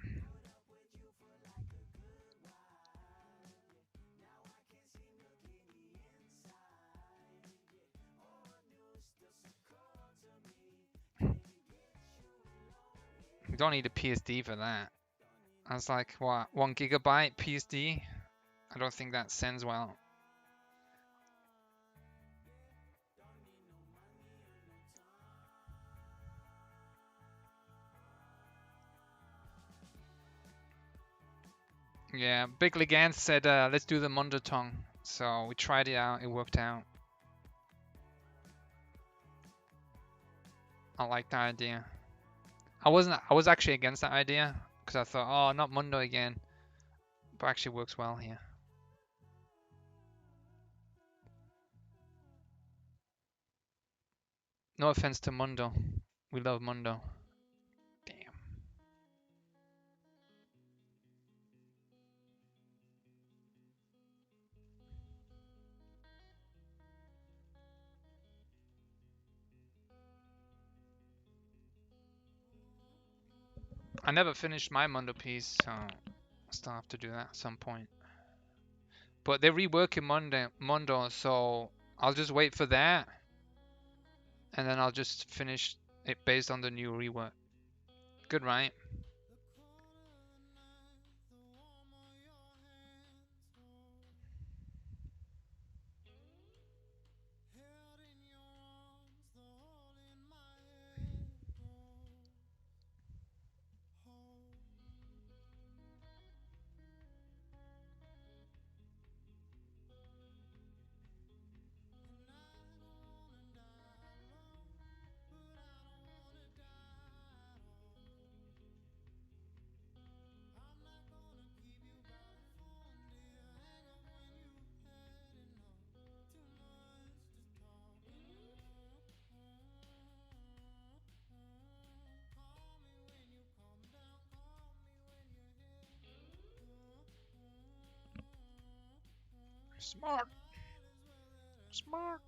Speaker 1: You don't need a PSD for that. That's like, what, 1 gigabyte PSD? I don't think that sends well. Yeah, Big Legans said, let's do the Mundo tongue. So we tried it out, it worked out. I like that idea. I was actually against that idea, because I thought, oh, not Mundo again. But actually works well here. No offense to Mundo. We love Mundo. Damn. I never finished my Mundo piece, so I still have to do that at some point. But they're reworking Mundo, so I'll just wait for that. And then I'll just finish it based on the new rework. Good, right? Smart. Smart.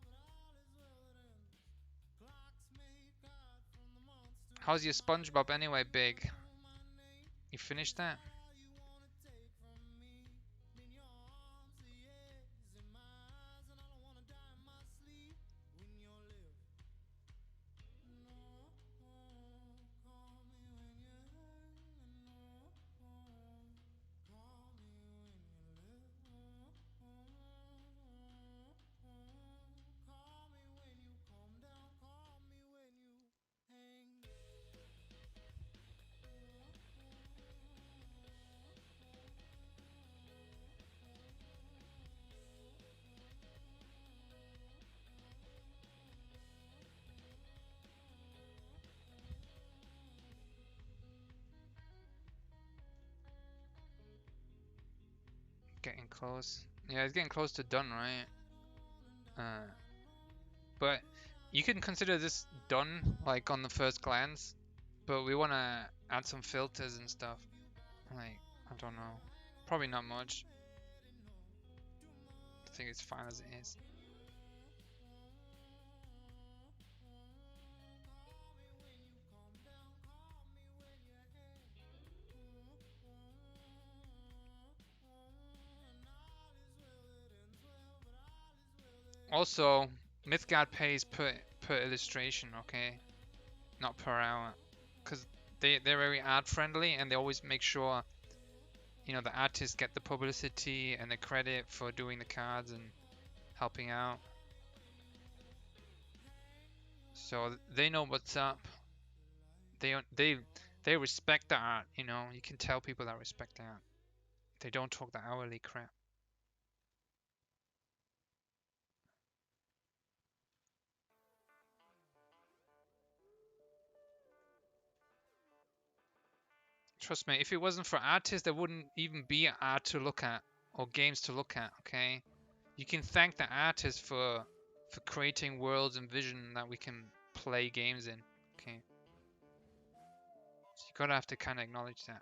Speaker 1: How's your SpongeBob anyway, Big? You finished that? Getting close. Yeah, it's getting close to done, right? But you can consider this done, like on the first glance. But we want to add some filters and stuff. Like, I don't know. Probably not much. I think it's fine as it is. Also, Mythgard pays per illustration, okay? Not per hour. Because they're very ad friendly and they always make sure, you know, the artists get the publicity and the credit for doing the cards and helping out. So they know what's up. They respect the art, you know. You can tell people that respect the art. They don't talk the hourly crap. Trust me, if it wasn't for artists, there wouldn't even be art to look at or games to look at, okay? You can thank the artists for creating worlds and vision that we can play games in, okay? So you gotta have to kind of acknowledge that.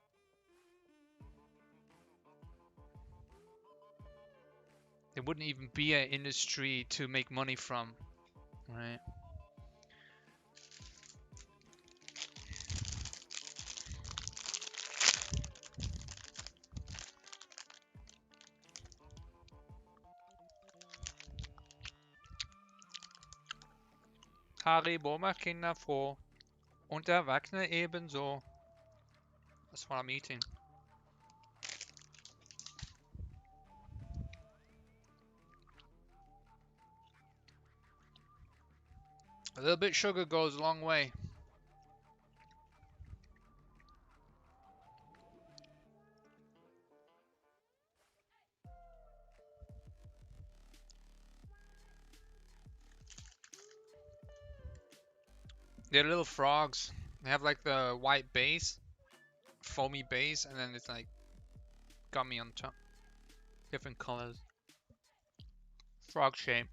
Speaker 1: There wouldn't even be an industry to make money from, right? Haribo macht Kinder froh und Erwachsene ebenso. That's what I'm eating. A little bit of sugar goes a long way. They're little frogs. They have like the white base, foamy base, and then it's like gummy on top. Different colors. Frog shape.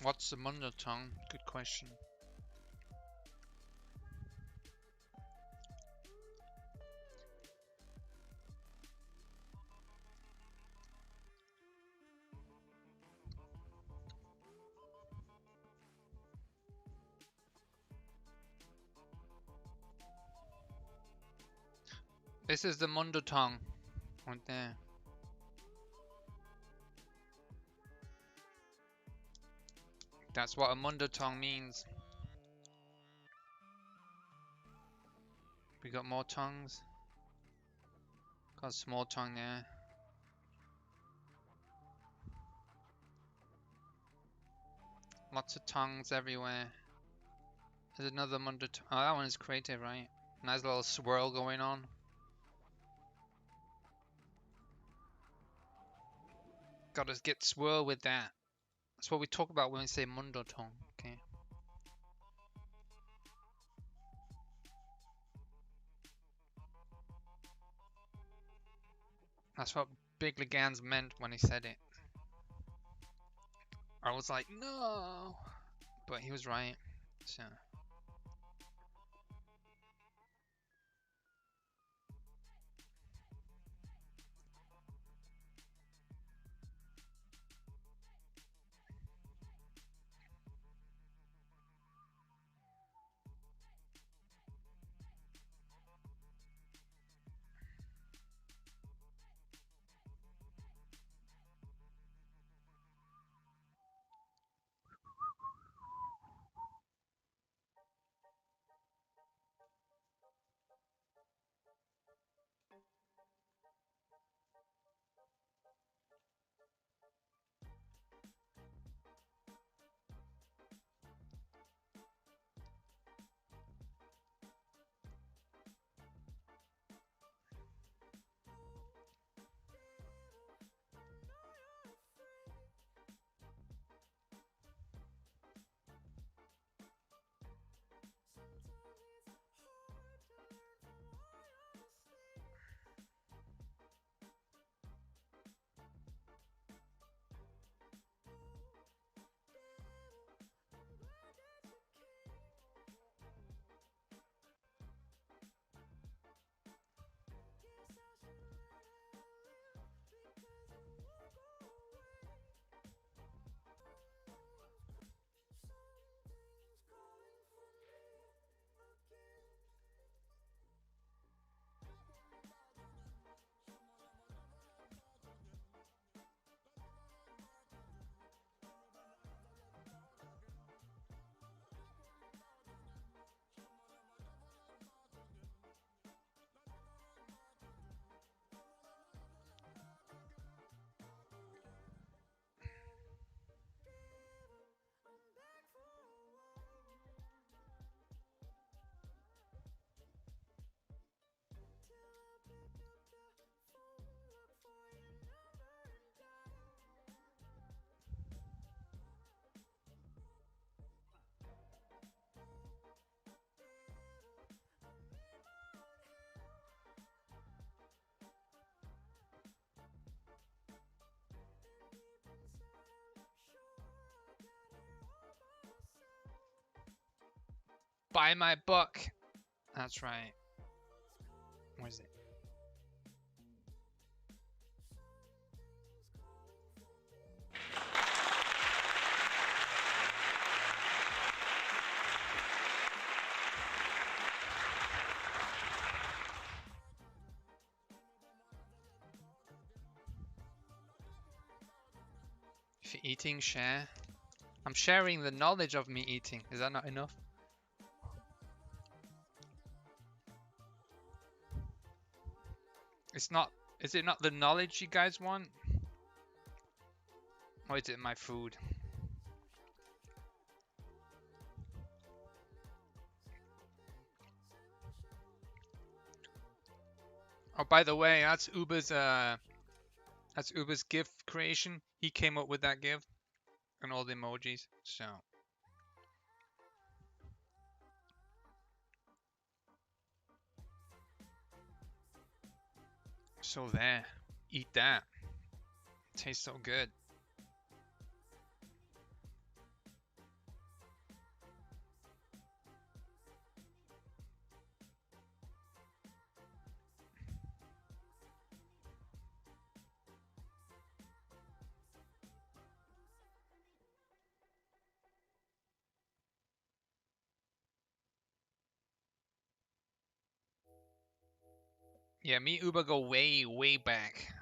Speaker 1: What's the Mundo tongue? Good question. This is the Mundo tongue. Right there. That's what a Mundo tongue means. We got more tongues. Got a small tongue there. Lots of tongues everywhere. There's another Mundo tongue. Oh, that one is creative, right? Nice little swirl going on. Gotta get swirl with that. That's what we talk about when we say Mundo tongue, okay? That's what Big Legans meant when he said it. I was like, no! But he was right, so... Buy my book. That's right. What is it? If you're eating, share. I'm sharing the knowledge of me eating. Is that not enough? It's not. Is it not the knowledge you guys want? Or is it my food? Oh, by the way, that's Uber's GIF creation. He came up with that GIF and all the emojis. So there. Eat that. Tastes so good. Yeah, me Uber go way, way back.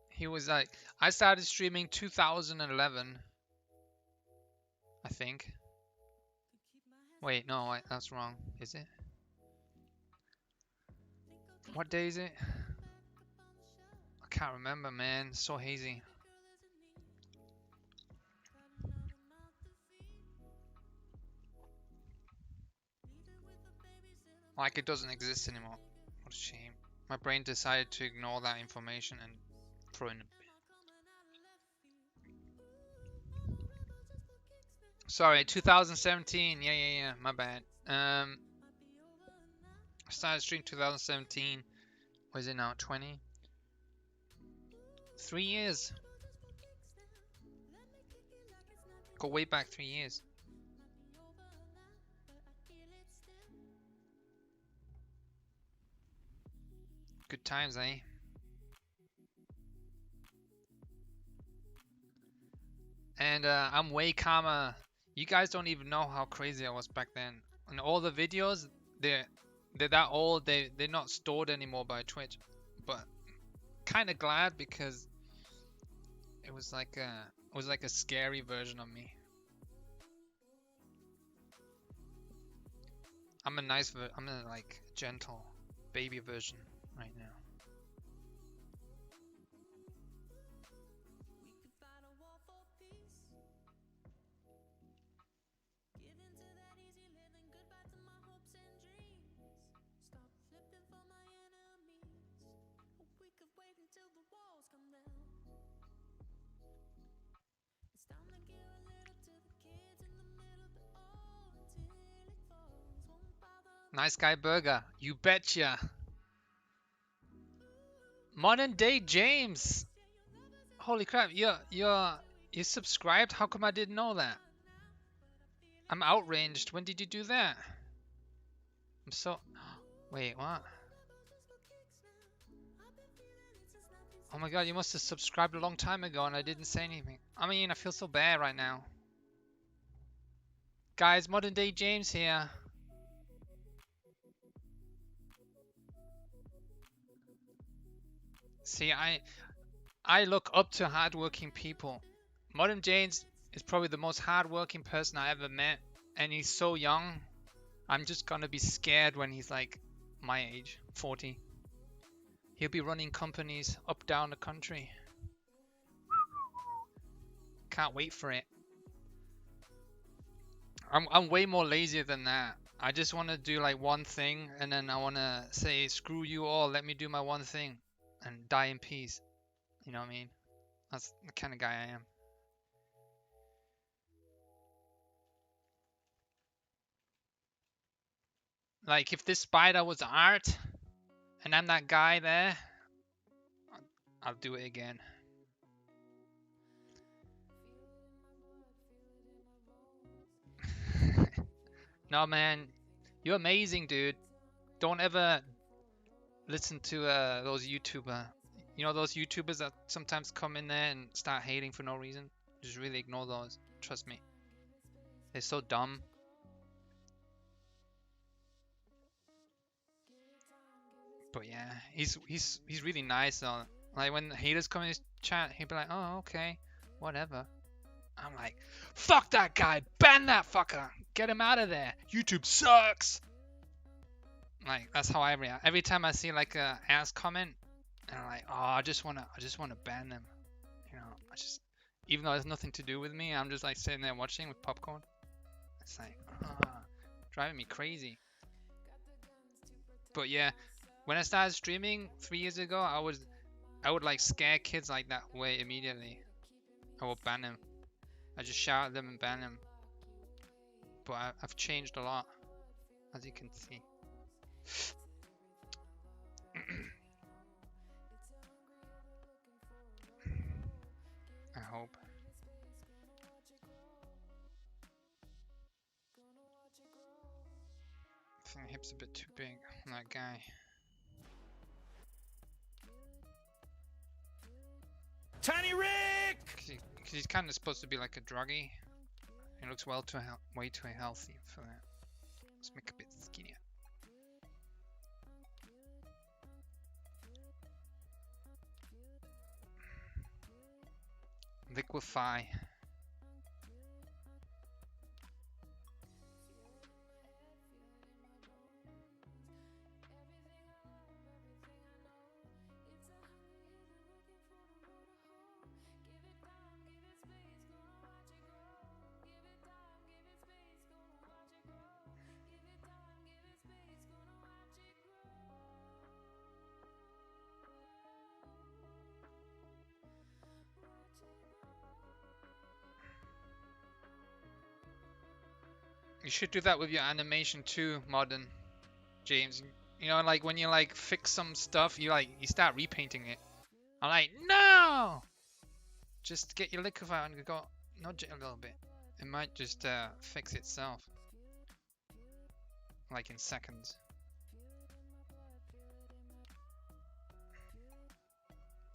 Speaker 1: He was like, I started streaming 2011, I think. Wait, no, that's wrong. Is it? What day is it? I can't remember, man. It's so hazy. Like it doesn't exist anymore. What a shame. My brain decided to ignore that information and throw in a... Sorry, 2017. Yeah. My bad. I started streaming 2017. What is it now? 20? 3 years. Go way back 3 years. Good times, eh? And I'm way calmer. You guys don't even know how crazy I was back then. And all the videos, they're that old. They're not stored anymore by Twitch. But kind of glad because it was like a scary version of me. I'm a like gentle baby version right now. Nice guy burger. You betcha. Modern day James. Holy crap, you subscribed? How come I didn't know that? I'm outraged. When did you do that? I'm so... Wait, what? Oh my god, you must have subscribed a long time ago and I didn't say anything. I mean, I feel so bad right now. Guys, modern day James here. See, I look up to hardworking people. Modern James is probably the most hardworking person I ever met, and he's so young. I'm just gonna be scared when he's like my age, 40. He'll be running companies up down the country. Can't wait for it. I'm way more lazy than that. I just want to do like one thing, and then I want to say screw you all. Let me do my one thing, and die in peace. You know what I mean? That's the kind of guy I am. Like if this spider was art, and I'm that guy there, I'll do it again. No man, You're amazing, dude. Don't ever listen to those YouTuber. You know those YouTubers that sometimes come in there and start hating for no reason? Just really ignore those. Trust me. They're so dumb. But yeah, he's really nice though. Like when haters come in his chat, he'd be like, "Oh, okay, whatever." I'm like, "Fuck that guy! Ban that fucker! Get him out of there! YouTube sucks!" Like that's how I react. Every time I see like a ass comment, and I'm like, "Oh, I just wanna ban them." You know, even though it has nothing to do with me, I'm just like sitting there watching with popcorn. It's like, driving me crazy. But yeah, when I started streaming 3 years ago, I would like scare kids like that way immediately. I would ban them. I just shout at them and ban them. But I've changed a lot, as you can see. I hope. I think the hip's a bit too big on that guy.
Speaker 2: Tiny Rick!
Speaker 1: Because he's kind of supposed to be like a druggie. He looks way too healthy for that. Let's make a bit skinnier. Liquefy. You should do that with your animation too, Modern James. You know, like when you like fix some stuff, you start repainting it. I'm like, no! Just get your liquefy and go nudge it a little bit. It might just fix itself. Like in seconds.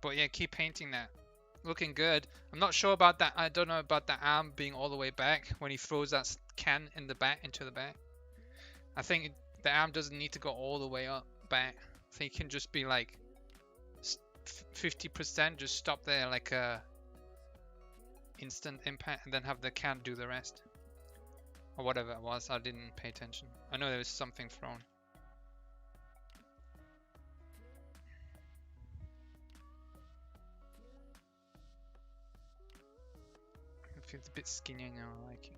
Speaker 1: But yeah, keep painting that. Looking good. I'm not sure about that. I don't know about that arm being all the way back when he throws that can in the back into the back. I think the arm doesn't need to go all the way up back. I think it can just be like 50%. Just stop there like a instant impact, and then have the can do the rest, or whatever it was. I didn't pay attention. I know there was something thrown. It feels a bit skinnier now. I like it.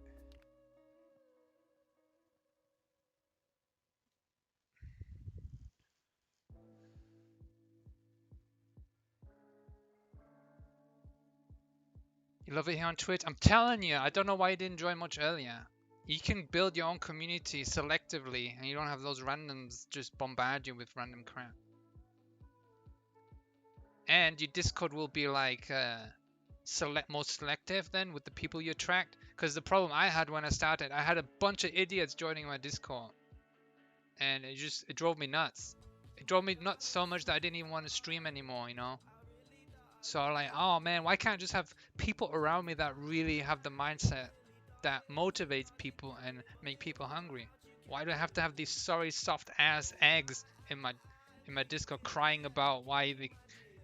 Speaker 1: You love it here on Twitch? I'm telling you, I don't know why you didn't join much earlier. You can build your own community selectively, and you don't have those randoms just bombard you with random crap. And your Discord will be like more selective then with the people you attract. Because the problem I had when I started, I had a bunch of idiots joining my Discord, and it drove me nuts. It drove me nuts so much that I didn't even want to stream anymore, you know. So I'm like, oh man, why can't I just have people around me that really have the mindset that motivates people and make people hungry? Why do I have to have these sorry soft ass eggs in my Discord crying about why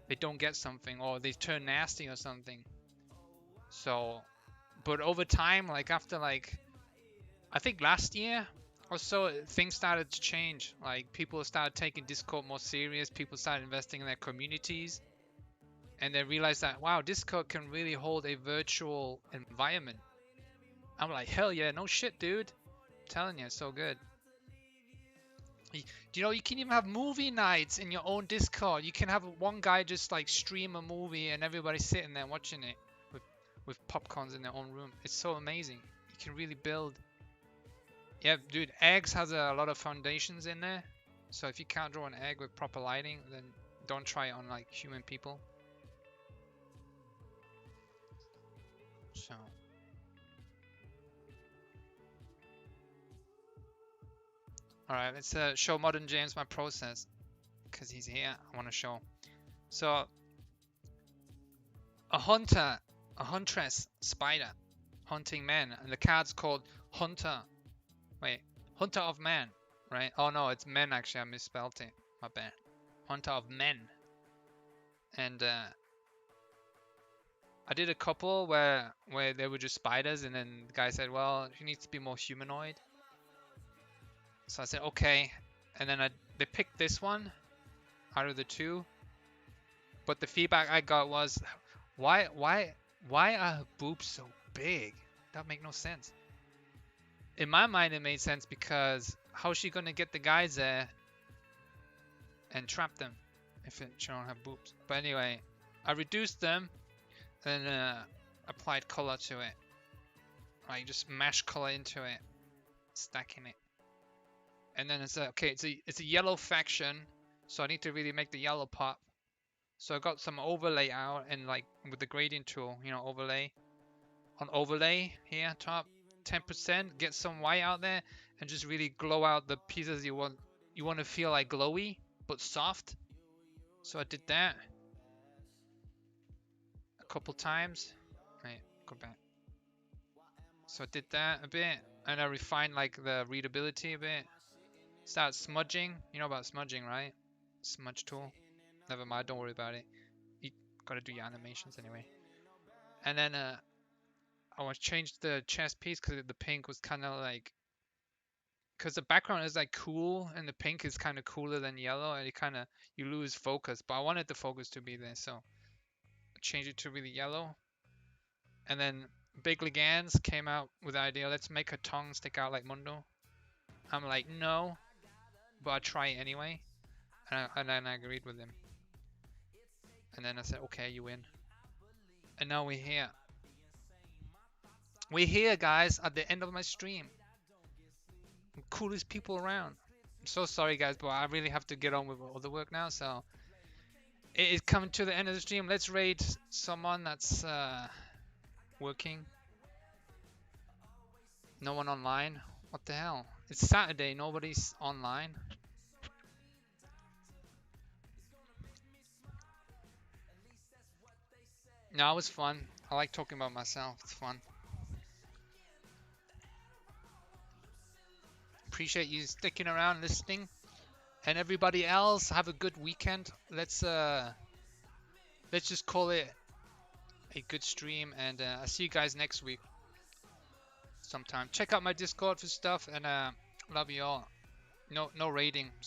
Speaker 1: they don't get something, or they turn nasty or something? So, but over time, like after like, I think last year or so, things started to change. Like people started taking Discord more serious. People started investing in their communities. And then realized that, wow, Discord can really hold a virtual environment. I'm like, hell yeah, no shit, dude. I'm telling you, it's so good. Do you know, you can even have movie nights in your own Discord. You can have one guy just like stream a movie and everybody sitting there watching it with popcorns in their own room. It's so amazing. You can really build. Yeah, dude, eggs has a lot of foundations in there. So if you can't draw an egg with proper lighting, then don't try it on like human people. So Alright, let's show Modern James my process. Because he's here, I want to show. So, a huntress spider, hunting men. And the card's called Hunter. Wait, Hunter of Man, right? Oh no, it's men actually, I misspelled it. My bad. Hunter of Men. And I did a couple where they were just spiders, and then the guy said, well, he needs to be more humanoid. So I said, okay. And then they picked this one out of the two. But the feedback I got was, why are her boobs so big? That make no sense. In my mind, it made sense because how's she gonna get the guys there and trap them if she don't have boobs? But anyway, I reduced them and applied color to it. Right, just mash color into it, stacking it. And then it's it's a yellow faction, so I need to really make the yellow pop. So I got some overlay out and like with the gradient tool, you know, overlay. On overlay here, top 10%, get some white out there and just really glow out the pieces you want. You want to feel like glowy but soft. So I did that a couple times. Right, go back. So I did that a bit and I refined like the readability a bit. Start smudging. You know about smudging, right? Smudge tool. Never mind, don't worry about it. You gotta do your animations anyway. And then I want to change the chest piece because the pink was kind of like, because the background is like cool and the pink is kind of cooler than yellow, and you lose focus. But I wanted the focus to be there, so I changed it to really yellow. And then Big Legans came out with the idea, let's make her tongue stick out like Mundo. I'm like, no, but I try it anyway. And then I agreed with him. And then I said, okay, you win. And now we're here. We're here, guys, at the end of my stream. Coolest people around. I'm so sorry, guys, but I really have to get on with all the work now, so it is coming to the end of the stream. Let's raid someone that's working. No one online. What the hell? It's Saturday, nobody's online. No, it was fun. I like talking about myself. It's fun. Appreciate you sticking around listening. And everybody else, have a good weekend. Let's just call it a good stream, and I'll see you guys next week sometime. Check out my Discord for stuff, and love you all. No raiding.